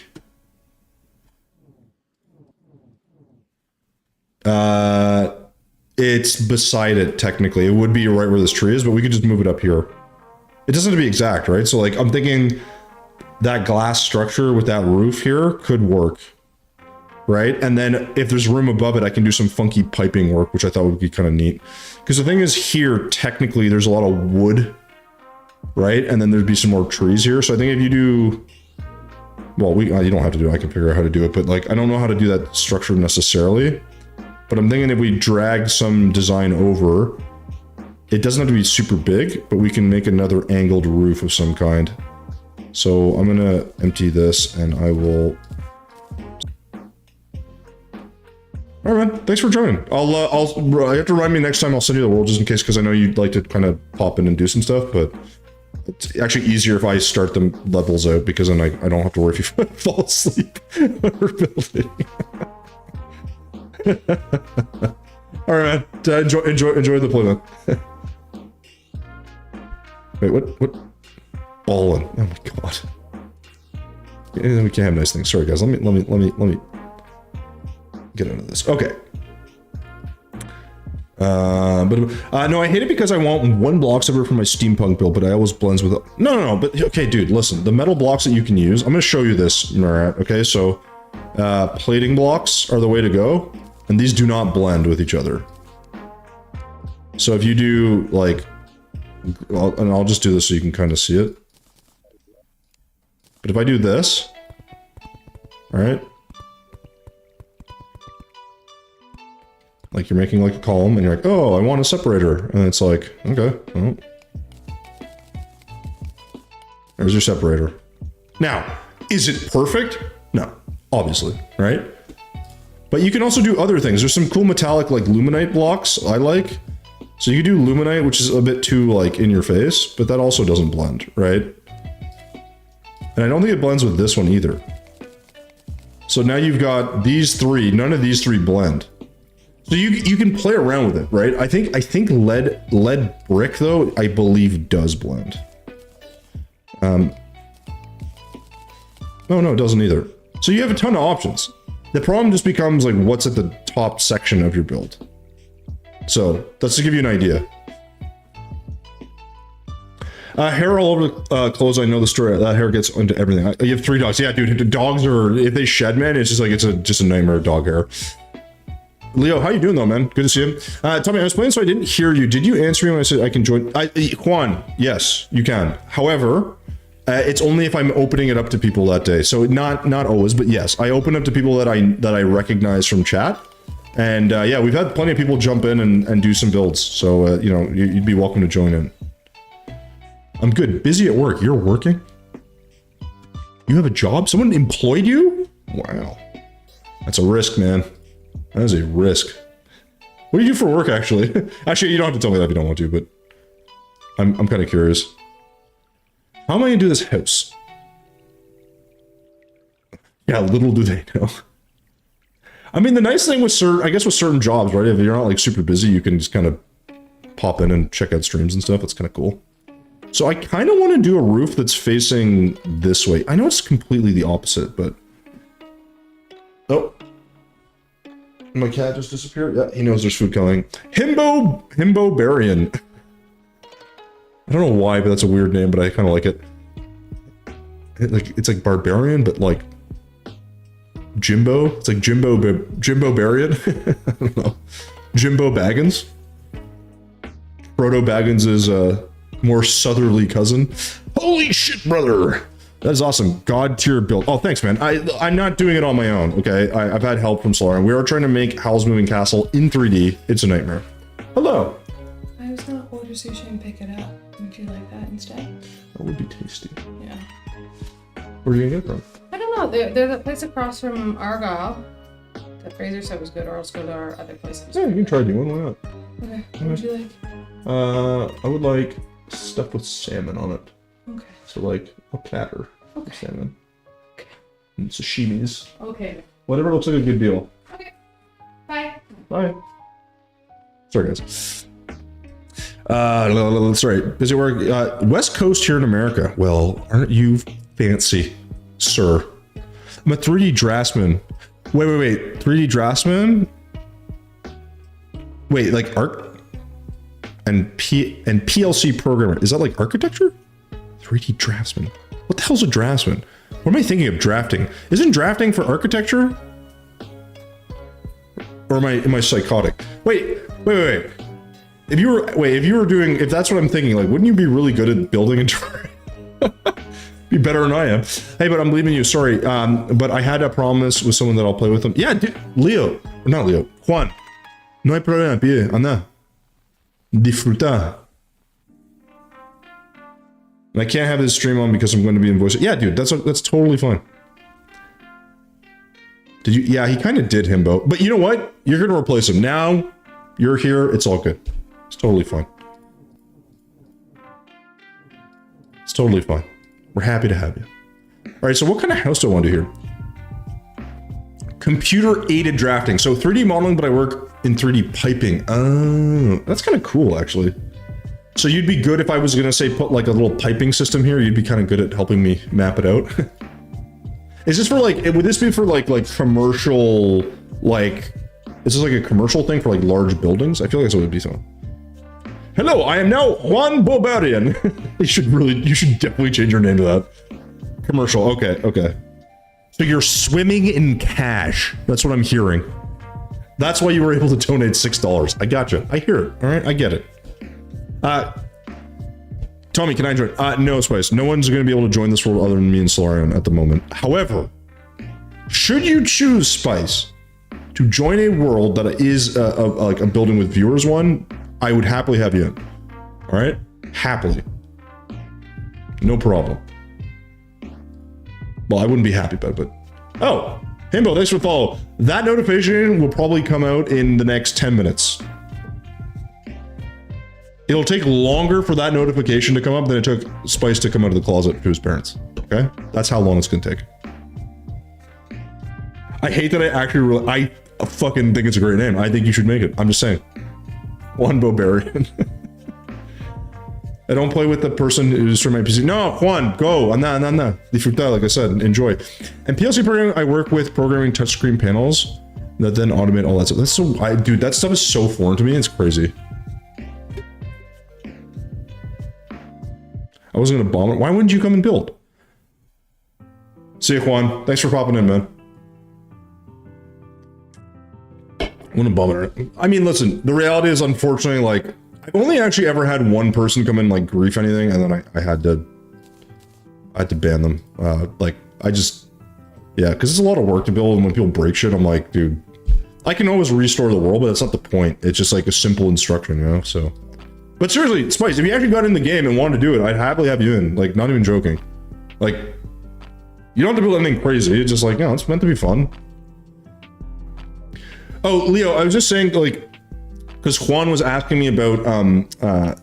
It's beside it, technically. It would be right where this tree is, but we could just move it up here. It doesn't have to be exact, right? So like, I'm thinking that glass structure with that roof here could work, right? And then if there's room above it, I can do some funky piping work, which I thought would be kind of neat. Because the thing is here, technically, there's a lot of wood, right? And then there'd be some more trees here. So I think if you do... Well, you don't have to do it. I can figure out how to do it. But like, I don't know how to do that structure necessarily. But I'm thinking if we drag some design over, it doesn't have to be super big, but we can make another angled roof of some kind. So I'm gonna empty this and I will... Alright man, thanks for joining. You have to remind me next time I'll send you the world just in case, because I know you'd like to kind of pop in and do some stuff, but it's actually easier if I start the levels out, because then I don't have to worry if you fall asleep when we're building. Alright man, enjoy the play, man. Wait, what? Ballin'. Oh my god. Yeah, we can't have nice things. Sorry guys, let me get into this. Okay. No, I hate it because I want one block server for my steampunk build, but I always blends with it. No, but okay, dude, listen, the metal blocks that you can use, I'm gonna show you this, Murat, okay? So, plating blocks are the way to go, and these do not blend with each other. So if you do, like, and I'll just do this so you can kind of see it. But if I do this, alright? Like, you're making like a column, and you're like, oh, I want a separator. And it's like, okay, well. There's your separator. Now, is it perfect? No, obviously, right? But you can also do other things. There's some cool metallic, like, luminite blocks I like. So you can do luminite, which is a bit too, like, in your face, but that also doesn't blend, right? And I don't think it blends with this one either. So now you've got these three, none of these three blend. So you can play around with it, right? I think lead brick though, I believe does blend. Oh no, it doesn't either. So you have a ton of options. The problem just becomes like what's at the top section of your build. So that's to give you an idea. Hair all over the clothes. I know the story. That hair gets into everything. You have 3 dogs. Yeah, dude. The dogs are, if they shed, man, it's just like just a nightmare of dog hair. Leo, how you doing though, man? Good to see you. Tell me, I was playing so I didn't hear you. Did you answer me when I said I can join? Juan, yes, you can. However, it's only if I'm opening it up to people that day. So not always, but yes, I open up to people that I recognize from chat. And yeah, we've had plenty of people jump in and do some builds. So you know, you'd be welcome to join in. I'm good. Busy at work. You're working? You have a job? Someone employed you? Wow. That's a risk, man. That is a risk. What do you do for work, actually? Actually, you don't have to tell me that if you don't want to, but I'm kind of curious. How am I gonna do this house? Yeah, little do they know. I mean, the nice thing with certain jobs, right? If you're not like super busy, you can just kind of pop in and check out streams and stuff. It's kind of cool. So I kind of want to do a roof that's facing this way. I know it's completely the opposite, but... Oh. My cat just disappeared? Yeah, he knows there's food coming. Himbobarian. I don't know why, but that's a weird name, but I kind of like it. It's like barbarian, but like... Jimbo? It's like Jimbo-barian? I don't know. Jimbo Baggins? Frodo Baggins is more southerly cousin. Holy shit, brother! That is awesome. God tier build. Oh, thanks, man. I'm not doing it on my own, okay? I've had help from Solar. We are trying to make Howl's Moving Castle in 3D. It's a nightmare. Hello. I was gonna order sushi and pick it up. Would you like that instead? That would be tasty. Yeah. Where are you gonna get it from? I don't know. There's a place across from Argyle that Fraser said was good, or else go to our other places. Yeah, you can try doing one. Why not? Okay. What would you like? I would like stuff with salmon on it. Okay. So like a platter of salmon. Okay. And sashimis. Okay. Whatever looks like a good deal. Okay. Bye. Bye. Sorry, guys. Sorry. Busy work. West Coast here in America. Well, aren't you fancy, sir? I'm a 3D draftsman. Wait. 3D draftsman? Wait, like art and PLC programmer. Is that like architecture? 3D draftsman. What the hell's a draftsman? What am I thinking of drafting? Isn't drafting for architecture? Or am I psychotic? Wait. If you were doing, if that's what I'm thinking, like, wouldn't you be really good at building and be better than I am? Hey, but I'm leaving you. Sorry. But I had a promise with someone that I'll play with them. Yeah, dude, Leo, not Leo, Juan. No hay problema, pide, anda. Disfruta. And I can't have this stream on because I'm going to be in voice. Yeah, dude, that's totally fine. Did you? Yeah, he kind of did, Himbo. But you know what? You're going to replace him. Now, you're here. It's all good. It's totally fine. It's totally fine. We're happy to have you. All right, so what kind of house do I want to do here? Computer-aided drafting. So 3D modeling, but I work in 3D piping. Oh, that's kind of cool, actually. So you'd be good if I was going to say put like a little piping system here. You'd be kind of good at helping me map it out. Is this for like, would this be for like commercial, like, is this like a commercial thing for like large buildings? I feel like that's what it would be so. Hello, I am now Juan Bobarian. You should definitely change your name to that. Commercial, okay. So you're swimming in cash. That's what I'm hearing. That's why you were able to donate $6. I gotcha. I hear it, all right? I get it. Tommy, can I join? No, Spice. No one's going to be able to join this world other than me and Solarian at the moment. However, should you choose, Spice, to join a world that is like a building with viewers one, I would happily have you in. All right? Happily. No problem. Well, I wouldn't be happy about it, but... Oh, Himbo, thanks for the follow. That notification will probably come out in the next 10 minutes. It'll take longer for that notification to come up than it took Spice to come out of the closet to his parents. Okay? That's how long it's gonna take. I hate that I fucking think it's a great name. I think you should make it. I'm just saying. Juan Bobarian. I don't play with the person who's from my PC. No, Juan, go. No. Disfrutar, like I said, enjoy. And PLC programming, I work with programming touchscreen panels that then automate all that stuff. That's so, dude, that stuff is so foreign to me. It's crazy. I wasn't gonna bomb it. Why wouldn't you come and build? See you, Juan. Thanks for popping in, man. I wouldn't bomb it. I mean, listen, the reality is, unfortunately, like, I've only actually ever had one person come in, like, grief anything, and then I had to ban them. Like, yeah, because it's a lot of work to build, and when people break shit, I'm like, dude, I can always restore the world, but that's not the point. It's just like a simple instruction, you know, so. But seriously, Spice, if you actually got in the game and wanted to do it, I'd happily have you in. Like, not even joking. Like, you don't have to build anything crazy. It's just like, no, it's meant to be fun. Oh, Leo, I was just saying, like, because Juan was asking me about,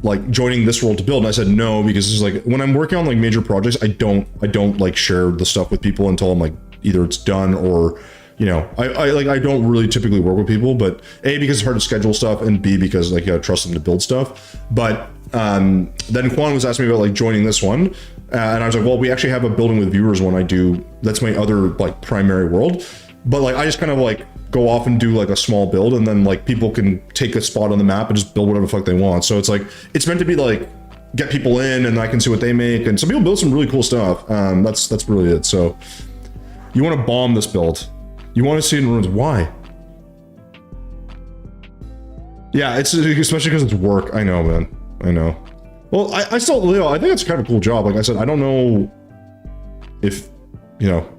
like, joining this world to build, and I said no, because it's like, when I'm working on, like, major projects, I don't, like, share the stuff with people until I'm, like, either it's done or... You know, I don't really typically work with people, but A, because it's hard to schedule stuff, and B, because like you gotta trust them to build stuff. But then Juan was asking me about like joining this one, and I was like, well, we actually have a building with viewers one I do. That's my other like primary world. But like I just kind of like go off and do like a small build, and then like people can take a spot on the map and just build whatever the fuck they want. So it's like it's meant to be like get people in, and I can see what they make, and some people build some really cool stuff. That's really it. So you want to bomb this build? You want to see it in ruins? Why? Yeah, it's especially because it's work. I know, man. I know. Well, I still, Leo, I think it's kind of a cool job. Like I said, I don't know if, you know,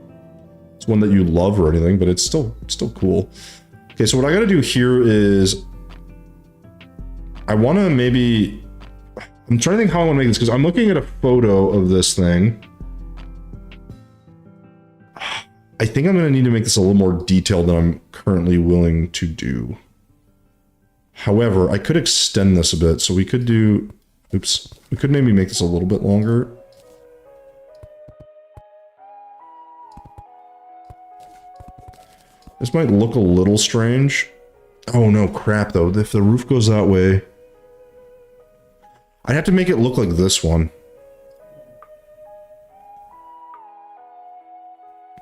it's one that you love or anything, but it's still cool. Okay, so what I got to do here is I want to maybe, I'm trying to think how I want to make this because I'm looking at a photo of this thing. I think I'm going to need to make this a little more detailed than I'm currently willing to do. However, I could extend this a bit, so we could do... Oops. We could maybe make this a little bit longer. This might look a little strange. Oh no, crap though. If the roof goes that way... I'd have to make it look like this one.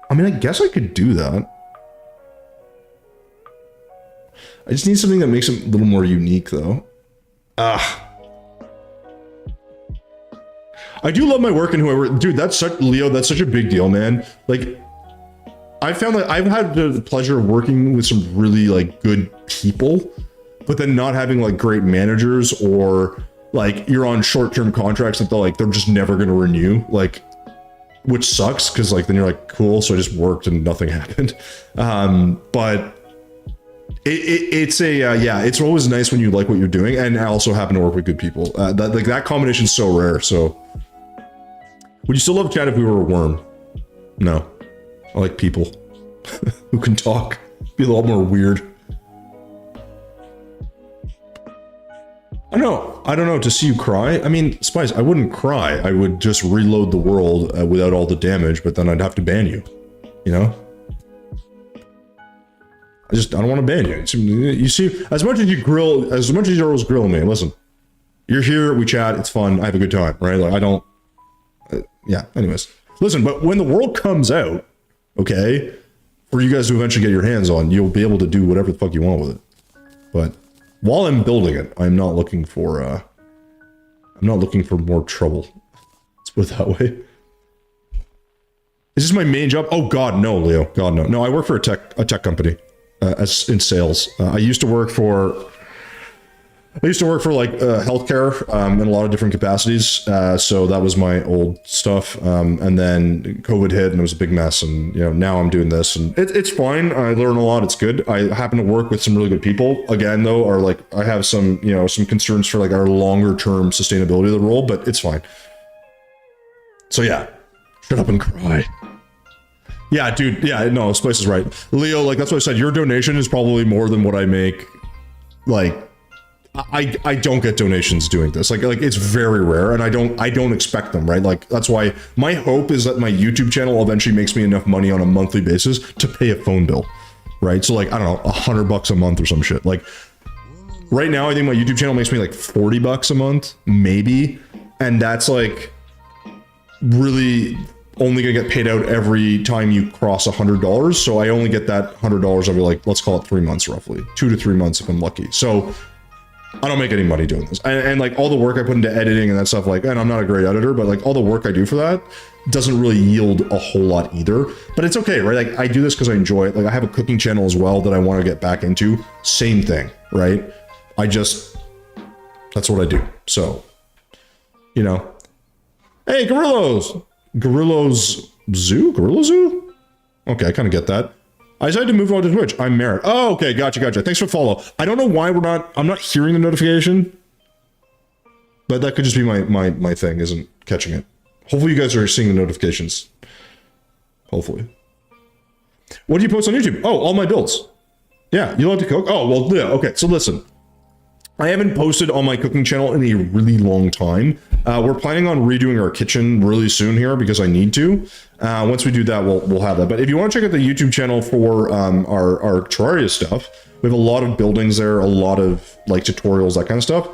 I mean, I guess I could do that. I just need something that makes it a little more unique, though. I do love my work and whoever... Dude, that's such... Leo, that's such a big deal, man. Like, I found that I've had the pleasure of working with some really, like, good people, but then not having, like, great managers or, like, you're on short-term contracts that they're just never going to renew. Like... Which sucks, because like then you're like, cool, so I just worked and nothing happened. But it's always nice when you like what you're doing, and I also happen to work with good people. That combination is so rare. So Would you still love chat if we were a worm? No. I like people who can talk. Be a lot more weird. I don't know, to see you cry? I mean, Spice, I wouldn't cry. I would just reload the world without all the damage, but then I'd have to ban you. You know? I don't want to ban you. You see, as much as you're always grilling me, listen, you're here, we chat, it's fun, I have a good time, right? Like, I don't, yeah, anyways. Listen, but when the world comes out, okay, for you guys to eventually get your hands on, you'll be able to do whatever the fuck you want with it. But while I'm building it, I'm not looking for more trouble. Let's put it that way. Is this my main job? Oh God, no, Leo. God, no. No, I work for a tech company, as in sales. I used to work for like healthcare in a lot of different capacities. So that was my old stuff. And then COVID hit and it was a big mess. And you know, now I'm doing this and it's fine. I learn a lot. It's good. I happen to work with some really good people. Again, though, are like I have some concerns for like our longer term sustainability of the role, but it's fine. So yeah, shut up and cry. Yeah, dude. Yeah, no, Spice is right. Leo, like that's what I said. Your donation is probably more than what I make. Like, I don't get donations doing this. Like it's very rare, and I don't expect them, right? Like that's why my hope is that my YouTube channel eventually makes me enough money on a monthly basis to pay a phone bill, right? So like I don't know, $100 a month or some shit. Like right now, I think my YouTube channel makes me like $40 a month, maybe, and that's like really only gonna get paid out every time you cross $100. So I only get that $100 every like, let's call it 3 months roughly, 2 to 3 months if I'm lucky. So I don't make any money doing this. And like all the work I put into editing and that stuff, like, and I'm not a great editor, but like all the work I do for that doesn't really yield a whole lot either. But it's okay, right? Like I do this because I enjoy it. Like I have a cooking channel as well that I want to get back into. Same thing, right? That's what I do. So, you know, hey, Gorilla Zoo? Okay, I kind of get that. I decided to move on to Twitch. I'm Merritt. Oh, okay, gotcha. Thanks for follow. I don't know why I'm not hearing the notification, but that could just be my thing isn't catching it. Hopefully you guys are seeing the notifications. Hopefully. What do you post on YouTube? Oh, all my builds. Yeah, you love to cook? Oh, well, yeah, okay, so listen. I haven't posted on my cooking channel in a really long time. We're planning on redoing our kitchen really soon here because I need to. Once we do that, we'll have that. But if you want to check out the YouTube channel for our Terraria stuff, we have a lot of buildings there, a lot of like tutorials, that kind of stuff.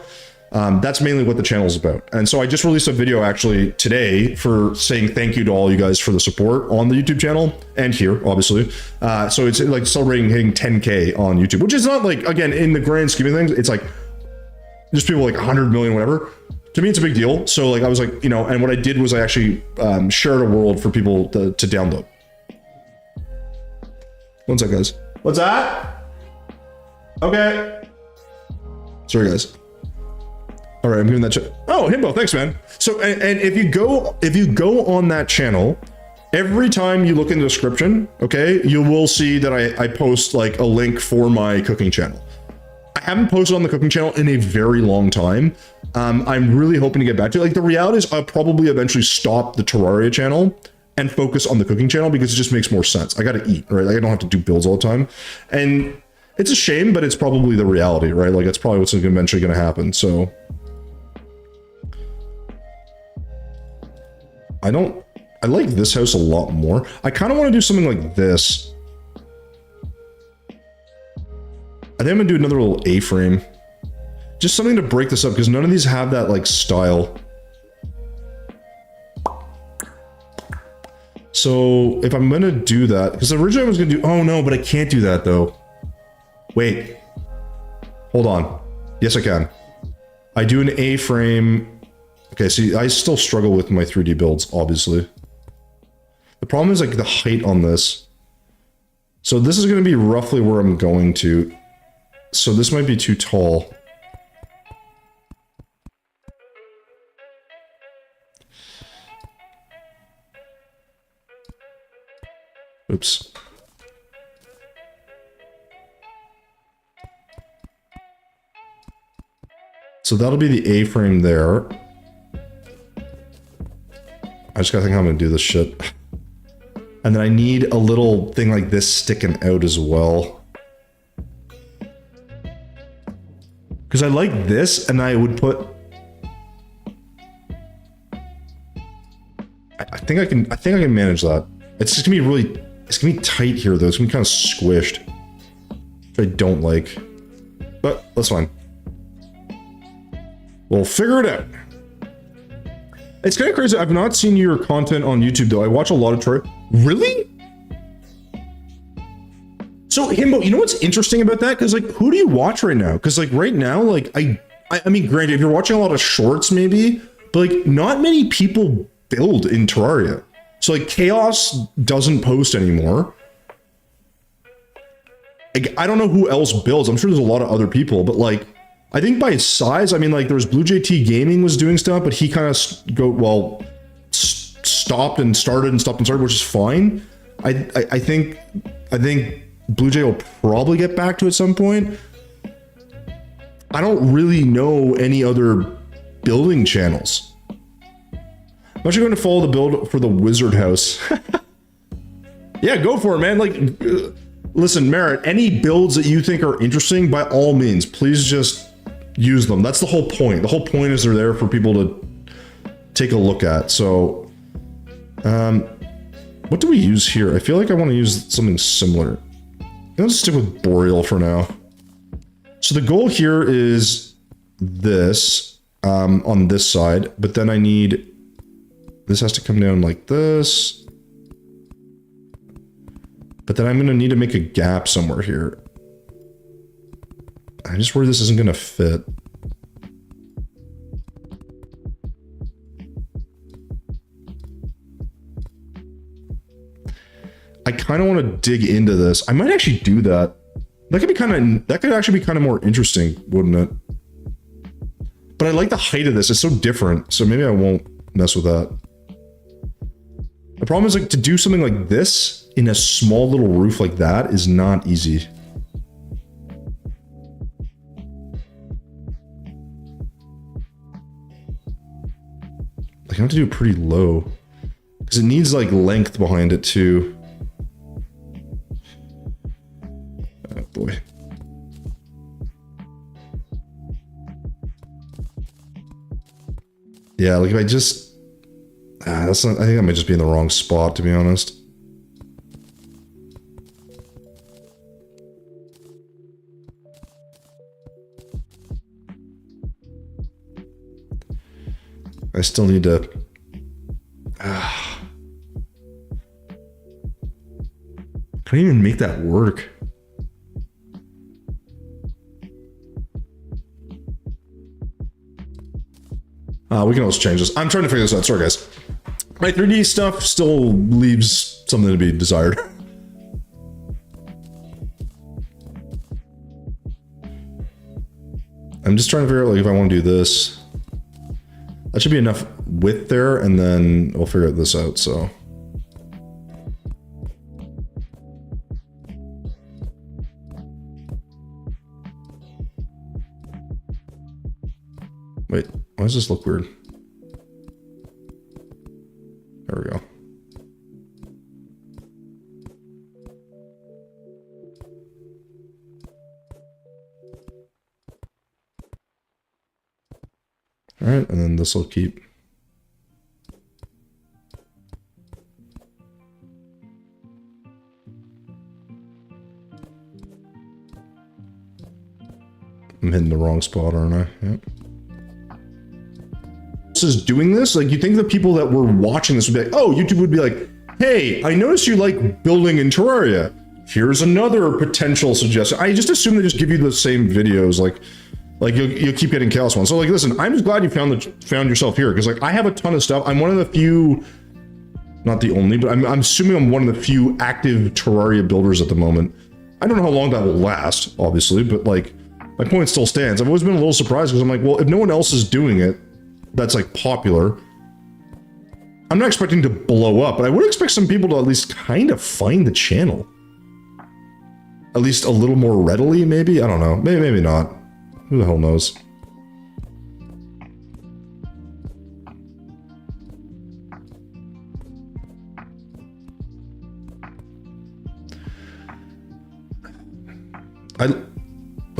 That's mainly what the channel is about. And so I just released a video actually today for saying thank you to all you guys for the support on the YouTube channel and here, obviously. So it's like celebrating hitting 10K on YouTube, which is not like, again, in the grand scheme of things, it's like just people like 100 million, whatever. To me, it's a big deal. So like, I was like, you know, and what I did was I actually shared a world for people to download. One sec, guys. What's that? Okay. Sorry, guys. All right, I'm giving that. Oh, Himbo, thanks, man. So, and if you go on that channel, every time you look in the description, okay, you will see that I post like a link for my cooking channel. I haven't posted on the cooking channel in a very long time. I'm really hoping to get back to it. Like the reality is I'll probably eventually stop the Terraria channel and focus on the cooking channel because it just makes more sense. I got to eat, right? Like I don't have to do builds all the time. And it's a shame, but it's probably the reality, right? Like it's probably what's eventually going to happen. So I like this house a lot more. I kind of want to do something like this. I think I'm gonna do another little A-frame. Just something to break this up because none of these have that like style. So if I'm gonna do that, because originally I was gonna do, oh no, but I can't do that though. Wait, hold on. Yes, I can. I do an A-frame. Okay, see, I still struggle with my 3D builds, obviously. The problem is like the height on this. So this is gonna be roughly where I'm going to. So this might be too tall. Oops. So that'll be the A-frame there. I just gotta think how I'm gonna do this shit. And then I need a little thing like this sticking out as well. Because I like this, and I would put... I think I can manage that. It's just gonna be really... It's gonna be tight here, though. It's gonna be kind of squished. Which I don't like. But, that's fine. We'll figure it out. It's kind of crazy. I've not seen your content on YouTube, though. I watch a lot of Troy. Really? So, Himbo, you know what's interesting about that? Because, like, who do you watch right now? Because, like, right now, like, I mean, granted, if you're watching a lot of shorts, maybe, but, like, not many people build in Terraria. So, like, Chaos doesn't post anymore. Like, I don't know who else builds. I'm sure there's a lot of other people, but, like, I think by size, I mean, like, there was Blue JT Gaming was doing stuff, but he kind of stopped and started and stopped and started, which is fine. I think Blue Jay will probably get back to it at some point. I don't really know any other building channels. I'm actually going to follow the build for the Wizard House. Yeah, go for it, man. Like, listen, Merritt, any builds that you think are interesting, by all means, please just use them. That's the whole point. The whole point is they're there for people to take a look at. So, what do we use here? I feel like I want to use something similar. Let's stick with Boreal for now. So the goal here is this, on this side, but then I need, this has to come down like this. But then I'm going to need to make a gap somewhere here. I just worry this isn't going to fit. I kind of want to dig into this. I might actually do that. That could actually be kind of more interesting, wouldn't it? But I like the height of this. It's so different. So maybe I won't mess with that. The problem is, like, to do something like this in a small little roof like that is not easy. Like, I have to do it pretty low. Because it needs, like, length behind it, too. Oh, boy. Yeah, like, if I just... that's not... I think I might just be in the wrong spot, to be honest. I still need to... Can I even make that work? We can always change this. I'm trying to figure this out. Sorry, guys. My 3D stuff still leaves something to be desired. I'm just trying to figure out, like, if I want to do this. That should be enough width there, and then we'll figure this out, so. Wait, why does this look weird? There we go. All right, and then this will keep. I'm hitting the wrong spot, aren't I? Yep. Is doing this, like, you think the people that were watching this would be like, oh, YouTube would be like, hey, I noticed you like building in Terraria. Here's another potential suggestion. I just assume they just give you the same videos, like you'll keep getting Chaos ones. So, like, listen, I'm just glad you found yourself here, because, like, I have a ton of stuff. I'm one of the few, not the only, but I'm assuming I'm one of the few active Terraria builders at the moment. I don't know how long that will last, obviously, but, like, my point still stands. I've always been a little surprised, because I'm like, well, if no one else is doing it, that's, like, popular. I'm not expecting to blow up, but I would expect some people to at least kind of find the channel. At least a little more readily, maybe? I don't know. Maybe not. Who the hell knows?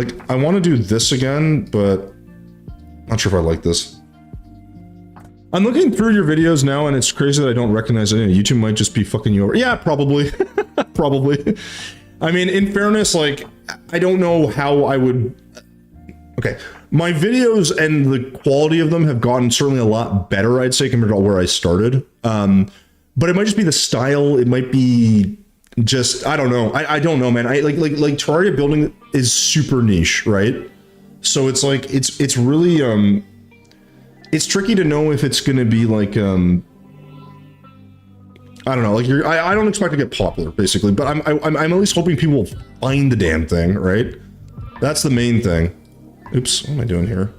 Like, I want to do this again, but not sure if I like this. I'm looking through your videos now, and it's crazy that I don't recognize any. YouTube might just be fucking you over. Yeah, probably. Probably. I mean, in fairness, like, I don't know how I would... Okay, my videos and the quality of them have gotten certainly a lot better, I'd say, compared to where I started. But it might just be the style. It might be just, I don't know. I don't know, man. Like Terraria building is super niche, right? So it's like, it's really, it's tricky to know if it's going to be like, I don't know, like I don't expect to get popular, basically, but I'm at least hoping people will find the damn thing, right? That's the main thing. Oops, what am I doing here?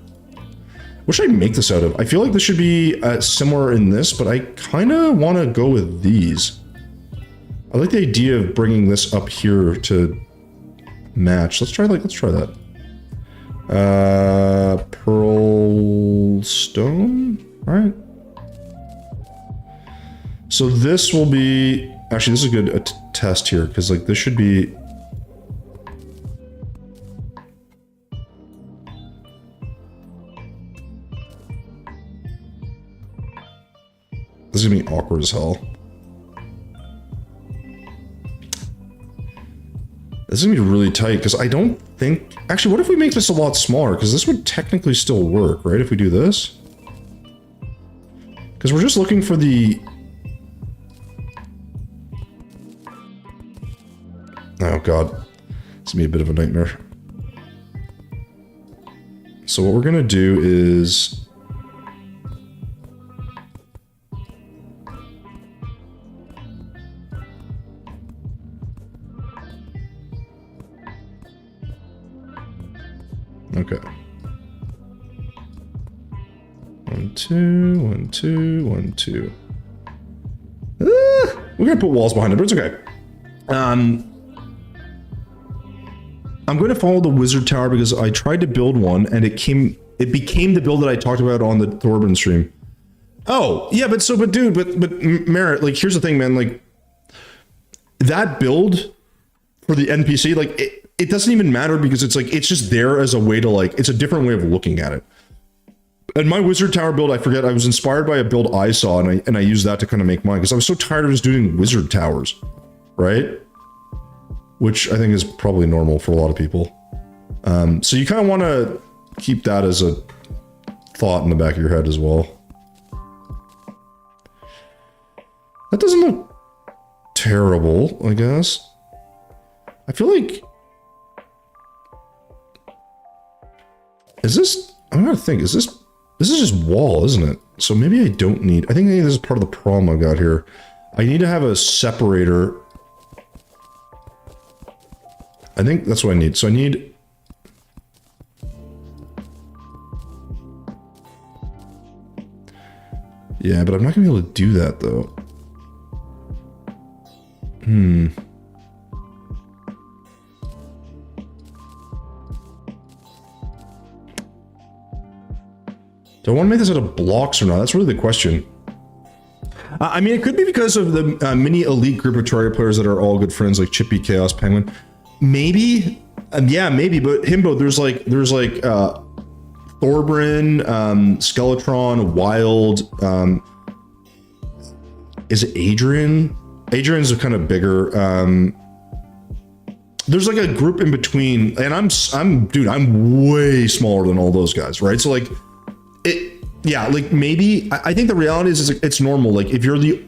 What should I make this out of? I feel like this should be somewhere in this, but I kind of want to go with these. I like the idea of bringing this up here to match. Let's try that. Pearl stone. All right. So this will be, actually, this is a good test here, because like this should be. This is gonna be awkward as hell. This is gonna be really tight, because I don't think... Actually, what if we make this a lot smaller? Because this would technically still work, right? If we do this? Because we're just looking for the... Oh god. It's gonna be a bit of a nightmare. So what we're gonna do is... Okay. 1, 2, 1, 2, 1, 2. We're gonna put walls behind it, but it's okay. I'm going to follow the wizard tower because I tried to build one and it became the build that I talked about on the Thorburn stream. Oh, yeah, but Merritt, like, here's the thing, man, like, that build for the NPC, like, it doesn't even matter because it's like, it's just there as a way to like, it's a different way of looking at it. And my wizard tower build, I forget, I was inspired by a build I saw and I used that to kind of make mine because I was so tired of just doing wizard towers, right? Which I think is probably normal for a lot of people. So you kind of want to keep that as a thought in the back of your head as well. That doesn't look terrible, I guess. I feel like... Is this... I'm gonna think, is this... This is just wall, isn't it? So maybe I don't need... I think this is part of the problem I've got here. I need to have a separator. I think that's what I need. So I need... Yeah, but I'm not gonna be able to do that, though. Do I want to make this out of blocks or not? That's really the question. I mean, it could be because of the mini elite group of Terraria players that are all good friends, like Chippy, Chaos, Penguin. Maybe, yeah, maybe. But Himbo, there's like Thorburn, Skeletron, Wild. Is it Adrian? Adrian's a kind of bigger. There's like a group in between, and I'm way smaller than all those guys, right? So like. Yeah, like maybe, I think the reality is it's normal. Like if you're the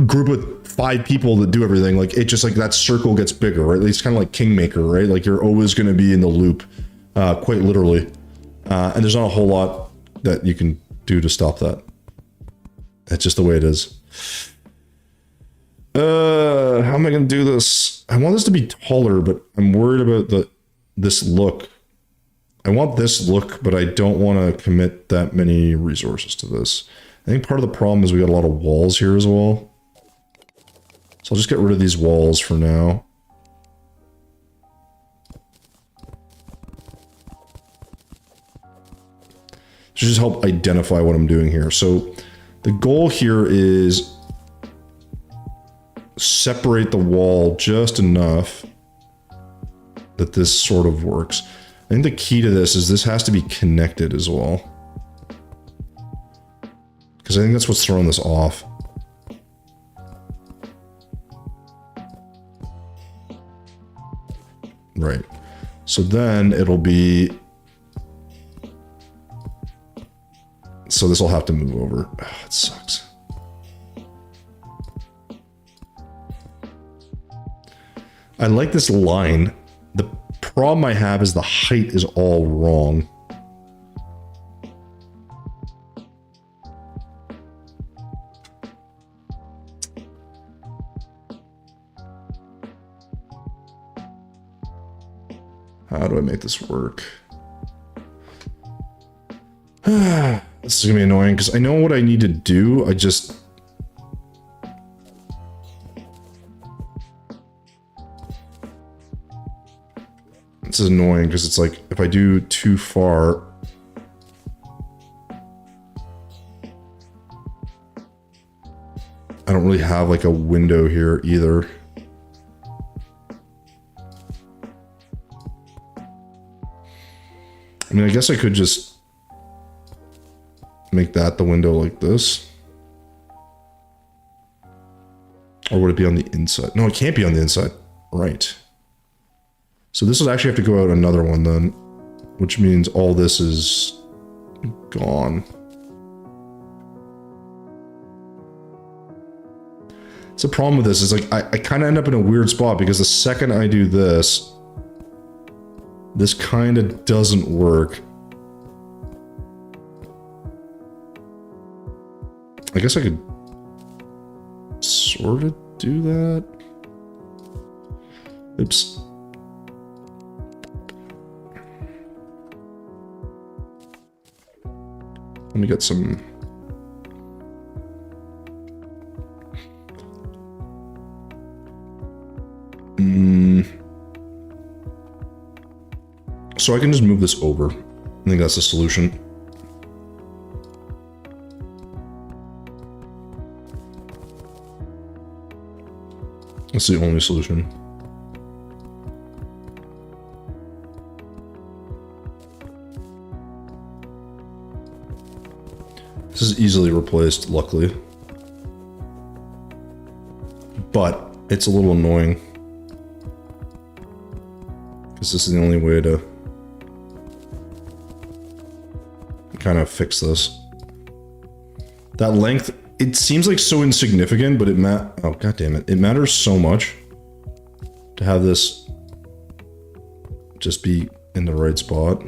group with 5 people that do everything, like it just like that circle gets bigger, right? It's kind of like Kingmaker, right? Like you're always going to be in the loop, quite literally. And there's not a whole lot that you can do to stop that. That's just the way it is. How am I going to do this? I want this to be taller, but I'm worried about this look. I want this look, but I don't want to commit that many resources to this. I think part of the problem is we got a lot of walls here as well. So I'll just get rid of these walls for now. To just help identify what I'm doing here. So the goal here is separate the wall just enough that this sort of works. think the key to this has to be connected as well. Because I think that's what's throwing this off. Right. So then it'll be... So this will have to move over. Oh, it sucks. I like this line. The problem I have is the height is all wrong. How do I make this work? This is gonna be annoying because I know what I need to do. I just... This is annoying because it's like, if I do too far... I don't really have like a window here either. I mean, I guess I could just make that the window like this. Or would it be on the inside? No, it can't be on the inside. Right. So this will actually have to go out another one then, which means all this is gone. It's a problem with this is like, I kind of end up in a weird spot because the second I do this, this kind of doesn't work. I guess I could sort of do that. Oops. Let me get some... So I can just move this over. I think that's the solution. That's the only solution. This is easily replaced, luckily. But it's a little annoying. Because this is the only way to kind of fix this. That length, it seems like so insignificant, but oh god damn it. It matters so much to have this just be in the right spot.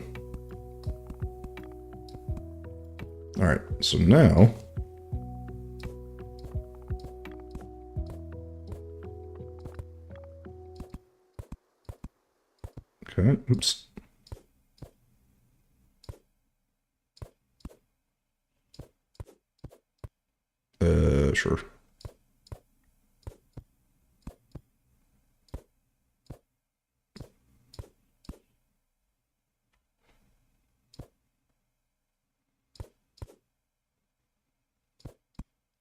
All right, so now okay, oops. Sure.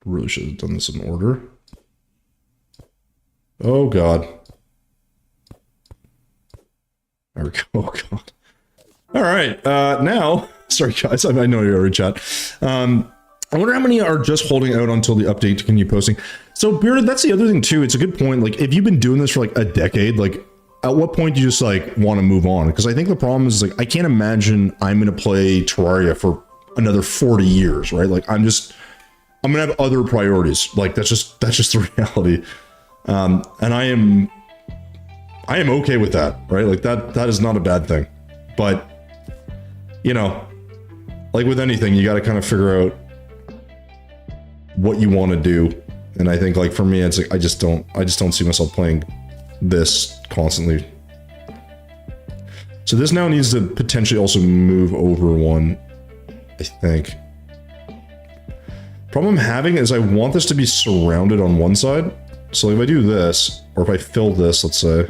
Really should have done this in order. Oh god. There we go. Oh god. All right. Now, sorry guys, I know you're already chat. I wonder how many are just holding out until the update to continue posting. So Bearded, that's the other thing too. It's a good point. Like if you've been doing this for like a decade, like at what point do you just like want to move on? Because I think the problem is like, I can't imagine I'm going to play Terraria for another 40 years, right? Like I'm gonna have other priorities. Like that's just the reality. And I am okay with that, right? Like that is not a bad thing. But you know, like with anything, you got to kind of figure out what you want to do. And I think like for me, it's like, I just don't see myself playing this constantly. So this now needs to potentially also move over one, I think. Problem I'm having is I want this to be surrounded on one side. So if I do this, or if I fill this, let's say,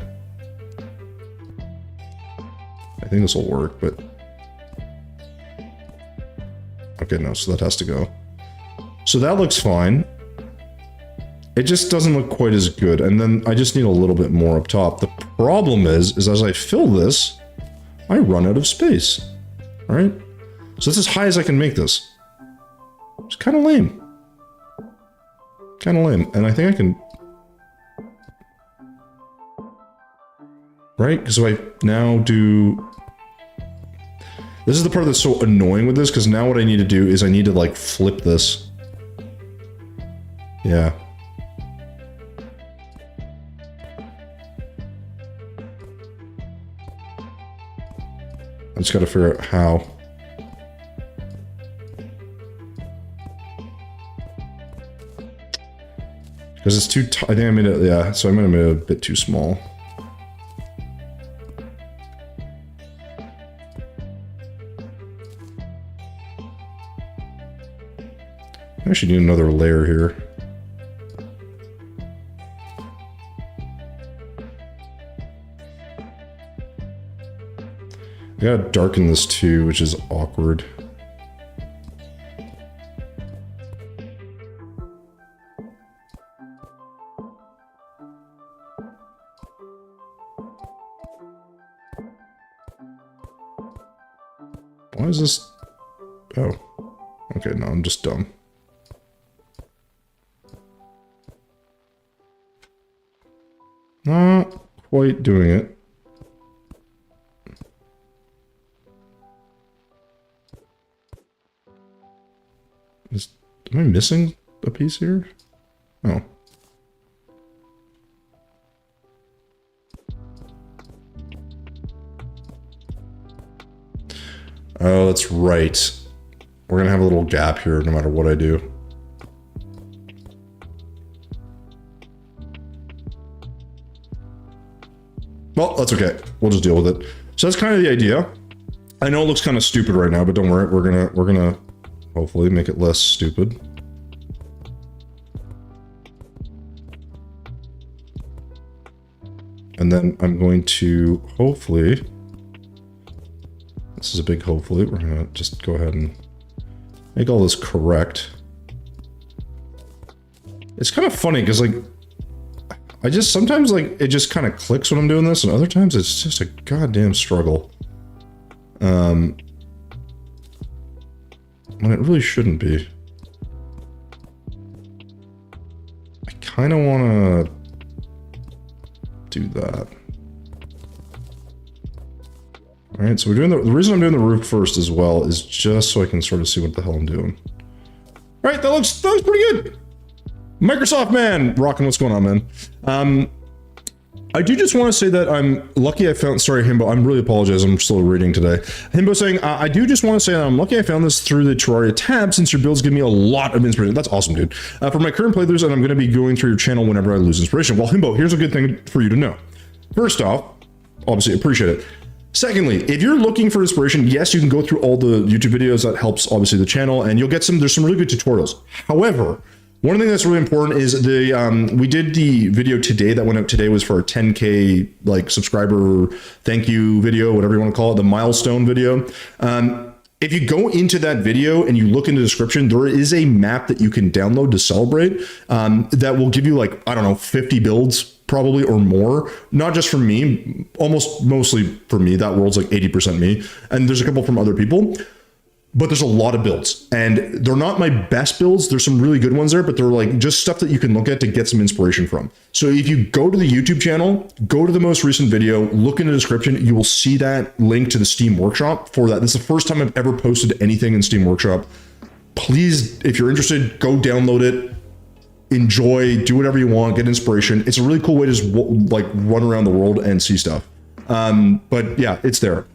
I think this will work, but okay, no, so that has to go. So that looks fine. It just doesn't look quite as good. And then I just need a little bit more up top. The problem is as I fill this, I run out of space. All right. So that's as high as I can make this. It's kind of lame. Kind of lame. And I think I can... Right? Because if I now do... This is the part that's so annoying with this, because now what I need to do is I need to, like, flip this. Yeah. I just gotta figure out how. Because it's too I think I made it, yeah, so I might have made it a bit too small. I actually need another layer here. I gotta darken this too, which is awkward. Why is this? Oh. Okay, no, I'm just dumb. Not quite doing it. Am I missing a piece here? Oh. Oh, that's right. We're gonna have a little gap here no matter what I do. Well, that's okay. We'll just deal with it. So that's kind of the idea. I know it looks kind of stupid right now, but don't worry. We're gonna hopefully make it less stupid. And then I'm going to hopefully, this is a big hopefully, we're gonna just go ahead and make all this correct. It's kind of funny because like, I just sometimes like it just kind of clicks when I'm doing this, and other times it's just a goddamn struggle. When it really shouldn't be. I kind of want to do that. All right, so we're doing the reason I'm doing the roof first as well is just so I can sort of see what the hell I'm doing. All right, that looks pretty good. Microsoft man, rocking. What's going on, man? I do just want to say that I'm lucky I found, sorry, Himbo, I'm really apologize, I'm still reading today. Himbo saying, I do just want to say that I'm lucky I found this through the Terraria tab since your builds give me a lot of inspiration. That's awesome, dude. For my current playthroughs, and I'm going to be going through your channel whenever I lose inspiration. Well, Himbo, here's a good thing for you to know. First off, obviously appreciate it. Secondly, if you're looking for inspiration, yes, you can go through all the YouTube videos. That helps, obviously, the channel, and you'll get there's some really good tutorials. However, one thing that's really important is we did the video today that went out today was for our 10K like subscriber thank you video, whatever you want to call it, the milestone video. If you go into that video and you look in the description, there is a map that you can download to celebrate that will give you like, I don't know, 50 builds probably or more, not just from me, mostly for me. That world's like 80% me. And there's a couple from other people. But there's a lot of builds, and they're not my best builds. There's some really good ones there, but they're like just stuff that you can look at to get some inspiration from. So if you go to the YouTube channel, go to the most recent video, look in the description, you will see that link to the Steam Workshop for that. This is the first time I've ever posted anything in Steam Workshop. Please, if you're interested, go download it, enjoy, do whatever you want, get inspiration. It's a really cool way to just like run around the world and see stuff. But yeah, it's there.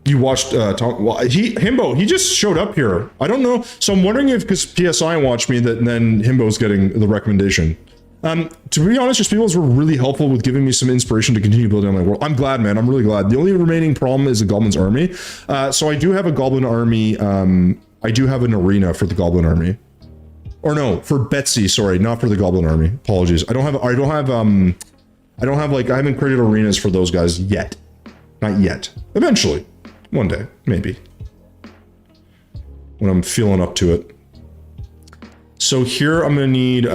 You watched Tom? Well, Himbo, he just showed up here. I don't know. So I'm wondering if because PSI watched me that then Himbo's getting the recommendation. To be honest, your speedruns were really helpful with giving me some inspiration to continue building on my world. I'm glad, man. I'm really glad. The only remaining problem is the Goblin's army. So I do have a Goblin army. I do have an arena for the Goblin army. Or no, for Betsy. Sorry, not for the Goblin army. Apologies. I haven't created arenas for those guys yet. Not yet. Eventually. One day, maybe. When I'm feeling up to it. So here I'm gonna need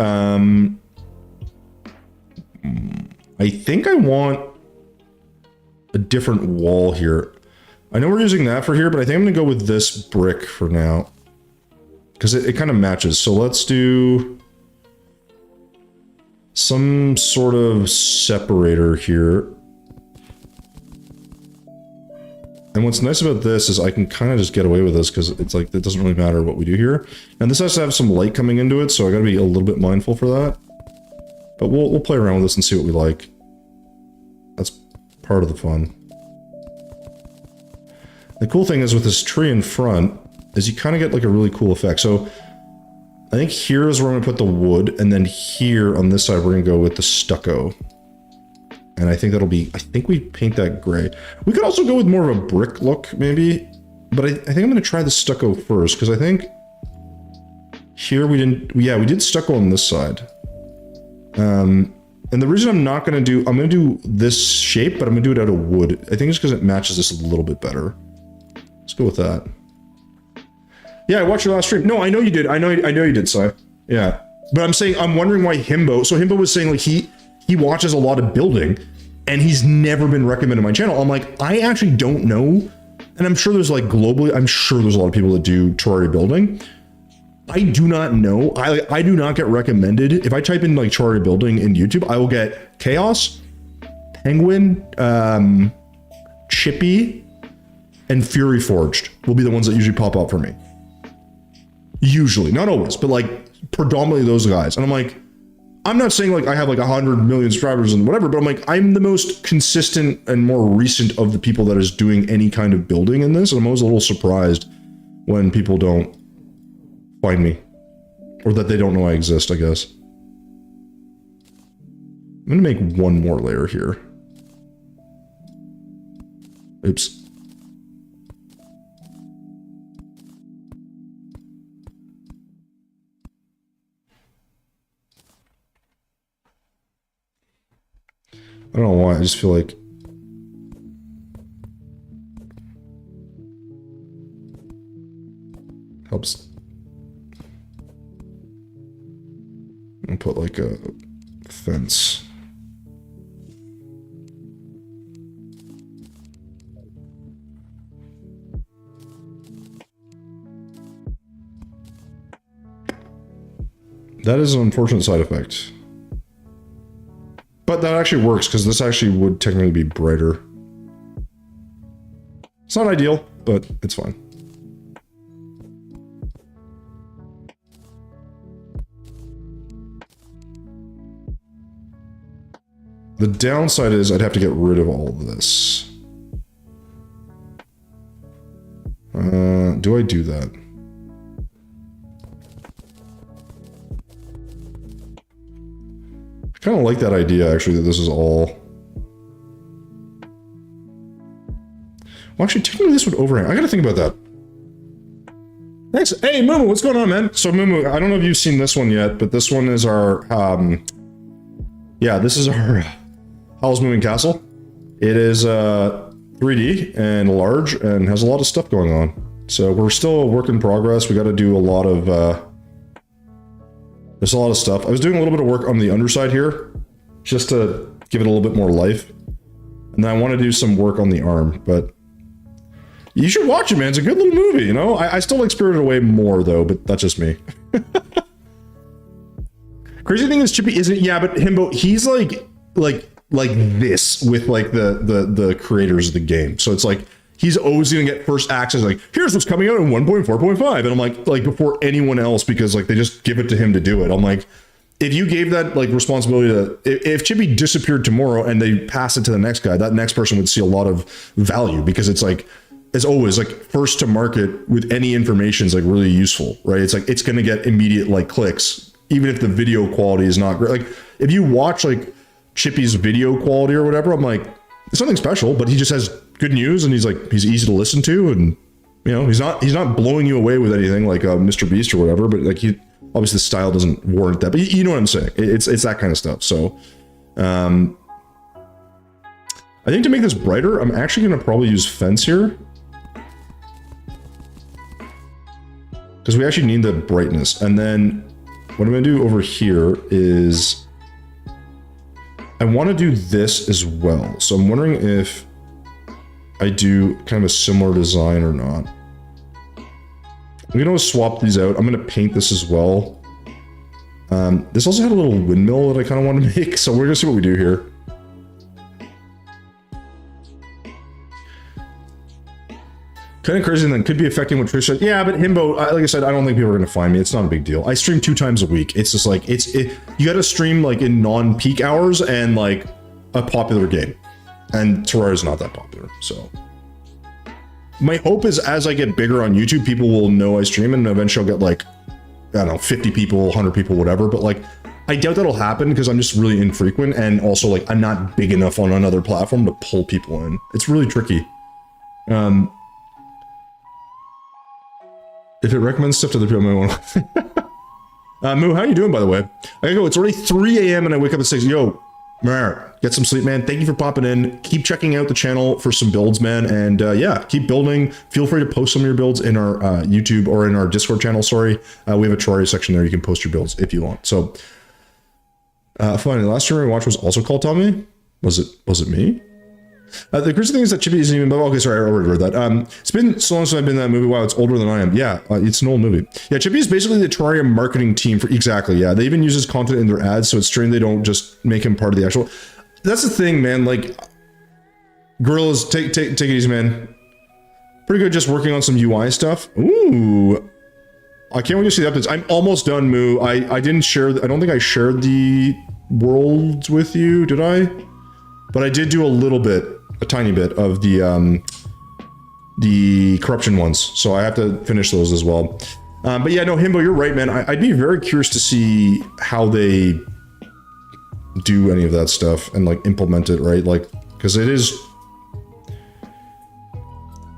I think I want a different wall here. I know we're using that for here, but I think I'm gonna go with this brick for now. Because it kind of matches. So let's do some sort of separator here. And what's nice about this is I can kind of just get away with this because it's like, it doesn't really matter what we do here. And this has to have some light coming into it, so I gotta be a little bit mindful for that. But we'll play around with this and see what we like. That's part of the fun. The cool thing is with this tree in front, is you kind of get like a really cool effect. So I think here is where I'm gonna put the wood, and then here on this side we're gonna go with the stucco. And I think that'll be, I think we paint that gray. We could also go with more of a brick look, maybe. But I think I'm gonna try the stucco first, because I think here we didn't, yeah, we did stucco on this side. And the reason I'm not gonna do, I'm gonna do this shape, but I'm gonna do it out of wood. I think it's because it matches this a little bit better. Let's go with that. Yeah, I watched your last stream. No, I know you did. I know you did, Si. Yeah. But I'm saying, I'm wondering why Himbo, so Himbo was saying like he watches a lot of building and he's never been recommended my channel. I'm like, I actually don't know. And I'm sure there's like globally, I'm sure there's a lot of people that do terraria building. I do not know. I do not get recommended. If I type in like terraria building in YouTube, I will get Chaos, Penguin, Chippy, and Fury Forged will be the ones that usually pop up for me. Usually, not always, but like predominantly those guys. And I'm like, I'm not saying like I have like 100 million subscribers and whatever, but I'm like, I'm the most consistent and more recent of the people that is doing any kind of building in this. And I'm always a little surprised when people don't find me or that they don't know I exist, I guess. I'm gonna make one more layer here. Oops. I don't know why, I just feel like helps. I'll put like a fence. That is an unfortunate side effect. But that actually works, because this actually would technically be brighter. It's not ideal, but it's fine. The downside is I'd have to get rid of all of this. Do I do that? I kind of like that idea, actually, that this is all... Well, actually, technically this would overhang. I gotta think about that. Thanks. Hey, Mumu, what's going on, man? So, Mumu, I don't know if you've seen this one yet, but this one is our... yeah, this is our Howl's Moving Castle. It is 3D and large and has a lot of stuff going on. So, we're still a work in progress. We gotta do a lot of... There's a lot of stuff. I was doing a little bit of work on the underside here, just to give it a little bit more life. And then I want to do some work on the arm, but you should watch it, man. It's a good little movie, you know? I still like Spirited Away more, though, but that's just me. Crazy thing is, Chippy isn't, yeah, but Himbo, he's like this with like the creators of the game. So it's like, he's always gonna get first access, like, here's what's coming out in 1.4.5. And I'm like before anyone else, because like they just give it to him to do it. I'm like, if you gave that like responsibility to, if Chippy disappeared tomorrow and they pass it to the next guy, that next person would see a lot of value, because it's like, as always, like first to market with any information is like really useful, right? It's like, it's gonna get immediate like clicks, even if the video quality is not great. Like if you watch like Chippy's video quality or whatever, I'm like, it's nothing special, but he just has good news and he's easy to listen to, and you know, he's not blowing you away with anything like Mr. Beast or whatever, but like he obviously the style doesn't warrant that, but you know what I'm saying. It's that kind of stuff. So I think to make this brighter, I'm actually gonna probably use fence here, because we actually need the brightness. And then what I'm gonna do over here is I want to do this as well. So I'm wondering if I do kind of a similar design or not. I'm going to swap these out. I'm going to paint this as well. This also had a little windmill that I kind of want to make, so we're going to see what we do here. Kind of crazy, and then could be affecting what Trish said. Yeah, but Himbo, like I said, I don't think people are going to find me. It's not a big deal. I stream 2 times a week. It's just like, you got to stream like in non-peak hours and like a popular game. And Terraria is not that popular, so. My hope is as I get bigger on YouTube, people will know I stream and eventually I'll get like, I don't know, 50 people, 100 people, whatever. But like, I doubt that'll happen because I'm just really infrequent. And also like, I'm not big enough on another platform to pull people in. It's really tricky. If it recommends stuff to other people, I might want to. Moo, how you doing, by the way? I gotta go. It's already 3 a.m. and I wake up at 6. Yo, Mar, get some sleep, man. Thank you for popping in. Keep checking out the channel for some builds, man. And yeah, keep building. Feel free to post some of your builds in our YouTube or in our Discord channel. Sorry, we have a Terraria section there. You can post your builds if you want. So, funny. The last streamer I watched was also called Tommy. Was it me? The crazy thing is that Chippy isn't even. Okay, sorry, I already read that. It's been so long since I've been in that movie. Wow, it's older than I am. Yeah, it's an old movie. Yeah, Chippy is basically the Terraria marketing team for exactly. Yeah, they even use his content in their ads, so it's strange they don't just make him part of the actual. That's the thing, man. Like, Gorillas, take it easy, man. Pretty good, just working on some UI stuff. Ooh, I can't wait to see the updates. I'm almost done, Moo. I didn't share. I don't think I shared the worlds with you, did I? But I did do a little bit. A tiny bit of the corruption ones, so I have to finish those as well. But yeah, no, Himbo, you're right, man. I'd be very curious to see how they do any of that stuff and like implement it, right? Like, because it is,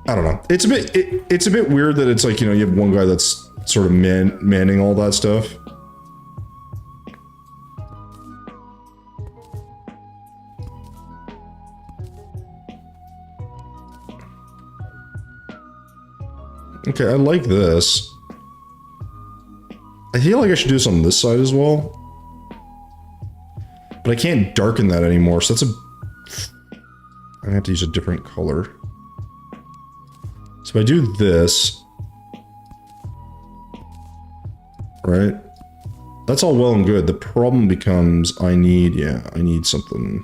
I don't know. It's a bit weird that it's like, you know, you have one guy that's sort of manning all that stuff. Okay, I like this. I feel like I should do this on this side as well. But I can't darken that anymore, so that's a... I'm gonna have to use a different color. So if I do this... Right? That's all well and good. The problem becomes I need something...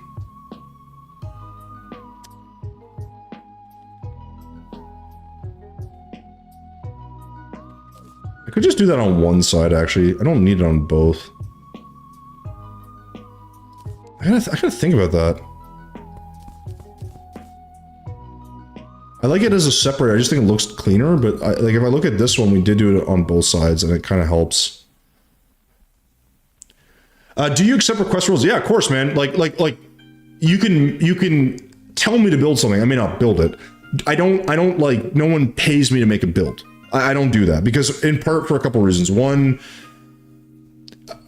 I could just do that on one side, actually. I don't need it on both. I gotta think about that. I like it as a separate. I just think it looks cleaner, but like if I look at this one, we did do it on both sides, and it kind of helps. Do you accept request rules? Yeah, of course, man. Like you can tell me to build something. I may not build it. I don't like. No one pays me to make a build. I don't do that because, in part, for a couple of reasons. One,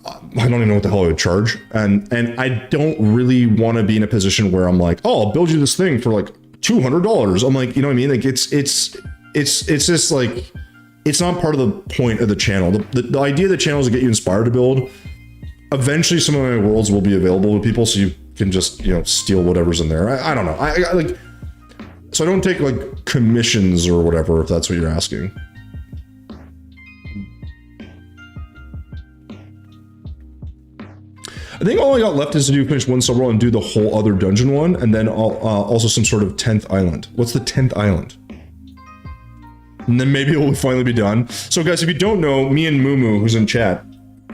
I don't even know what the hell I would charge, and I don't really want to be in a position where I'm like, oh, I'll build you this thing for like $200. I'm like, you know what I mean? Like it's just like, it's not part of the point of the channel. The idea of the channel is to get you inspired to build. Eventually, some of my worlds will be available to people, so you can just, you know, steal whatever's in there. I don't know. I like, so I don't take like commissions or whatever, if that's what you're asking. I think all I got left is to finish one subworld and do the whole other dungeon one, and then also some sort of 10th island. What's the 10th island? And then maybe it will finally be done. So guys, if you don't know, me and Mumu, who's in chat,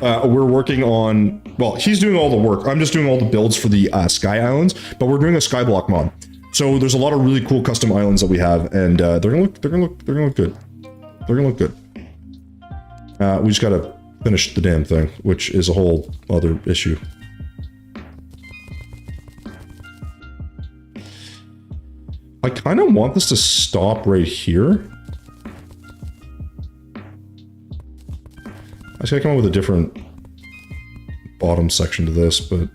we're working on, well, he's doing all the work. I'm just doing all the builds for the Sky Islands, but we're doing a Skyblock mod. So there's a lot of really cool custom islands that we have, and they're gonna look good. They're gonna look good. We just gotta finish the damn thing, which is a whole other issue. I kind of want this to stop right here. I just gotta come up with a different bottom section to this, but...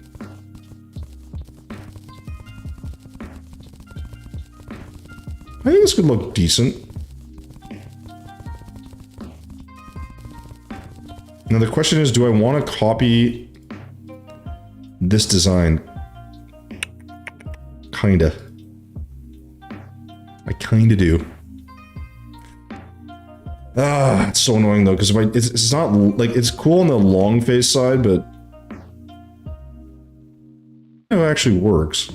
I think this could look decent. Now the question is, do I want to copy this design kinda do. It's so annoying though, because it's not like it's cool on the long face side, but it actually works.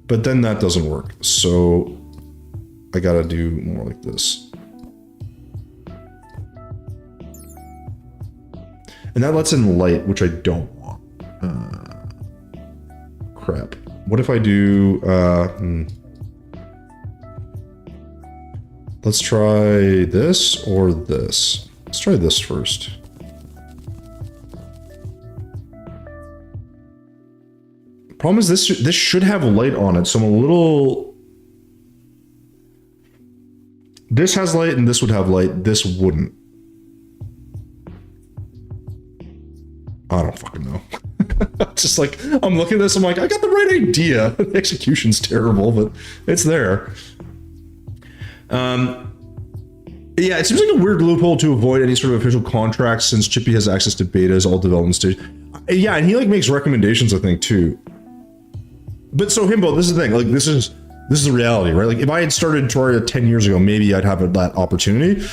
But then that doesn't work, so I gotta do more like this. And that lets in light, which I don't want. Crap. What if I do, let's try this or this. Let's try this first. Problem is this should have light on it, so I'm a little... This has light and this would have light, this wouldn't. I don't fucking know. Just like, I'm looking at this, I'm like, I got the right idea. The execution's terrible, but it's there. Yeah, it seems like a weird loophole to avoid any sort of official contracts since Chippy has access to betas, all development stage. Yeah, and he like makes recommendations, I think, too. But so Himbo, this is the thing, like this is the reality, right? Like if I had started Terraria 10 years ago, maybe I'd have that opportunity.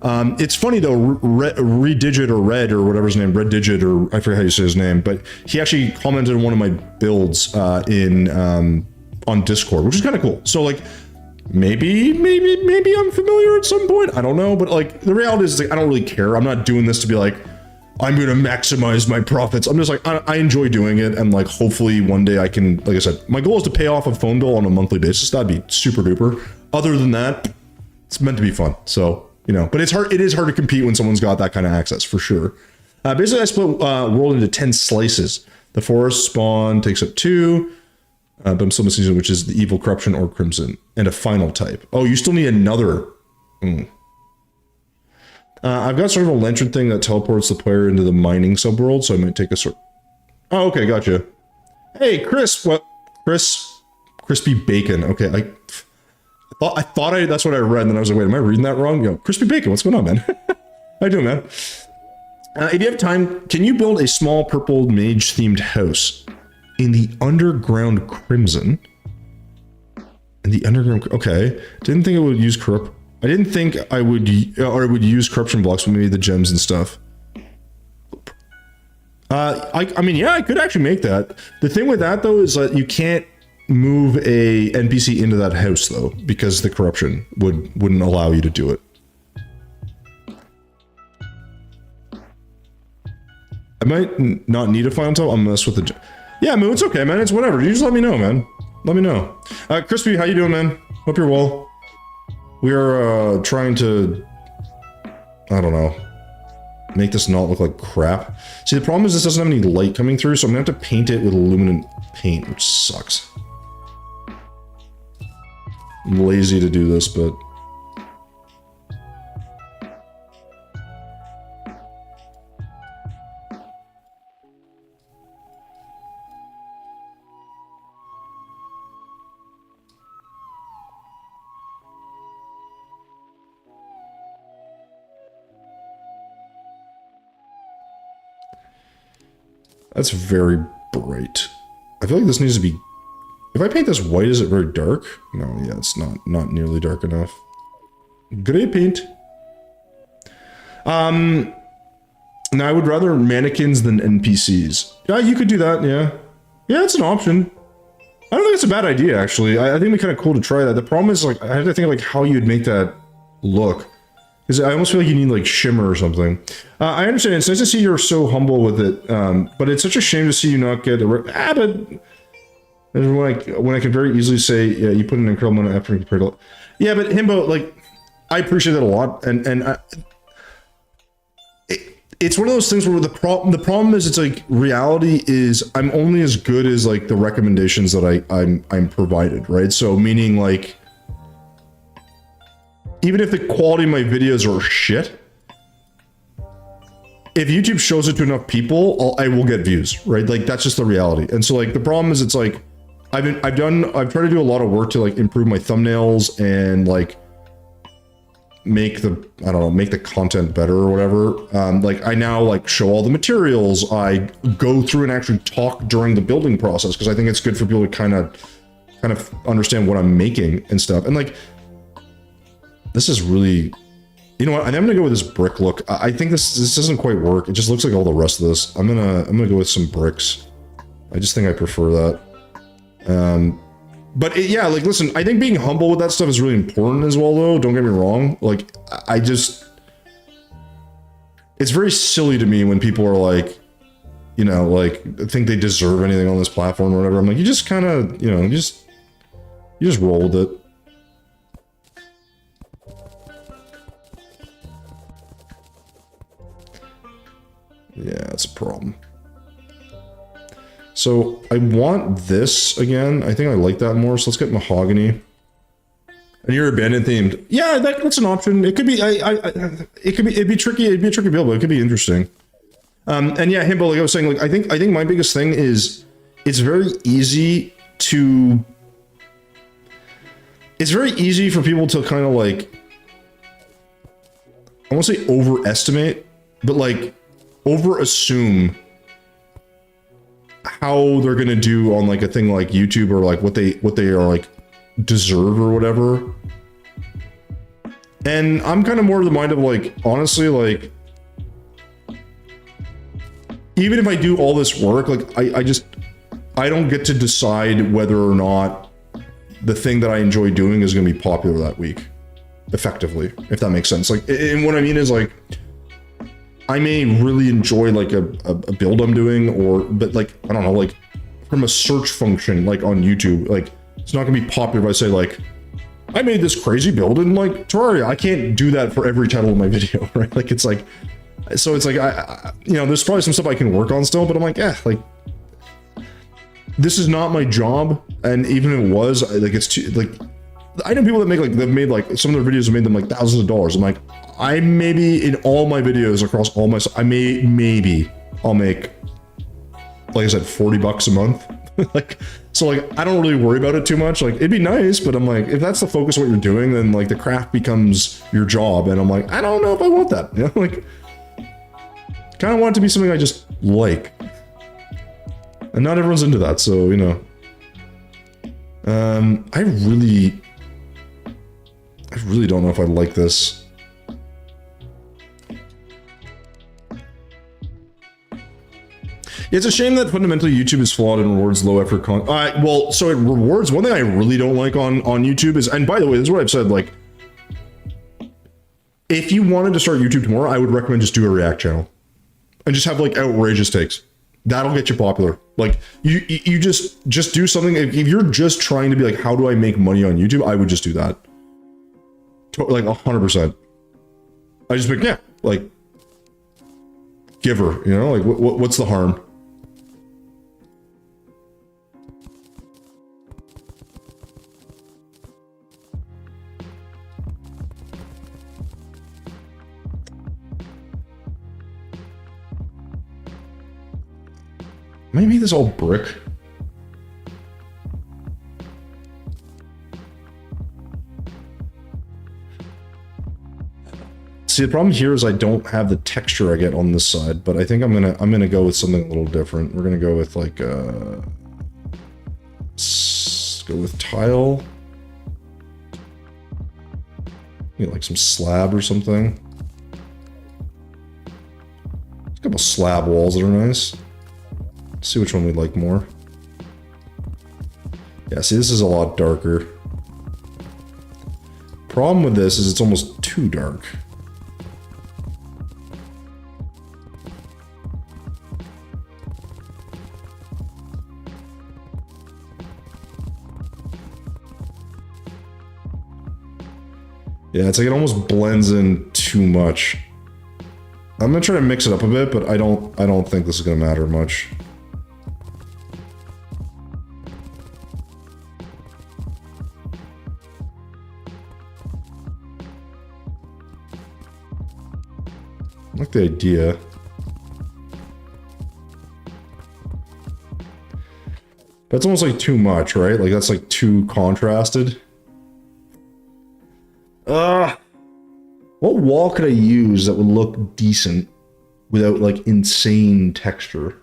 It's funny though, Redigit or Red or whatever his name, Red Digit, or I forget how you say his name, but he actually commented on one of my builds on Discord, which is kind of cool. So like maybe I'm familiar at some point. I don't know, but like the reality is like I don't really care. I'm not doing this to be like I'm gonna maximize my profits. I'm just like I enjoy doing it, and like hopefully one day I can, like I said, my goal is to pay off a phone bill on a monthly basis. That'd be super duper. Other than that, it's meant to be fun. So. You know, but it's hard. It is hard to compete when someone's got that kind of access, for sure. Basically, I split world into 10 slices. The forest spawn takes up 2, but I'm still missing, which is the evil, corruption, or crimson, and a final type. Oh, you still need another. I've got sort of a lantern thing that teleports the player into the mining subworld, so I might take a sort. Oh, okay, gotcha. Hey, Chris, what? Crispy bacon. Okay, I thought that's what I read, and then I was like, wait, am I reading that wrong? Yo, Crispy Bacon, what's going on, man? How you doing, man? If you have time, can you build a small purple mage-themed house in the underground crimson? In the underground, okay. Didn't think it would use corrupt. I didn't think I would, or it would use corruption blocks, but maybe the gems and stuff. I mean, yeah, I could actually make that. The thing with that, though, is that you can't move a NPC into that house though, because the corruption wouldn't allow you to do it. I might not need a final top. I'll mess with the... Yeah, Moo, it's okay, man. It's whatever. You just let me know, man. Let me know. Crispy, how you doing, man? Hope you're well. We are trying to... I don't know. Make this not look like crap. See, the problem is this doesn't have any light coming through, so I'm gonna have to paint it with luminant paint, which sucks. I'm lazy to do this, but... That's very bright. I feel like this needs to be... If I paint this white, is it very dark? No, yeah, it's not nearly dark enough. Gray paint. Now I would rather mannequins than NPCs. Yeah, you could do that, yeah. Yeah, it's an option. I don't think it's a bad idea, actually. I think it'd be kind of cool to try that. The problem is, like, I have to think of, like, how you'd make that look. Because I almost feel like you need, like, shimmer or something. I understand. It's nice to see you're so humble with it, but it's such a shame to see you not get a... but... When I can very easily say, yeah, you put an incredible amount of effort compared to... Yeah, but Himbo, like, I appreciate that a lot, and it's one of those things where the problem is, it's like, reality is, I'm only as good as, like, the recommendations that I'm provided, right? So, meaning, like, even if the quality of my videos are shit, if YouTube shows it to enough people, I will get views, right? Like, that's just the reality. And so, like, the problem is, it's like, I've tried to do a lot of work to, like, improve my thumbnails and, like, make the, I don't know, make the content better or whatever. Like I now like show all the materials. I go through and actually talk during the building process because I think it's good for people to kind of understand what I'm making and stuff. And like, this is really, you know what? I'm gonna go with this brick look. I think this doesn't quite work. It just looks like all the rest of this. I'm gonna go with some bricks. I just think I prefer that. But yeah, like, listen, I think being humble with that stuff is really important as well, though. Don't get me wrong. Like, it's very silly to me when people are like, you know, like, think they deserve anything on this platform or whatever. I'm like, you just kind of, you know, you just roll with it. Yeah, that's a problem. So I want this again. I think I like that more. So let's get mahogany. And you're abandoned themed. Yeah, that's an option. It could be. It'd be tricky. It'd be a tricky build, but it could be interesting. And yeah, Himbo, like I was saying, like I think my biggest thing is it's very easy to. It's very easy for people to kind of like. I won't say overestimate, but like over-assume how they're gonna do on like a thing like YouTube or like what they are like deserve or whatever. And I'm kind of more of the mind of like, honestly, like even if I do all this work, like I don't get to decide whether or not the thing that I enjoy doing is gonna be popular that week, effectively, if that makes sense. Like, and what I mean is like, I may really enjoy like a build I'm doing, but like, I don't know, like from a search function, like on YouTube, like it's not gonna be popular if I say like, I made this crazy build in like Terraria. I can't do that for every title of my video, right? Like it's like, so it's like, I you know, there's probably some stuff I can work on still, but I'm like, yeah, like this is not my job. And even if it was, like it's too, like, I know people that make like, they've made like, some of their videos have made them like thousands of dollars. I'm like, I maybe in all my videos across all my, maybe I'll make, like I said, 40 bucks a month. Like, so like, I don't really worry about it too much. Like, it'd be nice, but I'm like, if that's the focus of what you're doing, then like the craft becomes your job. And I'm like, I don't know if I want that. You know, like, kind of want it to be something I just like. And not everyone's into that. So, you know, I really don't know if I like this. It's a shame that fundamentally YouTube is flawed and rewards low effort content. Well, so it rewards, one thing I really don't like on YouTube is, and by the way, this is what I've said, like, if you wanted to start YouTube tomorrow, I would recommend just do a React channel. And just have like outrageous takes. That'll get you popular. Like, you just do something, if you're just trying to be like, how do I make money on YouTube? I would just do that. Like 100%. I just think, yeah, like, giver, you know, like what's the harm? Maybe this all brick. See, the problem here is I don't have the texture I get on this side, but I think I'm gonna go with something a little different. We're gonna go with like go with tile. Get like some slab or something. There's a couple slab walls that are nice. Let's see which one we like more. Yeah, see, this is a lot darker. Problem with this is it's almost too dark. Yeah, it's like it almost blends in too much. I'm gonna try to mix it up a bit, but I don't think this is gonna matter much. I like the idea. But it's almost like too much, right? Like that's like too contrasted. What wall could I use that would look decent without like insane texture?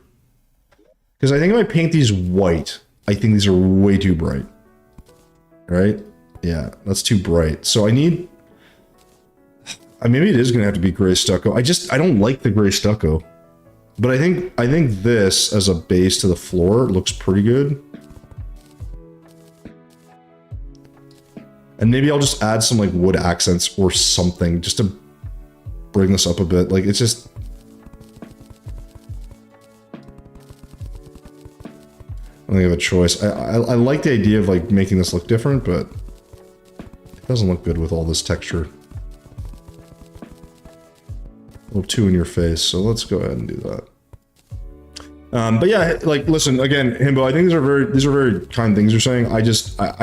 Because I think if I paint these white, I think these are way too bright. Right? Yeah, that's too bright. So I need... maybe it is going to have to be gray stucco. I don't like the gray stucco. But I think this as a base to the floor looks pretty good. And maybe I'll just add some like wood accents or something just to bring this up a bit. Like it's just... I don't think I have a choice. I like the idea of like making this look different, but it doesn't look good with all this texture. A little too in your face, so let's go ahead and do that. But yeah, like listen again, Himbo. I think these are very kind things you're saying. I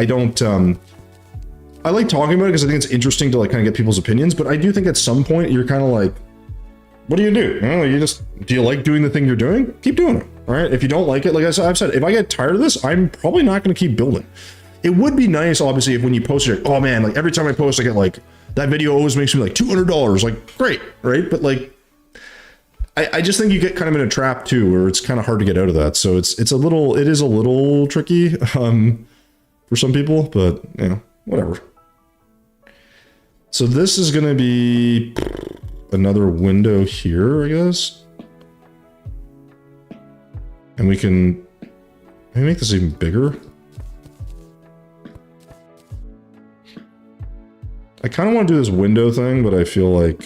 don't. I like talking about it because I think it's interesting to like kind of get people's opinions. But I do think at some point you're kind of like, what do? You know, do you like doing the thing you're doing? Keep doing it. All right. If you don't like it, like I've said, if I get tired of this, I'm probably not going to keep building. It would be nice, obviously, if when you post it, oh man, like every time I post, I get like that video always makes me like $200. Like great, right? But like. I just think you get kind of in a trap too, where it's kind of hard to get out of that. So it is a little tricky for some people, but you know, whatever. So this is going to be another window here, I guess. And we can maybe make this even bigger. I kind of want to do this window thing, but I feel like...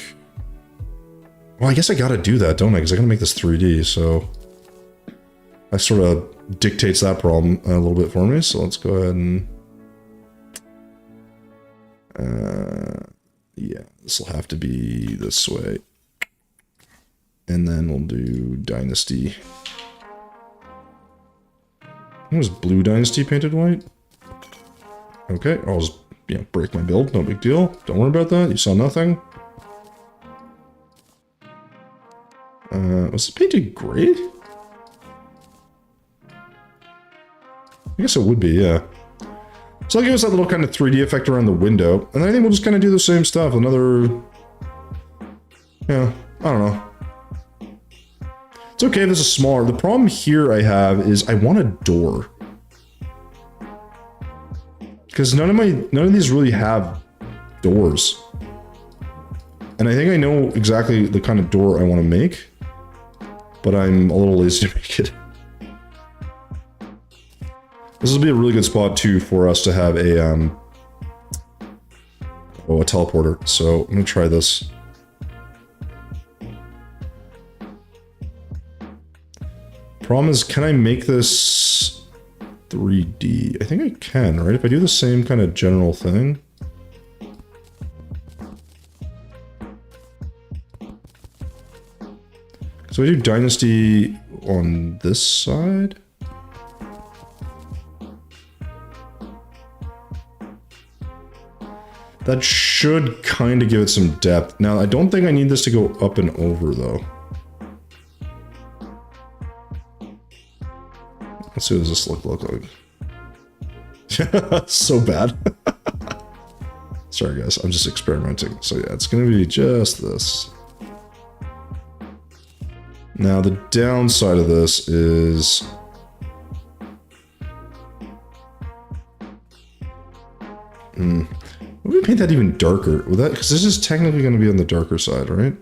Well, I guess I gotta do that, don't I? Because I gotta make this 3D, so... That sort of dictates that problem a little bit for me, so let's go ahead and... yeah, this will have to be this way. And then we'll do Dynasty. Was Blue Dynasty painted white? Okay, I'll just break my build, no big deal. Don't worry about that, you saw nothing. Was it painted gray? I guess it would be, yeah. So I'll give us that little kind of 3D effect around the window. And then I think we'll just kind of do the same stuff. Another... Yeah, I don't know. It's okay if this is smaller. The problem here I have is I want a door. Because none of these really have doors. And I think I know exactly the kind of door I want to make. But I'm a little lazy to make it. This will be a really good spot too for us to have a teleporter. So I'm gonna try this. Problem is, can I make this 3D? I think I can, right? If I do the same kind of general thing. So I do Dynasty on this side. That should kind of give it some depth. Now, I don't think I need this to go up and over, though. Let's see what does this look like. So bad. Sorry, guys. I'm just experimenting. So yeah, it's going to be just this. Now, the downside of this is... Would we paint that even darker? Would that, because this is technically going to be on the darker side, right?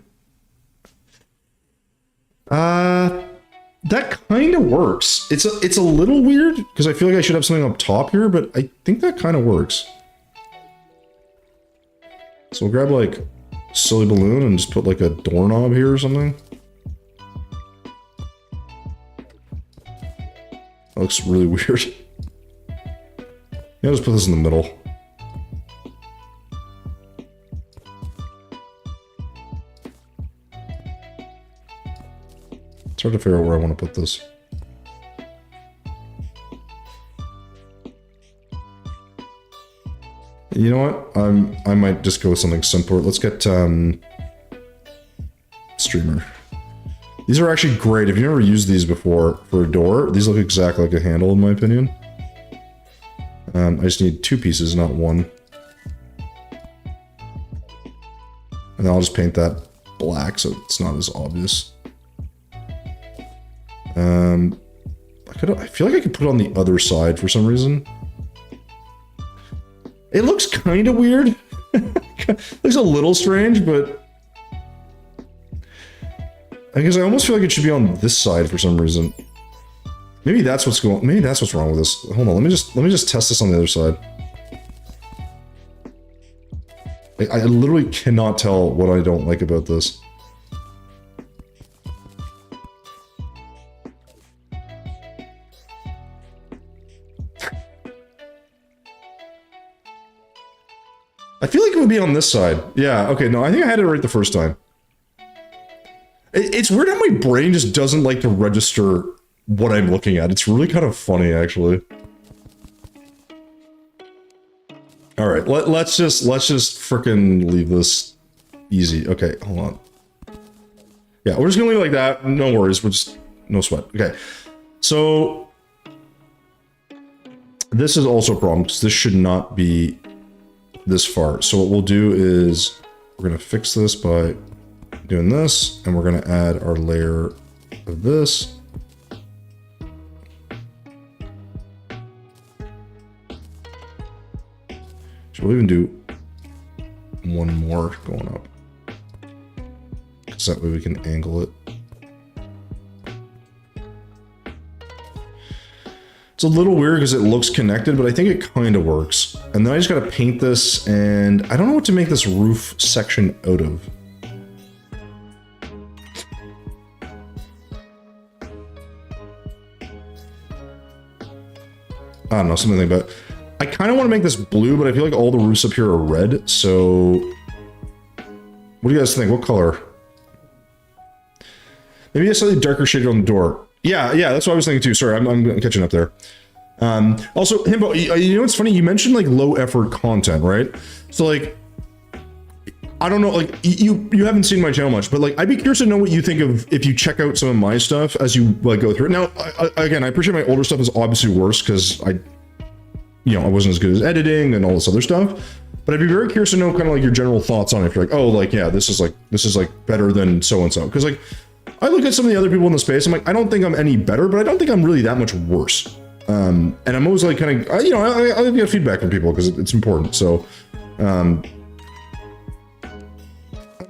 That kind of works. It's a little weird, because I feel like I should have something up top here, but I think that kind of works. So we'll grab, like, silly balloon and just put, like, a doorknob here or something. That looks really weird. Yeah, just put this in the middle. It's hard to figure out where I want to put this. You know what? I might just go with something simpler. Let's get streamer. These are actually great. If you've never used these before for a door, these look exactly like a handle in my opinion. I just need 2 pieces, not 1. And then I'll just paint that black so it's not as obvious. I feel like I could put it on the other side for some reason. It looks kind of weird. Looks a little strange, but I guess I almost feel like it should be on this side for some reason. Maybe that's what's going. Maybe that's what's wrong with this. Hold on, let me just test this on the other side. I literally cannot tell what I don't like about this. I feel like it would be on this side. Yeah, okay, no, I think I had it right the first time. It's weird how my brain just doesn't like to register what I'm looking at. It's really kind of funny, actually. All right, let's just frickin' leave this easy. Okay, hold on. Yeah, we're just gonna leave it like that. No worries, we're just no sweat. Okay, so this is also a problem because this should not be this far. So what we'll do is we're gonna fix this by doing this, and we're gonna add our layer of this. So we'll even do one more going up, because that way we can angle it. It's a little weird because it looks connected, but I think it kind of works. And then I just got to paint this, and I don't know what to make this roof section out of. I don't know, something like that. I kind of want to make this blue, but I feel like all the roofs up here are red, so... What do you guys think? What color? Maybe a slightly darker shade on the door. Yeah, that's what I was thinking too. Sorry, I'm catching up there. Also, Himbo, you know what's funny? You mentioned like low effort content, right? So like, I don't know, like you haven't seen my channel much, but like I'd be curious to know what you think of if you check out some of my stuff as you like go through it. Now, again, I appreciate my older stuff is obviously worse because I wasn't as good as editing and all this other stuff. But I'd be very curious to know kind of like your general thoughts on it. If you're like, oh, like yeah, this is like better than so and so, because like. I look at some of the other people in the space, I'm like, I don't think I'm any better, but I don't think I'm really that much worse. And I'm always like kind of, I get feedback from people because it's important. So I'm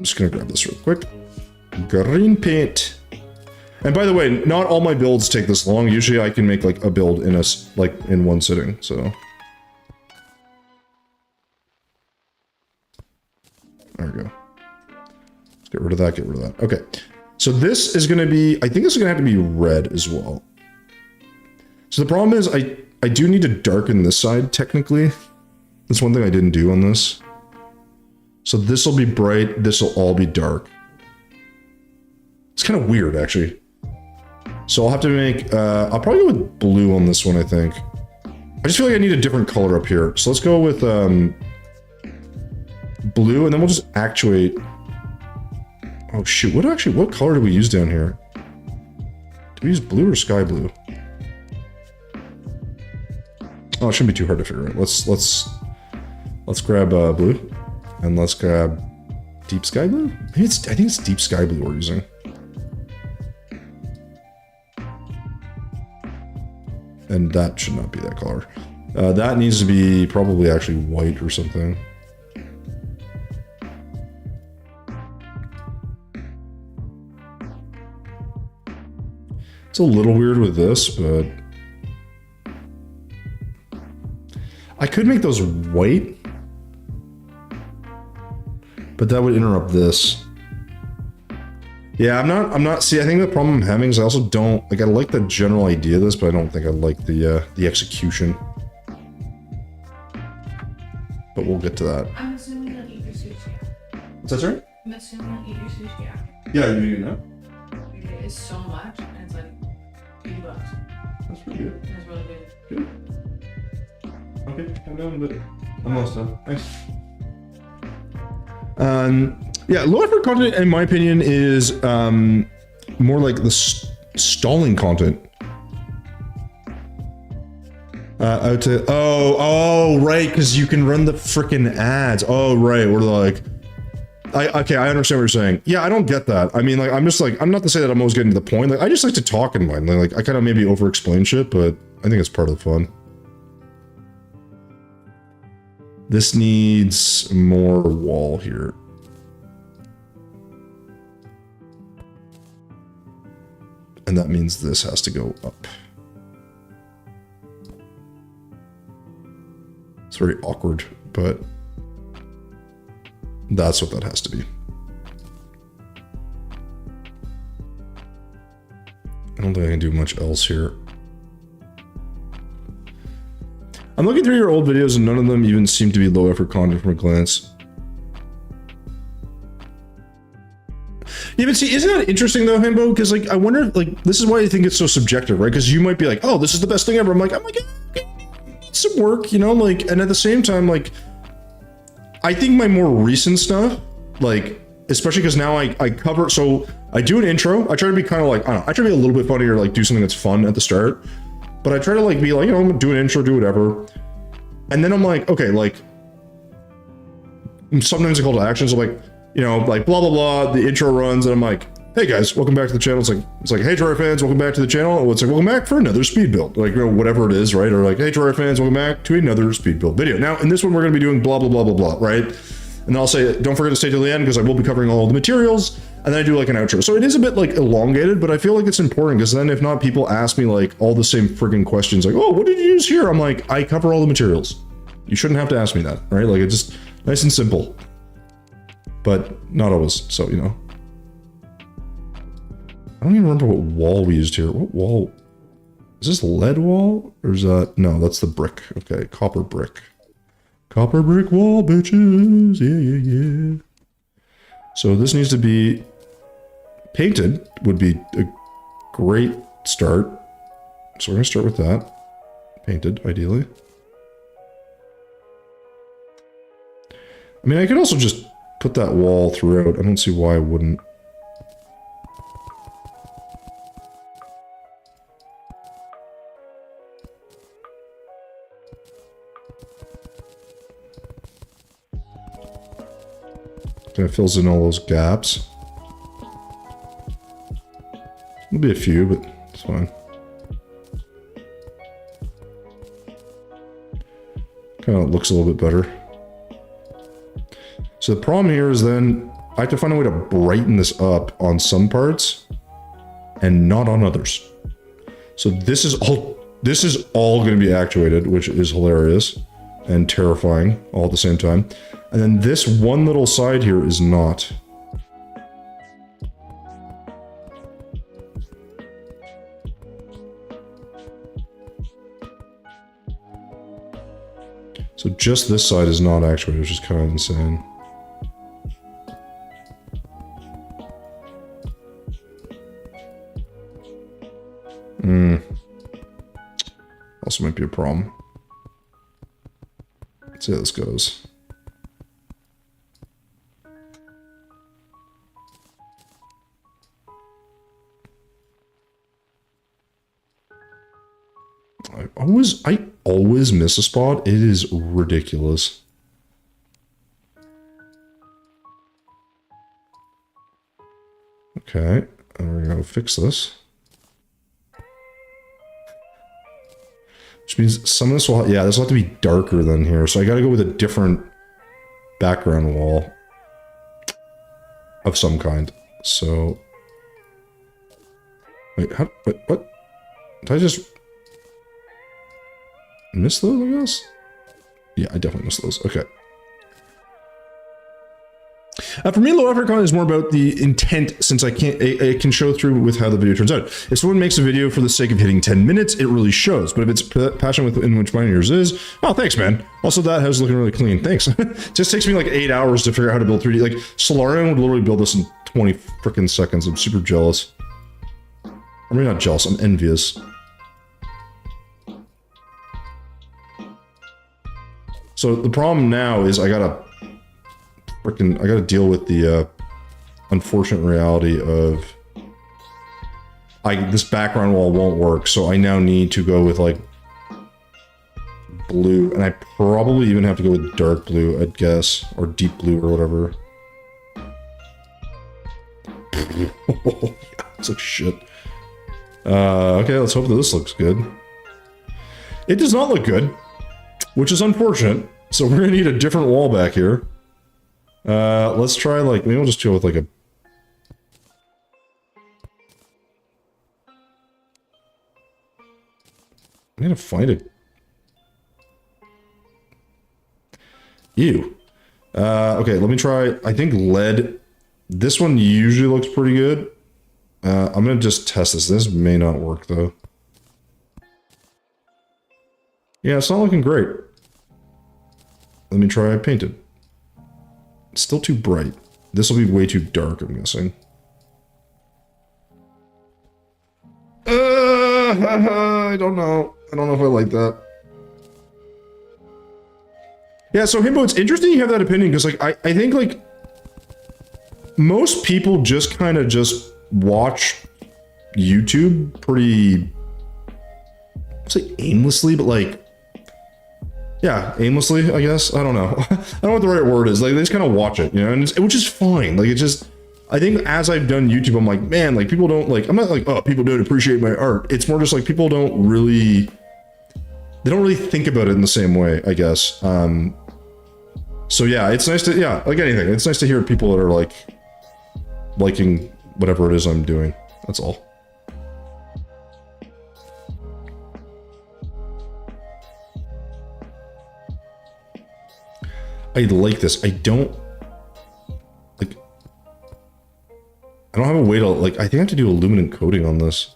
just going to grab this real quick. Green paint. And by the way, not all my builds take this long. Usually I can make like a build in one sitting. So there we go. Let's get rid of that, get rid of that. Okay. So this is going to be, I think this is going to have to be red as well. So the problem is I do need to darken this side technically. That's one thing I didn't do on this. So this will be bright, this will all be dark. It's kind of weird actually. So I'll have to make, I'll probably go with blue on this one, I think. I just feel like I need a different color up here. So let's go with blue, and then we'll just actuate. Oh shoot, what color do we use down here? Do we use blue or sky blue? Oh, it shouldn't be too hard to figure out. Let's grab blue, and let's grab deep sky blue. Maybe I think it's deep sky blue we're using. And that should not be that color. That needs to be probably actually white or something. It's a little weird with this, but I could make those white, but that would interrupt this. Yeah, I'm not, see, I think the problem I'm having is I also don't, like, I like the general idea of this, but I don't think I like the execution. But we'll get to that. I'm assuming you'll eat your sushi. What's that, sorry? I'm assuming you'll eat your sushi. Yeah, you know. It's so much, and it's like $80. That's pretty good. That's really good. Good. Okay, I'm done with it. I'm almost done. Thanks. Yeah, low effort content, in my opinion, is more like the stalling content. Oh, right, because you can run the freaking ads. Oh, right, we're like, okay, I understand what you're saying. Yeah, I don't get that. I mean, like, I'm just like, I'm not to say that I'm always getting to the point. Like, I just like to talk in mine. Like, I kind of maybe over-explain shit, but I think it's part of the fun. This needs more wall here. And that means this has to go up. It's very awkward, but that's what that has to be. I don't think I can do much else here. I'm looking through your old videos and none of them even seem to be low effort content from a glance. Yeah, but see, isn't that interesting though, Himbo? Because like, I wonder, like, this is why I think it's so subjective, right? Because you might be like, oh, this is the best thing ever. I'm like, some work, you know, like, and at the same time, like, I think my more recent stuff, like, especially because now I cover, so I do an intro. I try to be kind of like, I don't know, I try to be a little bit funny or like do something that's fun at the start, but I try to like be like, you know, I'm gonna do an intro, do whatever. And then I'm like, okay, like, sometimes I call to actions, I'm like, you know, like blah, blah, blah, the intro runs and I'm like, hey guys, welcome back to the channel. It's like, hey Terraria fans, welcome back to the channel. It's like, welcome back for another speed build. Like, you know, whatever it is, right? Or like, hey Terraria fans, welcome back to another speed build video. Now, in this one, we're gonna be doing blah, blah, blah, blah, blah, right? And then I'll say, don't forget to stay till the end because I will be covering all the materials. And then I do like an outro. So it is a bit like elongated, but I feel like it's important because then if not, people ask me like all the same friggin' questions like, oh, what did you use here? I'm like, I cover all the materials. You shouldn't have to ask me that, right? Like, it's just nice and simple. But not always, so, you know. I don't even remember what wall we used here. What wall? Is this lead wall? Or is that... No, that's the brick. Okay, copper brick. Copper brick wall, bitches. Yeah, yeah, yeah. So this needs to be... painted would be a great start. So we're going to start with that. Painted, ideally. I mean, I could also just put that wall throughout. I don't see why I wouldn't. Kind of fills in all those gaps. There'll be a few, but it's fine. Kind of looks a little bit better. So the problem here is then I have to find a way to brighten this up on some parts and not on others. So this is all going to be actuated, which is hilarious and terrifying all at the same time. And then this one little side here is not. So just this side is not actuated, which is kind of insane. Also might be a problem. Let's see how this goes. I always miss a spot. It is ridiculous. Okay, and we're gonna fix this. Which means some of this will, yeah, this will have to be darker than here. So I gotta go with a different background wall of some kind. So, wait, what? Did I just miss those, I guess? Yeah, I definitely missed those. Okay. For me, low effort content is more about the intent, since I can show through with how the video turns out. If someone makes a video for the sake of hitting 10 minutes, it really shows. But if it's passion within which mine and yours is, oh, thanks, man. Also, that house is looking really clean. Thanks. Just takes me like 8 hours to figure out how to build 3D. Like, Solarium would literally build this in 20 freaking seconds. I'm super jealous. I'm really not jealous. I'm envious. So the problem now is I gotta deal with the unfortunate reality of this background wall won't work, so I now need to go with like blue, and I probably even have to go with dark blue, I'd guess, or deep blue or whatever. Yeah, it's like shit. Okay, let's hope that this looks good. It does not look good, which is unfortunate. So we're gonna need a different wall back here. Let's try like, maybe we'll just go with like a... I'm gonna find it. Ew. Okay, let me try, I think lead. This one usually looks pretty good. I'm gonna just test this. This may not work though. Yeah, it's not looking great. Let me try painted. It's still too bright. This will be way too dark, I'm guessing. I don't know. I don't know if I like that. Yeah, so Himbo, it's interesting you have that opinion, because like I think like most people just kind of just watch YouTube pretty, I'd say aimlessly, but like, yeah, aimlessly, I guess. I don't know. I don't know what the right word is. Like, they just kind of watch it, you know, and which is fine. Like, it just, I think as I've done YouTube, I'm like, man, like, people don't, like, I'm not like, oh, people don't appreciate my art. It's more just like, people don't really, they don't really think about it in the same way, I guess. So yeah, it's nice to, yeah, like anything, it's nice to hear people that are like, liking whatever it is I'm doing. That's all. I like this. I don't have a way to, like, I think I have to do a luminant coating on this.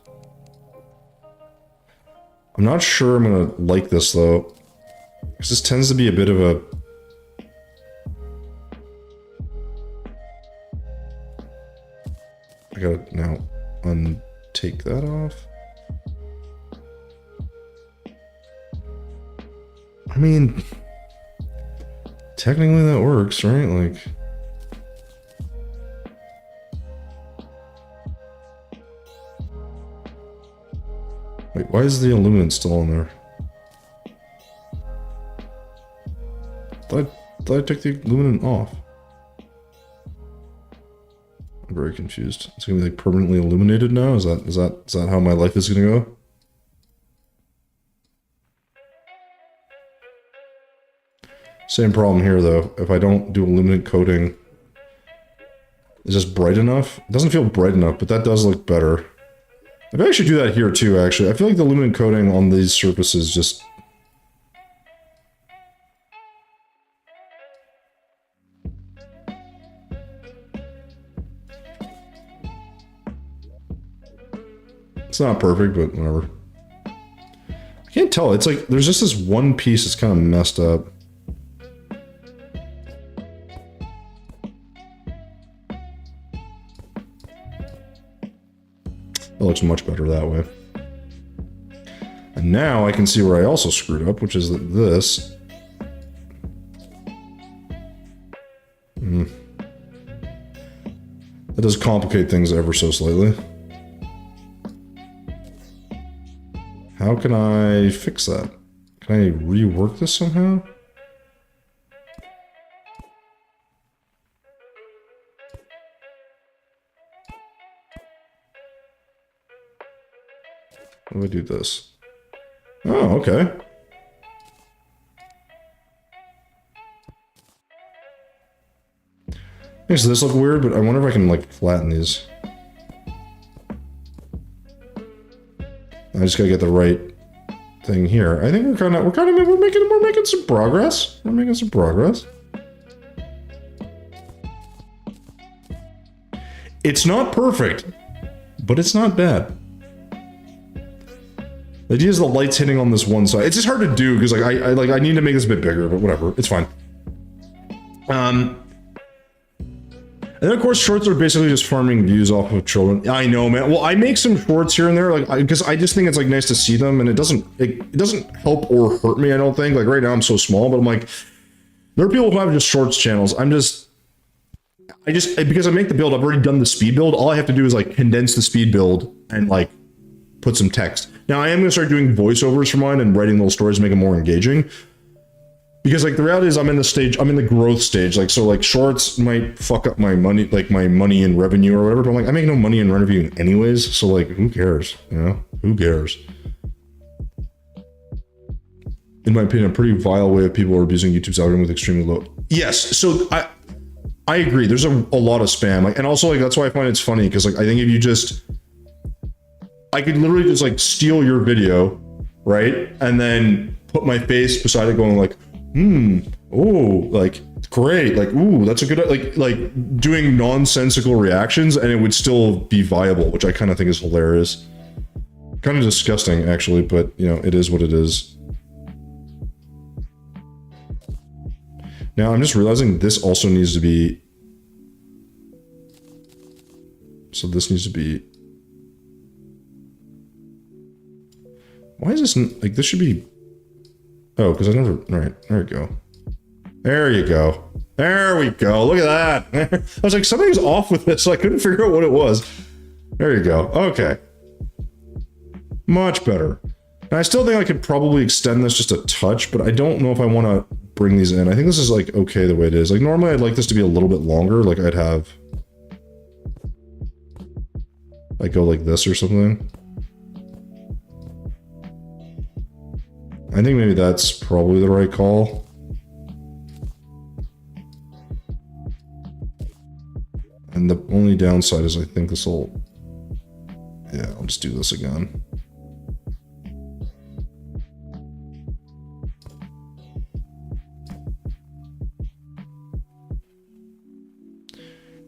I'm not sure I'm gonna like this though, because this tends to be a bit of a, I gotta now untake that off. I mean, technically that works, right? Like, wait, why is the illuminant still on there? Thought I took the illuminant off. I'm very confused. It's gonna be like permanently illuminated now? Is that how my life is gonna go? Same problem here though. If I don't do a luminant coating, is this bright enough? It doesn't feel bright enough, but that does look better. Maybe I should do that here too, actually. I feel like the luminant coating on these surfaces just... It's not perfect, but whatever. I can't tell. It's like, there's just this one piece that's kind of messed up. It looks much better that way. And now I can see where I also screwed up, which is that this... That does complicate things ever so slightly. How can I fix that? Can I rework this somehow? How do I do this? Oh, okay. Makes this look weird, but I wonder if I can like flatten these. I just gotta get the right thing here. I think we're making some progress. We're making some progress. It's not perfect, but it's not bad. The idea is the light's hitting on this one side. It's just hard to do because like I need to make this a bit bigger, but whatever, it's fine. And then of course shorts are basically just farming views off of children. I know, man. Well, I make some shorts here and there, like because I just think it's like nice to see them, and it doesn't help or hurt me. I don't think, like right now I'm so small, but I'm like, there are people who have just shorts channels. I just because I make the build, I've already done the speed build. All I have to do is like condense the speed build and like put some text. Now I am gonna start doing voiceovers for mine and writing little stories to make it more engaging. Because like the reality is I'm in the growth stage. Like, so like shorts might fuck up my money, like my money and revenue or whatever, but I'm like, I make no money in revenue anyways. So like, who cares? You know, who cares? In my opinion, a pretty vile way of people are abusing YouTube's algorithm with extremely low. Yes. So I agree. There's a lot of spam. Like, and also like, that's why I find it's funny. Cause like, I think if you just, I could literally just like steal your video, right? And then put my face beside it going like, oh, like great, like, ooh, that's a good, like doing nonsensical reactions, and it would still be viable, which I kind of think is hilarious. Kind of disgusting, actually, but you know, it is what it is. Now I'm just realizing this also needs to be, so this needs to be, why is this, like, this should be, oh, because I never, all right, there we go. There you go. There we go. Look at that. I was like, something's off with this, so I couldn't figure out what it was. There you go. Okay. Much better. And I still think I could probably extend this just a touch, but I don't know if I want to bring these in. I think this is like okay the way it is. Like normally I'd like this to be a little bit longer. Like I'd have, like go like this or something. I think maybe that's probably the right call. And the only downside is I think this will, yeah, I'll just do this again.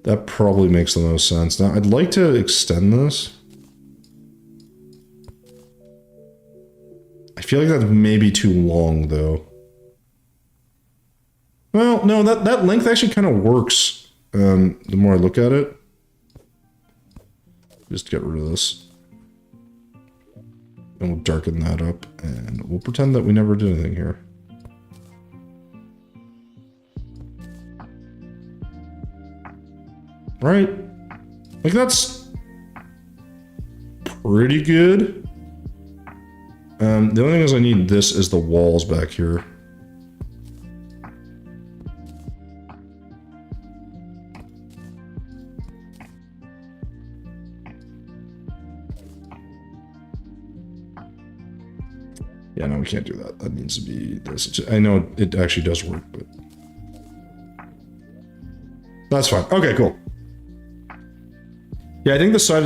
That probably makes the most sense. Now I'd like to extend this. I feel like that's maybe too long though. Well, no, that length actually kind of works. The more I look at it, just get rid of this. And we'll darken that up and we'll pretend that we never did anything here. Right? Like that's pretty good. The only thing is I need this as the walls back here. Yeah, no, we can't do that. That needs to be this. I know it actually does work, but that's fine. Okay, cool. Yeah, I think the side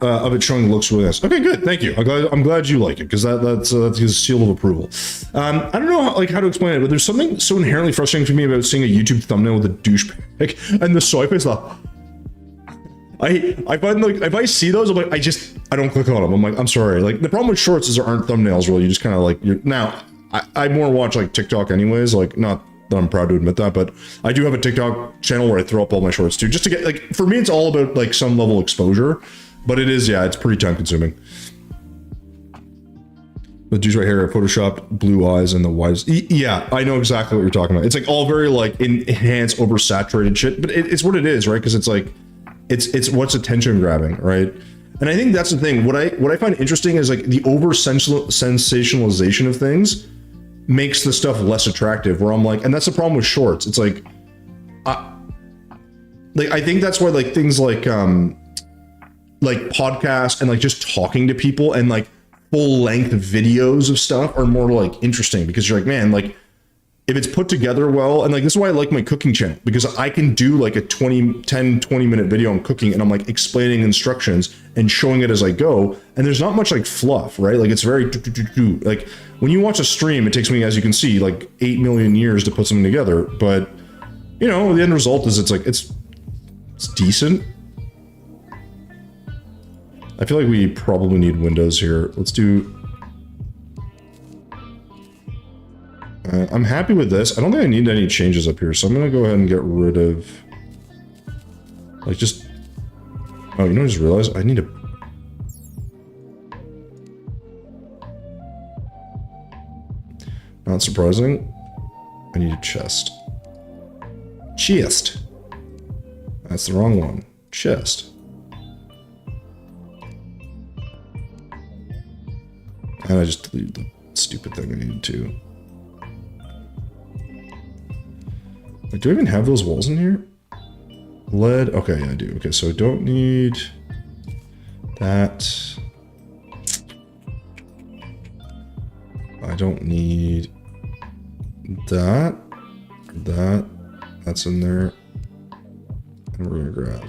of it showing looks really nice. Okay, good. Thank you. I'm glad you like it because that's a seal of approval. I don't know how to explain it, but there's something so inherently frustrating for me about seeing a YouTube thumbnail with a douchebag and the soy face. I find like if I see those, I'm like I don't click on them. I'm like, I'm sorry. Like the problem with shorts is there aren't thumbnails really. You just kind of like now. I more watch like TikTok anyways. Like not that I'm proud to admit that, but I do have a TikTok channel where I throw up all my shorts too, just to get like for me it's all about like some level of exposure. But it is, yeah, it's pretty time consuming. The dudes right here are photoshopped blue eyes and the widest. Yeah, I know exactly what you're talking about. It's like all very like enhanced, oversaturated shit, but it's what it is, right? Because it's like it's what's attention grabbing, right? And I think that's the thing. What I find interesting is like the over sensationalization of things makes the stuff less attractive. Where I'm like, and that's the problem with shorts. It's like I think that's why like things like podcasts and like just talking to people and like full length videos of stuff are more like interesting because you're like, man, like if it's put together well, and like this is why I like my cooking channel because I can do like a 20 minute video on cooking and I'm like explaining instructions and showing it as I go, and there's not much like fluff, right? Like it's very like when you watch a stream, it takes me, as you can see, like 8 million years to put something together, but you know the end result is it's like it's decent. I feel like we probably need windows here. Let's do. I'm happy with this. I don't think I need any changes up here, so I'm gonna go ahead and get rid of. Like just. Oh, you know, I just realized I need a. Not surprising. I need a chest. Chest. That's the wrong one. Chest. And I just deleted the stupid thing I needed to. Wait, do I even have those walls in here? Lead, okay, yeah, I do. Okay, so I don't need that. I don't need that. That's in there. And we're gonna grab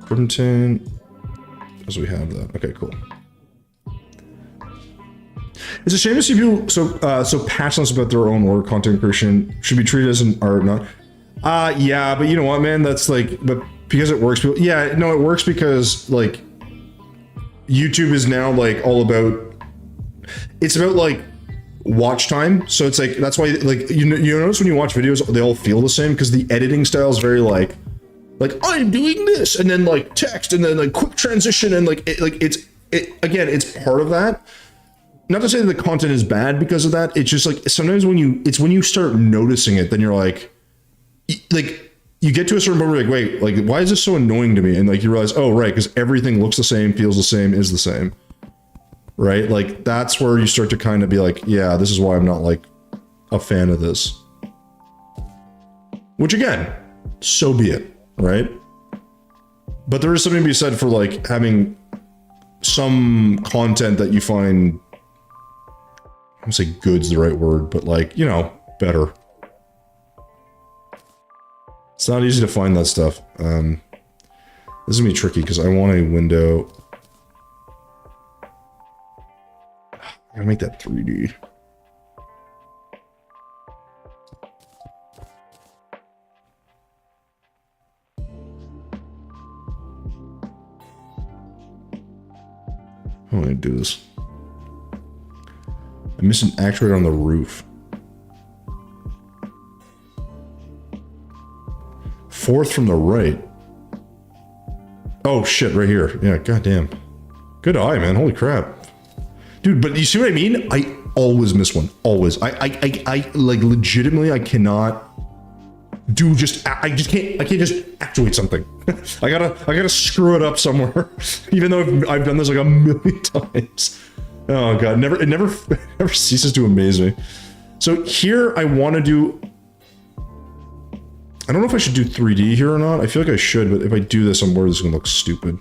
Crimton, as we have that. Okay, cool. It's a shame to see people so passionate about their own work. Content creation should be treated as an art, not. Yeah, but you know what, man? That's like, but because it works, people. Yeah, no, it works because like YouTube is now like all about. It's about like watch time, so it's like that's why like you notice when you watch videos they all feel the same because the editing style is very like I'm doing this and then like text and then like quick transition and like it's again it's part of that. Not to say that the content is bad because of that. It's just like sometimes when you start noticing it, then you're like you get to a certain point where you're like, wait, like why is this so annoying to me? And like you realize, oh right, because everything looks the same, feels the same, is the same. Right? Like that's where you start to kind of be like, yeah, this is why I'm not like a fan of this. Which again, so be it, right? But there is something to be said for like having some content that you find, I don't say good's the right word, but like, you know, better. It's not easy to find that stuff. This is gonna be tricky because I want a window. I gotta make that 3D. How am I gonna do this? I missed an actuator on the roof. Fourth from the right. Oh shit, right here. Yeah, goddamn. Good eye, man. Holy crap. Dude, but you see what I mean? I always miss one. Always. I like legitimately I cannot do just I can't just actuate something. I gotta screw it up somewhere. Even though I've done this like a million times. Oh god, it never ceases to amaze me. So here I want to do, I don't know if I should do 3D here or not. I feel like I should, but if I do this, I'm worried this is gonna look stupid.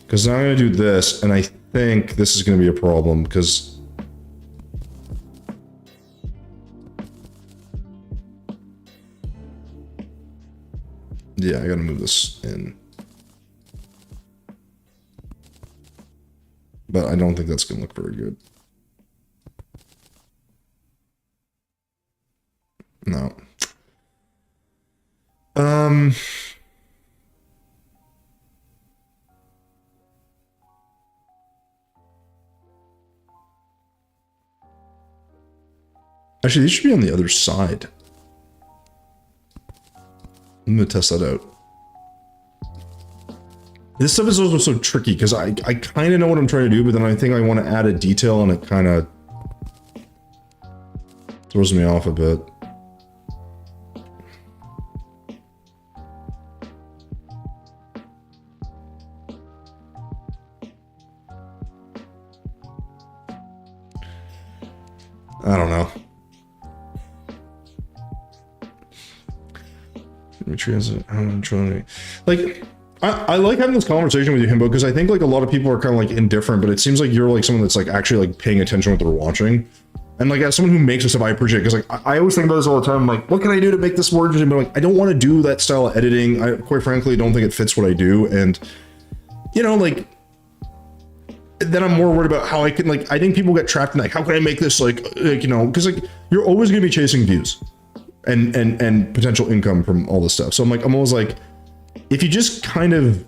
Because now I'm gonna do this, and I think this is gonna be a problem because yeah, I gotta move this in. But I don't think that's gonna look very good. No. Actually, these should be on the other side. I'm gonna test that out. This stuff is also so tricky because I kind of know what I'm trying to do, but then I think I want to add a detail and it kind of throws me off a bit. I don't know. I'm trying to, like, I like having this conversation with you, Himbo, because I think like a lot of people are kind of like indifferent, but it seems like you're like someone that's like actually like paying attention to what they're watching. And like as someone who makes this stuff, I appreciate it because like I always think about this all the time. I'm like, what can I do to make this more interesting? But like, I don't want to do that style of editing. I quite frankly don't think it fits what I do. And you know, like then I'm more worried about how I can like, I think people get trapped in like, how can I make this like you know, because like you're always going to be chasing views and potential income from all this stuff. So I'm like, I'm always like, if you just kind of,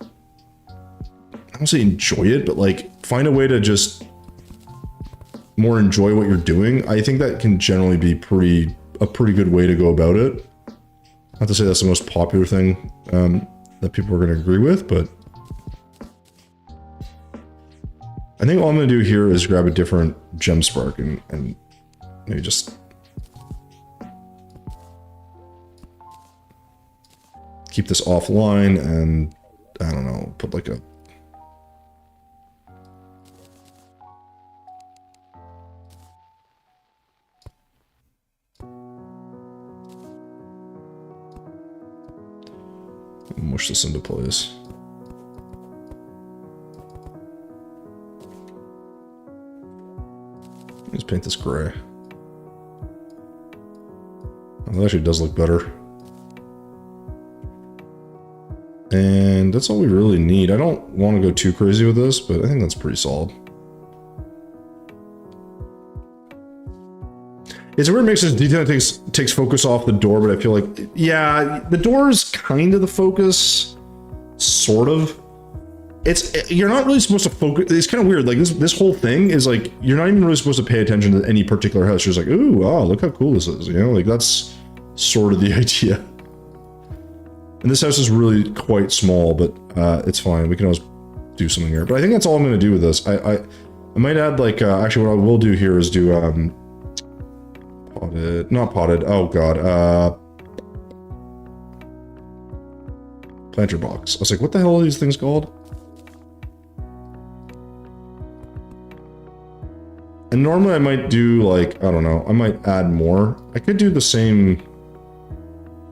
I don't say enjoy it, but like find a way to just more enjoy what you're doing, I think that can generally be a pretty good way to go about it. Not to say that's the most popular thing that people are going to agree with, but I think all I'm going to do here is grab a different gem spark and maybe just keep this offline and I don't know, put like a Mush this into place. Let's paint this gray. Oh, that actually does look better. And that's all we really need. I don't want to go too crazy with this, but I think that's pretty solid. It's a weird mix of detail that takes focus off the door, but I feel like, yeah, the door is kind of the focus, sort of. You're not really supposed to focus. It's kind of weird. Like this whole thing is like, you're not even really supposed to pay attention to any particular house. You're just like, ooh, wow, look how cool this is. You know, like that's sort of the idea. And this house is really quite small, but it's fine. We can always do something here. But I think that's all I'm going to do with this. I might add like, actually what I will do here is do, potted, not potted, oh god, planter box. I was like, what the hell are these things called? And normally I might do like, I don't know, I might add more. I could do the same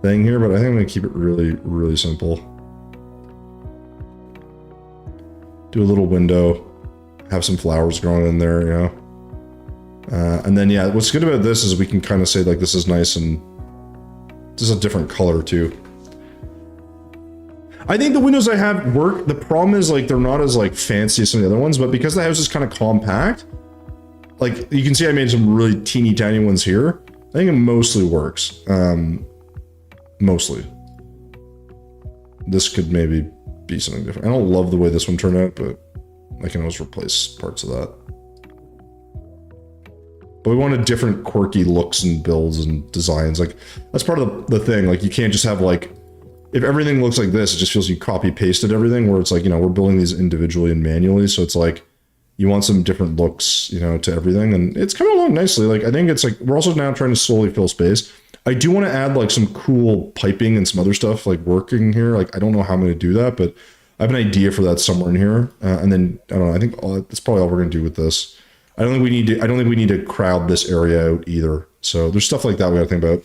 thing here, but I think I'm gonna keep it really, really simple. Do a little window, have some flowers growing in there, you know. And then, yeah, what's good about this is we can kind of say like, this is nice and this is a different color too. I think the windows I have work. The problem is like, they're not as like fancy as some of the other ones, but because the house is kind of compact, like you can see I made some really teeny tiny ones here. I think it mostly works. Mostly. This could maybe be something different. I don't love the way this one turned out, but I can always replace parts of that. But we wanted different quirky looks and builds and designs. Like that's part of the thing. Like you can't just have like, if everything looks like this, it just feels you copy pasted everything, where it's like, you know, we're building these individually and manually. So it's like, you want some different looks, you know, to everything. And it's coming along nicely. Like, I think it's like, we're also now trying to slowly fill space. I do want to add like some cool piping and some other stuff like working here. Like, I don't know how I'm going to do that, but I have an idea for that somewhere in here. And then, I don't know, I think that's probably all we're going to do with this. I don't think we need to crowd this area out either. So there's stuff like that we got to think about.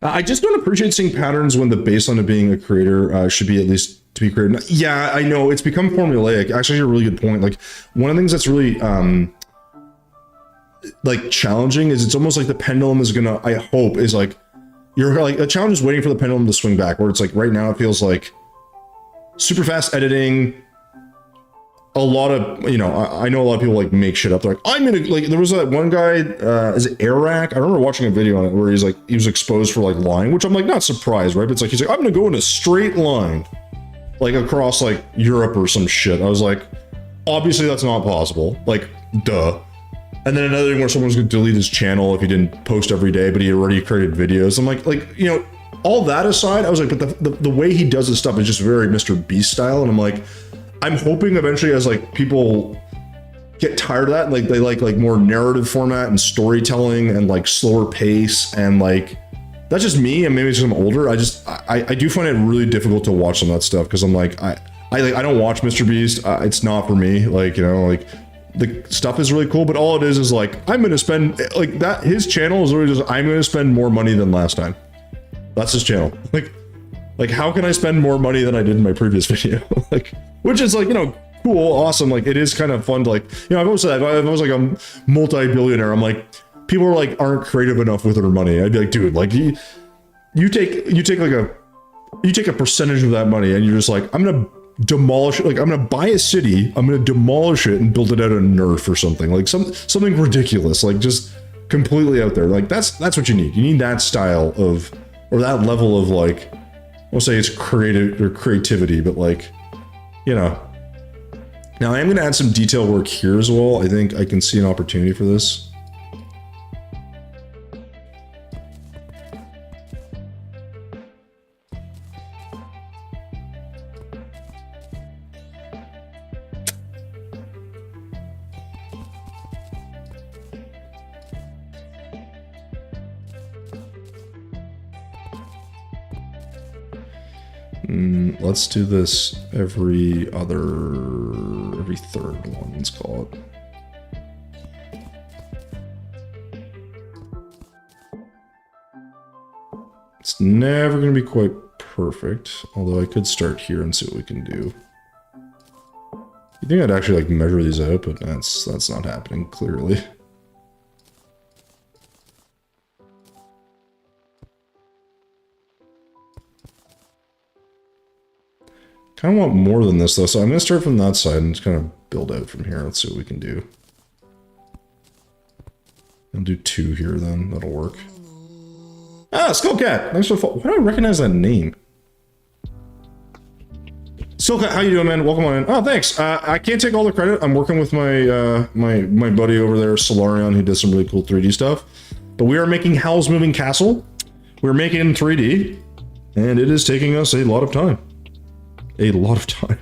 I just don't appreciate seeing patterns when the baseline of being a creator should be at least to be created. Yeah, I know it's become formulaic. Actually, a really good point. Like one of the things that's really like challenging is it's almost like the pendulum is gonna, I hope, is like, you're like, a challenge is waiting for the pendulum to swing back, where it's like right now it feels like super fast editing. A lot of, you know, I know a lot of people like make shit up. They're like, I'm gonna, like, there was that one guy, is it Arak? I remember watching a video on it where he's like, he was exposed for like lying, which I'm like, not surprised, right? But it's like, he's like, I'm gonna go in a straight line, like across like Europe or some shit. I was like, obviously that's not possible. Like, duh. And then another thing where someone's gonna delete his channel if he didn't post every day, but he already created videos. I'm like, you know, all that aside, I was like, but the way he does his stuff is just very Mr. Beast style. And I'm like, I'm hoping eventually as like people get tired of that, and like they like more narrative format and storytelling and like slower pace, and like that's just me, and maybe it's just I'm older. I do find it really difficult to watch some of that stuff because I'm like I don't watch Mr. Beast. It's not for me. Like, you know, like the stuff is really cool, but all it is like I'm gonna spend like that. His channel is literally just I'm gonna spend more money than last time. That's his channel. Like how can I spend more money than I did in my previous video? Like, which is like, you know, cool, awesome. Like it is kind of fun to like, you know, I've always said if I was like a multi-billionaire, I'm like, people are like, aren't creative enough with their money. I'd be like, dude, like you take a percentage of that money and you're just like, I'm going to demolish it. Like I'm going to buy a city, I'm going to demolish it and build it out of Nerf or something, like something ridiculous, like just completely out there. Like that's what you need. You need that style of, or that level of like, we'll say it's creative or creativity, but like, you know. Now I am going to add some detail work here as well. I think I can see an opportunity for this. Let's do this every third one, let's call it. It's never going to be quite perfect. Although I could start here and see what we can do. You think I'd actually like measure these out, but that's not happening clearly. Kind of want more than this though, so I'm gonna start from that side and just kind of build out from here. Let's see what we can do. I'll do 2 here then, that'll work. Ah, Skullcat! Thanks for why do I recognize that name? Skullcat, how you doing, man? Welcome on in. Oh, thanks. I can't take all the credit. I'm working with my my buddy over there, Solarion, who does some really cool 3D stuff. But we are making Howl's Moving Castle. We're making it in 3D, and it is taking us a lot of time. A lot of time.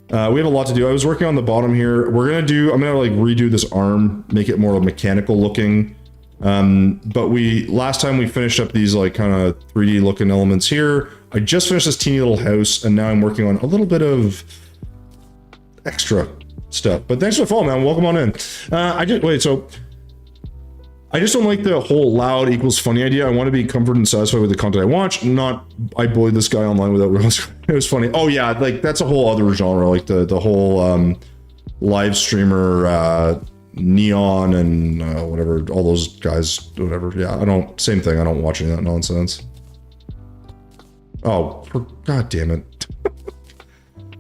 We have a lot to do. I was working on the bottom here. I'm gonna like redo this arm, make it more mechanical looking. But last time we finished up these like kind of 3D looking elements here. I just finished this teeny little house, and now I'm working on a little bit of extra stuff. But thanks for the follow, man. Welcome on in. I just don't like the whole loud equals funny idea. I want to be comforted and satisfied with the content I watch. Not I bullied this guy online without realizing it was funny. Oh yeah, like that's a whole other genre. Like the whole live streamer Neon and whatever, all those guys, whatever. Yeah, same thing. I don't watch any of that nonsense. Oh, god damn it.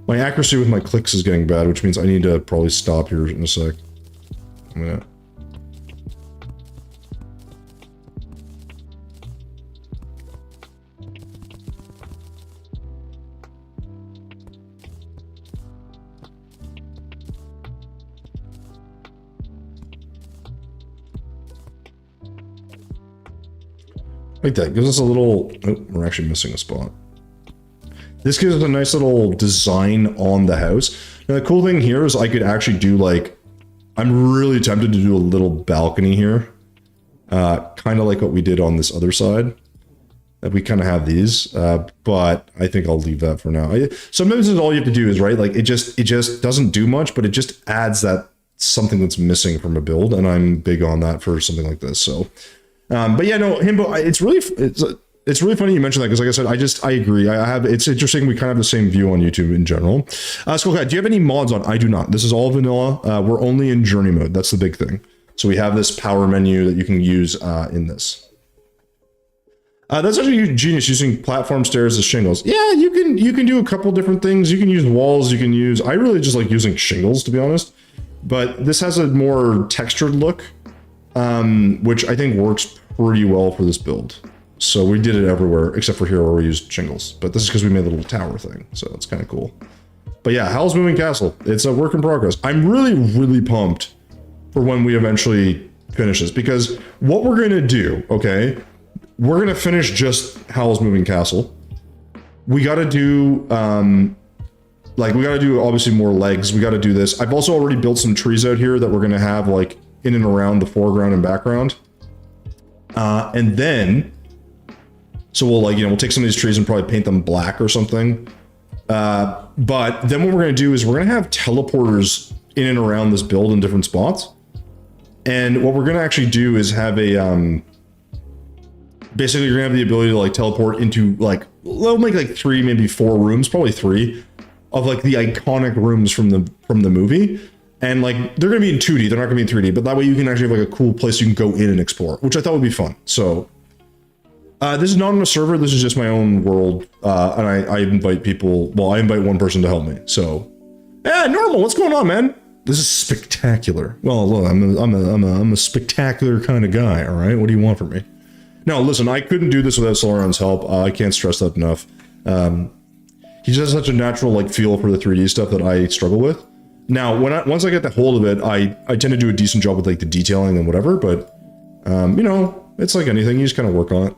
My accuracy with my clicks is getting bad, which means I need to probably stop here in a sec. Like that, gives us a little, oh, we're actually missing a spot. This gives us a nice little design on the house. Now the cool thing here is I could actually do like, I'm really tempted to do a little balcony here. Kind of like what we did on this other side. We kind of have these, but I think I'll leave that for now. Sometimes this is all you have to do is, right, like it just doesn't do much, but it just adds that something that's missing from a build, and I'm big on that for something like this, so. But yeah, no, Himbo, it's really funny you mentioned that, because like I said, I agree. It's interesting. We kind of have the same view on YouTube in general. Skullcat, do you have any mods on? I do not. This is all vanilla. We're only in journey mode. That's the big thing. So we have this power menu that you can use in this. That's actually genius, using platform stairs as shingles. Yeah, you can do a couple different things. You can use walls. I really just like using shingles, to be honest. But this has a more textured look, which I think works pretty well for this build. So we did it everywhere except for here where we used shingles. But this is because we made the little tower thing, so it's kind of cool. But yeah, Howl's Moving Castle. It's a work in progress. I'm really, really pumped for when we eventually finish this, because what we're gonna do, okay, we're gonna finish just Howl's Moving Castle. We gotta do, we gotta do obviously more legs. We gotta do this. I've also already built some trees out here that we're gonna have like in and around the foreground and background. And then, so we'll take some of these trees and probably paint them black or something. But then what we're going to do is we're going to have teleporters in and around this build in different spots. And what we're going to actually do is have a, basically you're going to have the ability to like teleport into like, we'll make like 3, maybe 4 rooms, probably 3 of like the iconic rooms from the movie. And like, they're going to be in 2D, they're not going to be in 3D, but that way you can actually have like a cool place you can go in and explore, which I thought would be fun. So, this is not on a server, this is just my own world, and I invite people, well, I invite one person to help me, so. Yeah, Normal, what's going on, man? This is spectacular. Well, look, I'm a spectacular kind of guy, all right? What do you want from me? No, listen, I couldn't do this without Solarion's help. I can't stress that enough. He just has such a natural like feel for the 3D stuff that I struggle with. Now, once I get the hold of it, I tend to do a decent job with like the detailing and whatever, but you know, it's like anything, you just kind of work on it.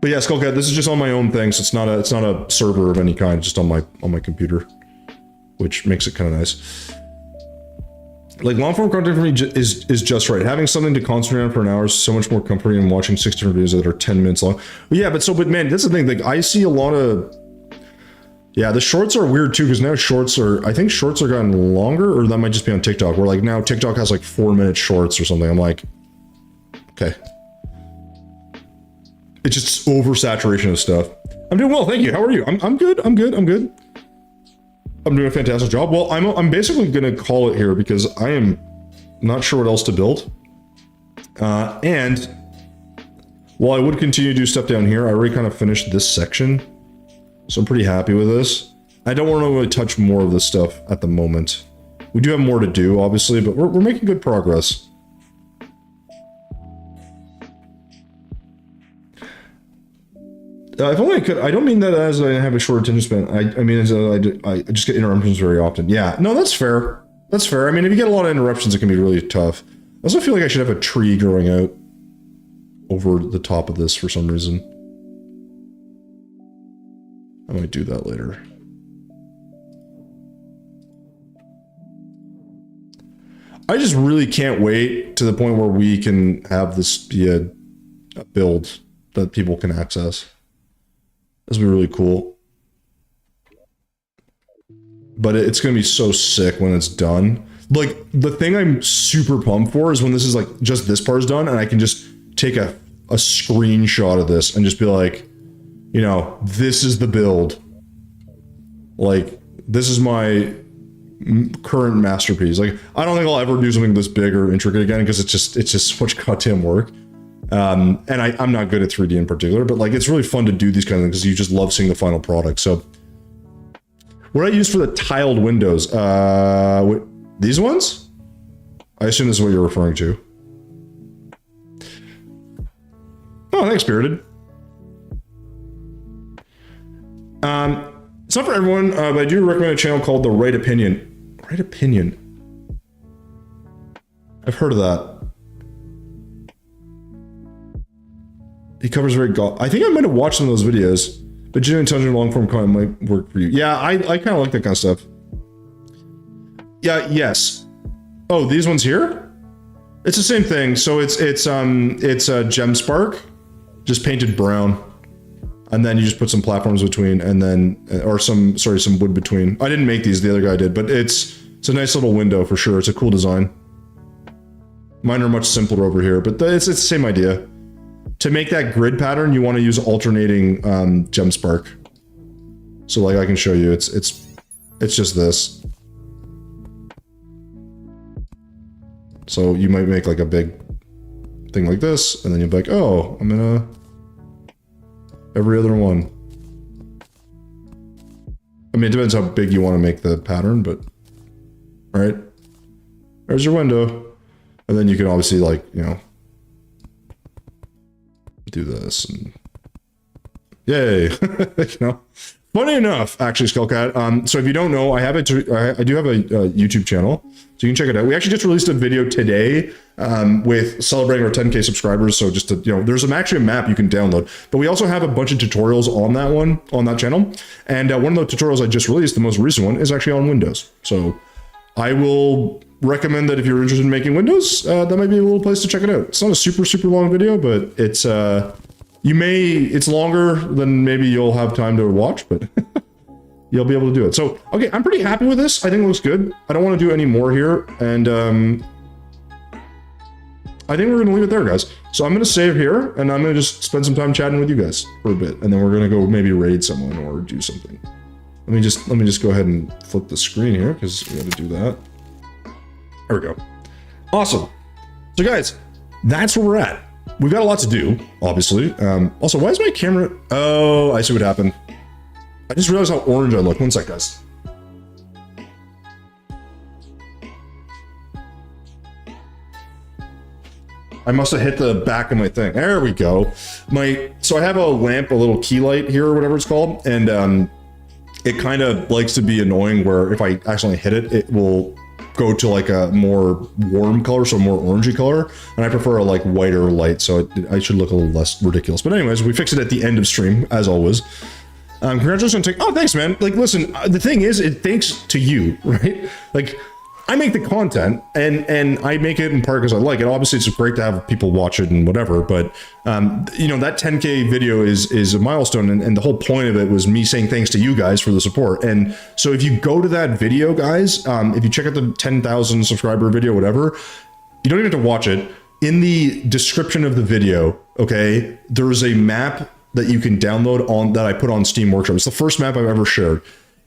But yeah, Skullcat, this is just on my own thing, so it's not a server of any kind, just on my computer, which makes it kind of nice. Like long form content for me is just right. Having something to concentrate on for an hour is so much more comforting than watching 6 different videos that are 10 minutes long. But yeah, but man, that's the thing. Like I see a lot of. Yeah, the shorts are weird too, because now I think shorts are gotten longer, or that might just be on TikTok, where like now TikTok has like 4-minute shorts or something. I'm like, okay. it's just oversaturation of stuff. I'm doing well, thank you. How are you? I'm good. I'm good. I'm good. I'm doing a fantastic job. Well, I'm basically gonna call it here because I am not sure what else to build. And while I would continue to do stuff down here, I already kind of finished this section, so I'm pretty happy with this. I don't want to really touch more of this stuff at the moment. We do have more to do, obviously, but we're making good progress. If only I could. I don't mean that as I have a short attention span. I mean as I just get interruptions very often. Yeah, no, that's fair. That's fair. I mean, if you get a lot of interruptions, it can be really tough. I also feel like I should have a tree growing out over the top of this for some reason. I might do that later. I just really can't wait to the point where we can have this be a build that people can access. This would be really cool. But it's going to be so sick when it's done. Like, the thing I'm super pumped for is when this is like, just this part's done and I can just take a screenshot of this and just be like, you know, this is the build. Like, this is my current masterpiece. Like, I don't think I'll ever do something this big or intricate again because it's just so much goddamn work. And I'm not good at 3D in particular, but like, it's really fun to do these kind of things because you just love seeing the final product. So what I use for the tiled windows, these ones? I assume this is what you're referring to. Oh, thanks, Spirited. It's not for everyone, but I do recommend a channel called The Right Opinion. Right Opinion. I've heard of that. He covers very I think I might have watched some of those videos, but genuine intelligent long form content might work for you. Yeah, I kind of like that kind of stuff. Yeah, yes. Oh, these ones here? It's the same thing. So it's a gem spark, just painted brown. And then you just put some platforms between and then, or some wood between. I didn't make these, the other guy did, but it's a nice little window for sure. It's a cool design. Mine are much simpler over here, but it's the same idea. To make that grid pattern, you want to use alternating gem spark. So like I can show you, it's just this. So you might make like a big thing like this, and then you'll be like, oh, I'm gonna every other one. I mean, it depends how big you want to make the pattern, but all right, there's your window, and then you can obviously like, you know, do this and yay. You know, funny enough, actually, Skullcat. So if you don't know, I do have a YouTube channel, so you can check it out. We actually just released a video today with celebrating our 10K subscribers. So just to, you know, there's actually a map you can download, but we also have a bunch of tutorials on that channel. And one of the tutorials I just released, the most recent one, is actually on Windows. So I will recommend that if you're interested in making Windows, that might be a little place to check it out. It's not a super long video, but it's it's longer than maybe you'll have time to watch, but you'll be able to do it. So, okay, I'm pretty happy with this. I think it looks good. I don't want to do any more here, and I think we're going to leave it there, guys. So I'm going to save here, and I'm going to just spend some time chatting with you guys for a bit, and then we're going to go maybe raid someone or do something. Let me just go ahead and flip the screen here because we got to do that. There we go. Awesome. So guys, that's where we're at. We've got a lot to do, obviously. Also, why is my camera? Oh, I see what happened. I just realized how orange I look. One sec, guys. I must have hit the back of my thing. There we go. So I have a lamp, a little key light here, or whatever it's called, and it kind of likes to be annoying where if I accidentally hit it, it will go to like a more warm color, so a more orangey color, and I prefer a like whiter light, so I should look a little less ridiculous. But anyways, we fix it at the end of stream, as always. Congratulations on oh, thanks, man. Like, listen, the thing is, it thanks to you, right? Like, I make the content, and I make it in part because I like it. Obviously, it's great to have people watch it and whatever, but you know, that 10K video is a milestone, and the whole point of it was me saying thanks to you guys for the support. And so if you go to that video, guys, if you check out the 10,000 subscriber video, whatever, you don't even have to watch it. In the description of the video, okay, there's a map that you can download on that I put on Steam Workshop. It's the first map I've ever shared.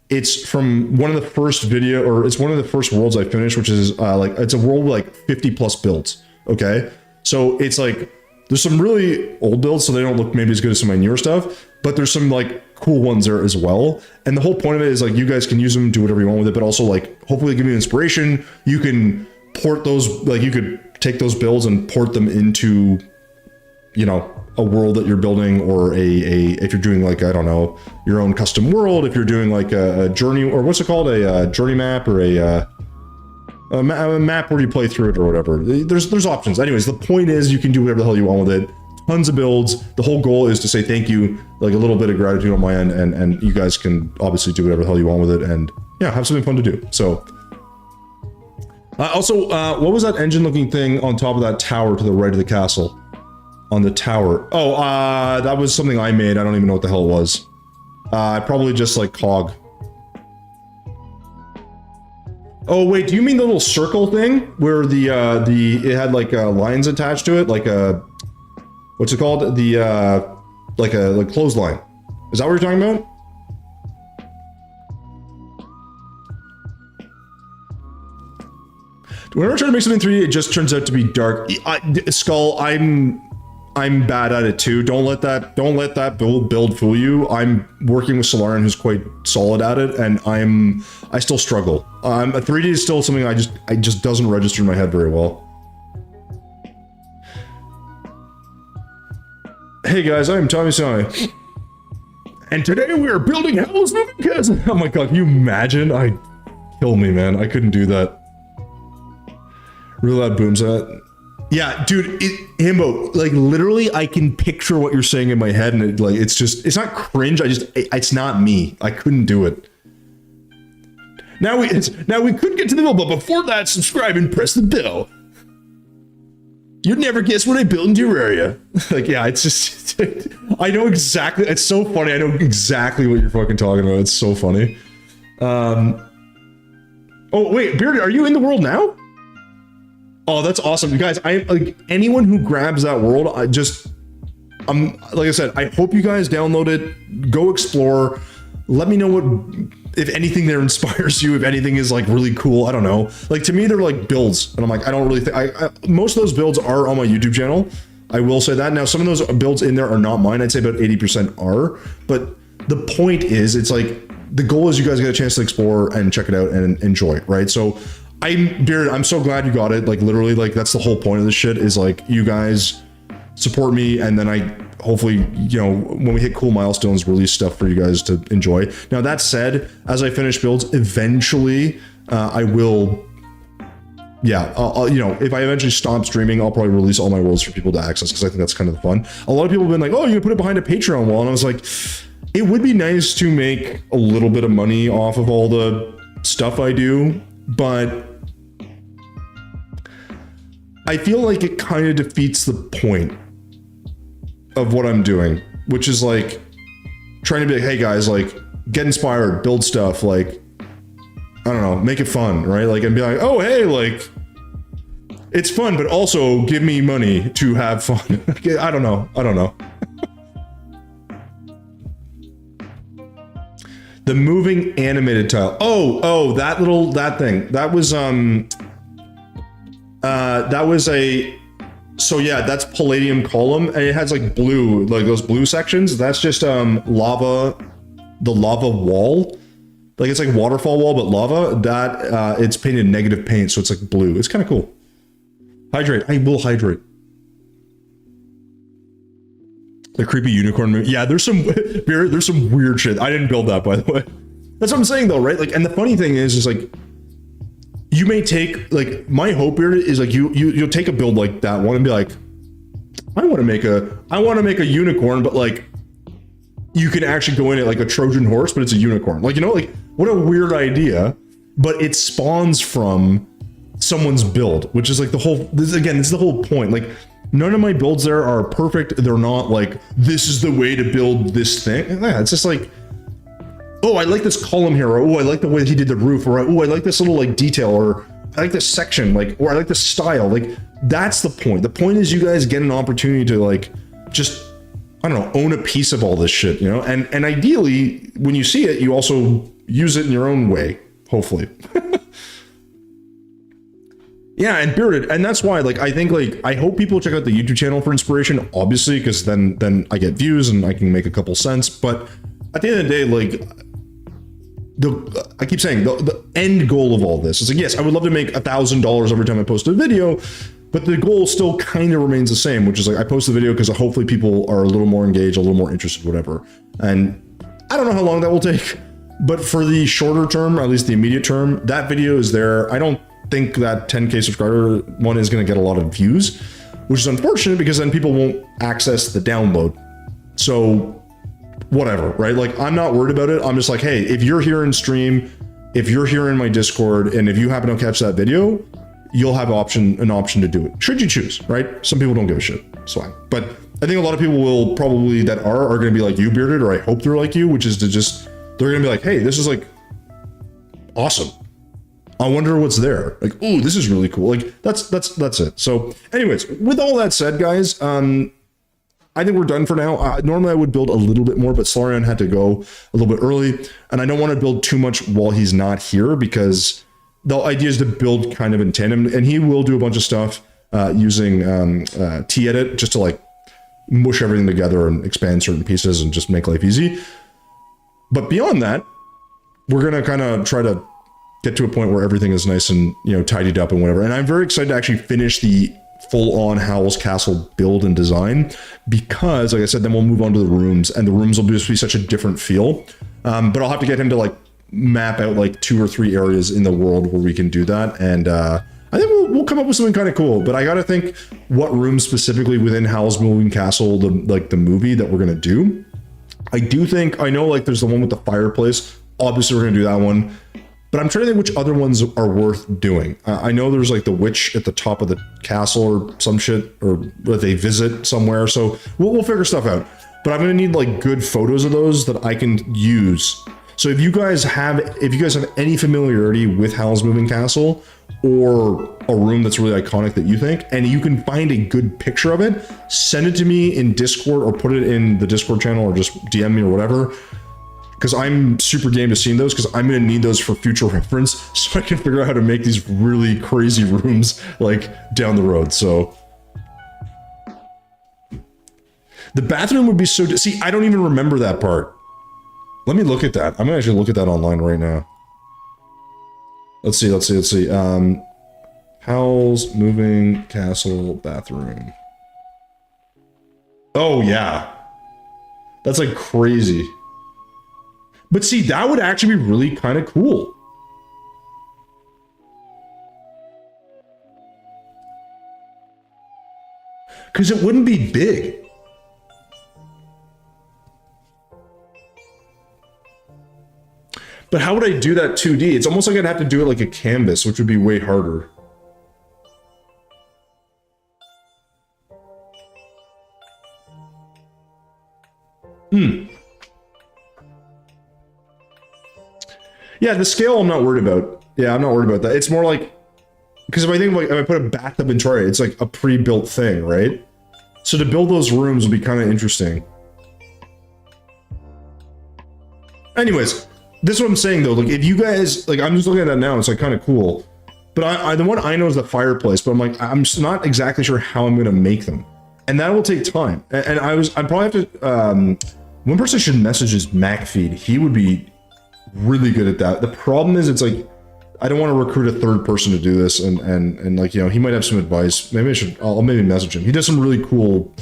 It's from one of the first video, or it's one of the first worlds I finished, which is like, it's a world with like 50 plus builds. Okay. So it's like, there's some really old builds, so they don't look maybe as good as some of my newer stuff, but there's some like cool ones there as well. And the whole point of it is like, you guys can use them, do whatever you want with it, but also like, hopefully give you inspiration. You can port those, like you could take those builds and port them into, you know, a world that you're building, or if you're doing like, I don't know, your own custom world, if you're doing like a journey, or what's it called, a journey map, or a map where you play through it or whatever. There's options. Anyways, the point is you can do whatever the hell you want with it. Tons of builds. The whole goal is to say thank you, like a little bit of gratitude on my end, and you guys can obviously do whatever the hell you want with it, and yeah, have something fun to do. So also, what was that engine looking thing on top of that tower to the right of the castle? On the tower. Oh, that was something I made. I don't even know what the hell it was. Probably just like cog. Oh wait, do you mean the little circle thing where it had like lines attached to it, like a, what's it called? The like a clothesline. Is that what you're talking about? Whenever I try to make something 3D, it just turns out to be dark. Skull, I'm bad at it too. Don't let that build fool you. I'm working with Solarian, who's quite solid at it, and I still struggle. A 3D is still something I just doesn't register in my head very well. Hey guys, I am Tommy Sony, and today we are building Hell's Moving Castle. Oh my god, can you imagine? Kill me, man. I couldn't do that. Real loud booms at. Yeah, dude, Himbo, like literally I can picture what you're saying in my head, and it's not cringe, it's not me. I couldn't do it. Now we could get to the middle, but before that, subscribe and press the bell. You'd never guess what I built in Terraria. Like, yeah, it's just, I know exactly, it's so funny, I know exactly what you're fucking talking about, it's so funny. Oh wait, Beardy, are you in the world now? Oh, that's awesome. You guys, I like anyone who grabs that world, like I said, I hope you guys download it, go explore. Let me know what, if anything there inspires you, if anything is like really cool. I don't know. Like to me, they're like builds. And I'm like, I don't really think, most of those builds are on my YouTube channel. I will say that. Now, some of those builds in there are not mine. I'd say about 80% are. But the point is, it's like, the goal is you guys get a chance to explore and check it out and enjoy it, right? So I'm so glad you got it. Like literally, like that's the whole point of this shit is like you guys support me, and then I hopefully, you know, when we hit cool milestones, release stuff for you guys to enjoy. Now that said, as I finish builds, eventually I will, yeah, I'll, you know, if I eventually stop streaming, I'll probably release all my worlds for people to access, because I think that's kind of the fun. A lot of people have been like, oh, you can put it behind a Patreon wall, and I was like, it would be nice to make a little bit of money off of all the stuff I do, but I feel like it kind of defeats the point of what I'm doing, which is like trying to be like, hey guys, like get inspired, build stuff, like, I don't know, make it fun, right? Like, and be like, oh, hey, like it's fun, but also give me money to have fun. I don't know. The moving animated tile. Oh, that thing. That was so yeah, that's Palladium column, and it has like blue, like those blue sections. That's just lava, the lava wall. Like it's like waterfall wall, but lava. That it's painted negative paint, so it's like blue. It's kind of cool. Hydrate. I will hydrate. The creepy unicorn movie. Yeah, there's some weird shit. I didn't build that, by the way. That's what I'm saying though, right? Like, and the funny thing is like, you may take, like, my hope here is like you'll take a build like that one and be like, I want to make a unicorn, but like you can actually go in it like a Trojan horse, but it's a unicorn. Like, you know, like what a weird idea, but it spawns from someone's build, which is like the whole, this is the whole point. Like none of my builds there are perfect. They're not like, this is the way to build this thing. Yeah, it's just like, oh, I like this column here, or oh, I like the way he did the roof, or oh, I like this little like detail, or I like this section, like, or I like this style. Like that's the point. The point is you guys get an opportunity to like just, I don't know, own a piece of all this shit, you know? And ideally, when you see it, you also use it in your own way, hopefully. Yeah, and Bearded, and that's why, like, I think, like, I hope people check out the YouTube channel for inspiration, obviously, because then I get views and I can make a couple cents. But at the end of the day, like, I keep saying the end goal of all this is like, yes, I would love to make $1,000 every time I post a video, but the goal still kind of remains the same, which is like, I post the video because hopefully people are a little more engaged, a little more interested, whatever. And I don't know how long that will take, but for the shorter term, or at least the immediate term, that video is there. I don't think that 10K subscriber one is going to get a lot of views, which is unfortunate because then people won't access the download. So whatever, right? Like, I'm not worried about it. I'm just like, hey, if you're here in stream, if you're here in my Discord, and if you happen to catch that video, you'll have an option to do it, should you choose, right? Some people don't give a shit, it's fine. But I think a lot of people will probably that are going to be like you, Bearded, or I hope they're like you, which is to just, they're going to be like, hey, this is like awesome. I wonder what's there. Like, ooh, this is really cool. Like, that's it. So anyways, with all that said, guys, I think we're done for now. Normally I would build a little bit more, but Solarian had to go a little bit early, and I don't want to build too much while he's not here, because the idea is to build kind of in tandem, and he will do a bunch of stuff using T-Edit just to like mush everything together and expand certain pieces and just make life easy. But beyond that, we're going to kind of try to get to a point where everything is nice and, you know, tidied up and whatever. And I'm very excited to actually finish the full-on Howl's Castle build and design, because, like I said, then we'll move on to the rooms, and the rooms will just be such a different feel. But I'll have to get him to like map out like 2 or 3 areas in the world where we can do that. And I think we'll come up with something kind of cool. But I got to think what room specifically within Howl's Moving Castle, the movie, that we're gonna do. I do think, I know like there's the one with the fireplace. Obviously, we're gonna do that one. But I'm trying to think which other ones are worth doing. I know there's like the witch at the top of the castle or some shit, or they visit somewhere. So we'll figure stuff out. But I'm gonna need like good photos of those that I can use. So if you guys have any familiarity with Howl's Moving Castle, or a room that's really iconic that you think, and you can find a good picture of it, send it to me in Discord, or put it in the Discord channel, or just DM me or whatever. Because I'm super game to seeing those, because I'm going to need those for future reference, so I can figure out how to make these really crazy rooms like down the road. So the bathroom would be so, see, I don't even remember that part. Let me look at that. I'm gonna actually look at that online right now. Let's see. Howl's Moving Castle bathroom. Oh yeah, that's like crazy. But see, that would actually be really kind of cool. Because it wouldn't be big. But how would I do that 2D? It's almost like I'd have to do it like a canvas, which would be way harder. Yeah, the scale I'm not worried about. Yeah, I'm not worried about that. It's more like, because if I think like, if I put a bathtub in Troy, it's like a pre-built thing, right? So to build those rooms would be kind of interesting. Anyways, this is what I'm saying though. Like, if you guys, like, I'm just looking at that now, it's like kind of cool. But the one I know is the fireplace, but I'm like, I'm just not exactly sure how I'm gonna make them, and that will take time. And I probably have to. One person I should message is MacFeed. He would be really good at that. The problem is, it's like, I don't want to recruit a third person to do this, and like, you know, he might have some advice. Maybe I'll maybe message him. He does some really cool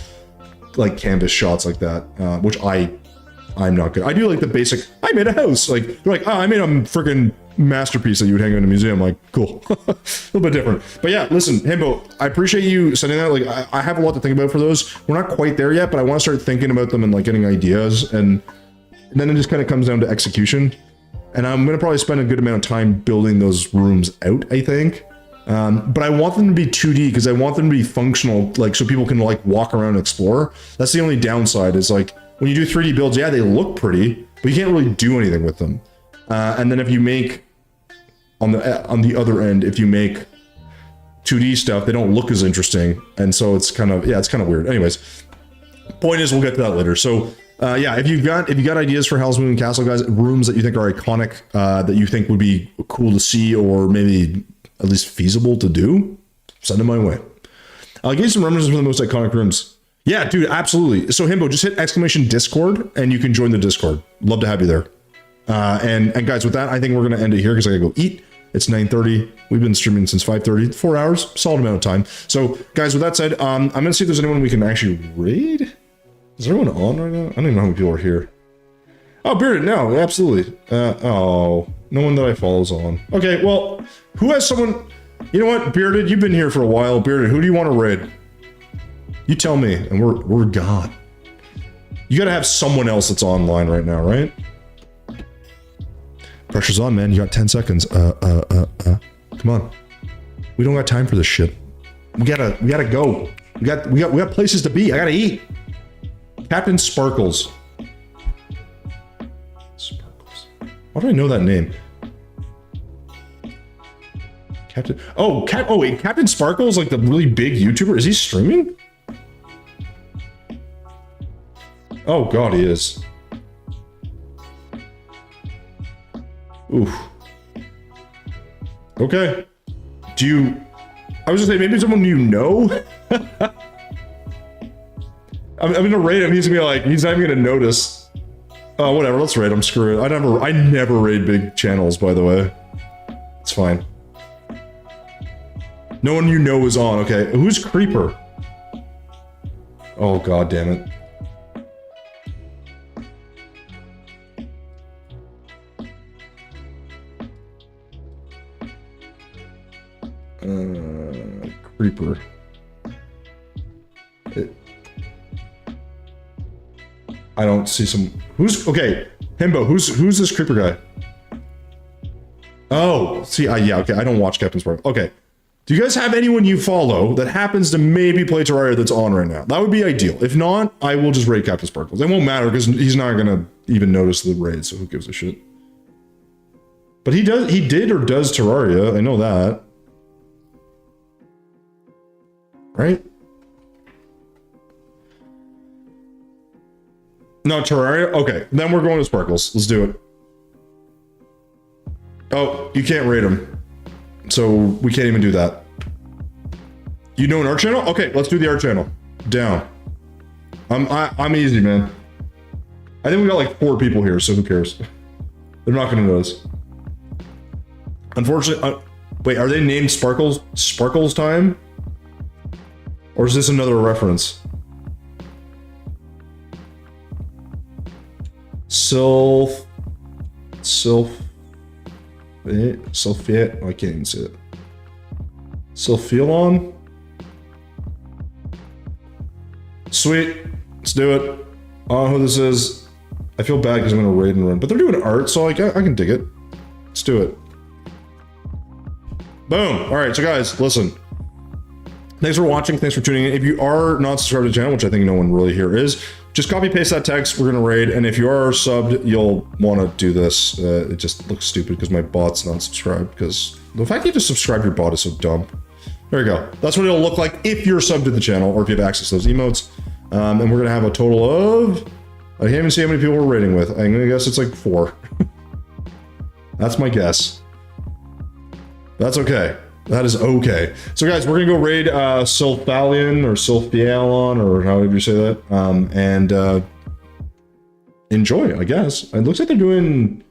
like canvas shots like that, which I'm not good. I do like the basic, I made a house. Like, you're like, oh, I made a freaking masterpiece that you would hang in a museum. Like, cool. A little bit different. But yeah, listen, Himbo, I appreciate you sending that. Like, I have a lot to think about for those. We're not quite there yet, but I want to start thinking about them and like getting ideas. And then it just kind of comes down to execution. And I'm going to probably spend a good amount of time building those rooms out, I think. But I want them to be 2D because I want them to be functional, like, so people can like walk around and explore. That's the only downside, is like, when you do 3D builds, yeah, they look pretty, but you can't really do anything with them. And then if you make, on the other end, if you make 2D stuff, they don't look as interesting. And so it's kind of, yeah, it's kind of weird. Anyways, Point is, we'll get to that later. So yeah, if you've got ideas for Howl's Moving Castle, guys, rooms that you think are iconic, that you think would be cool to see, or maybe at least feasible to do, send them my way. I'll give you some remembrances for the most iconic rooms. Yeah, dude, absolutely. So Himbo, just hit exclamation Discord and you can join the Discord. Love to have you there. And guys, with that, I think we're gonna end it here because I gotta go eat. It's 9:30. We've been streaming since 5:30. 4 hours, solid amount of time. So guys, with that said, I'm gonna see if there's anyone we can actually raid. Is everyone on right now? I don't even know how many people are here. Oh, Bearded, no, absolutely. Oh, no one that I follow's on. Okay, well, who has someone? You know what, Bearded, you've been here for a while. Bearded, who do you want to raid? You tell me, and we're gone. You gotta have someone else that's online right now, right? Pressure's on, man. You got 10 seconds. Come on. We don't got time for this shit. We gotta go. We got places to be. I gotta eat. Captain Sparkles. Sparkles. Why do I know that name? Captain. Oh, wait. Captain Sparkles, like the really big YouTuber. Is he streaming? Oh God, he is. Oof. Okay. I was just saying, maybe someone you know? I'm gonna raid him, he's gonna be like, he's not even gonna notice. Oh, whatever, let's raid him, screw it. I never raid big channels, by the way. It's fine. No one you know is on, okay. Who's Creeper? Oh, God damn it. Creeper. I don't see some. Okay? Himbo. Who's this Creeper guy? Oh, see, yeah, okay. I don't watch Captain Spark. Okay. Do you guys have anyone you follow that happens to maybe play Terraria that's on right now? That would be ideal. If not, I will just raid Captain Sparkles. It won't matter because he's not gonna even notice the raid, so who gives a shit? But he did or does Terraria. I know that. Right? No, Terraria? Okay, then we're going to Sparkles. Let's do it. Oh, you can't raid him. So we can't even do that. You know an art channel? Okay, let's do the art channel. Down. I'm easy, man. I think we got like 4 people here, so who cares? They're not gonna notice. Unfortunately, wait, are they named Sparkles? Sparkles time? Or is this another reference? Sulfate? I can't even say it. Sulfilon? Sweet. Let's do it. I don't know who this is. I feel bad because I'm gonna raid and run, but they're doing art, so like, I can dig it. Let's do it. Boom. All right, so guys, listen. Thanks for watching. Thanks for tuning in. If you are not subscribed to the channel, which I think no one really here is, just copy paste that text. We're gonna raid, and if you are subbed, you'll want to do this. It just looks stupid because my bot's not subscribed. Because the fact you have to subscribe your bot is so dumb. There you go. That's what it'll look like if you're subbed to the channel or if you have access to those emotes. And we're gonna have a total of. I can't even see how many people we're raiding with. I'm gonna guess it's like 4. That's my guess. That's okay. That is okay. So guys, we're gonna go raid Sylphalion or Sylphialon or however you say that. And enjoy, I guess. It looks like they're doing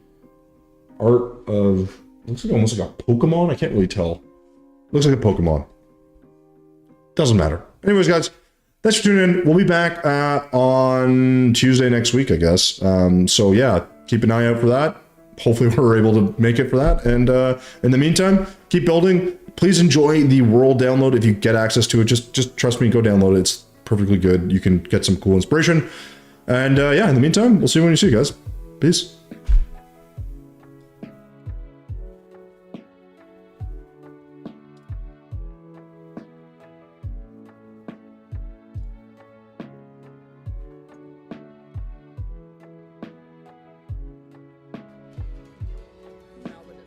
art of, looks like almost like a Pokemon. I can't really tell. Looks like a Pokemon. Doesn't matter. Anyways, guys, thanks for tuning in. We'll be back on Tuesday next week, I guess. So yeah, keep an eye out for that. Hopefully we're able to make it for that. And in the meantime, keep building. Please enjoy the world download if you get access to it. Just trust me, go download it. It's perfectly good. You can get some cool inspiration. And yeah, in the meantime, we'll see you when you see you guys. Peace.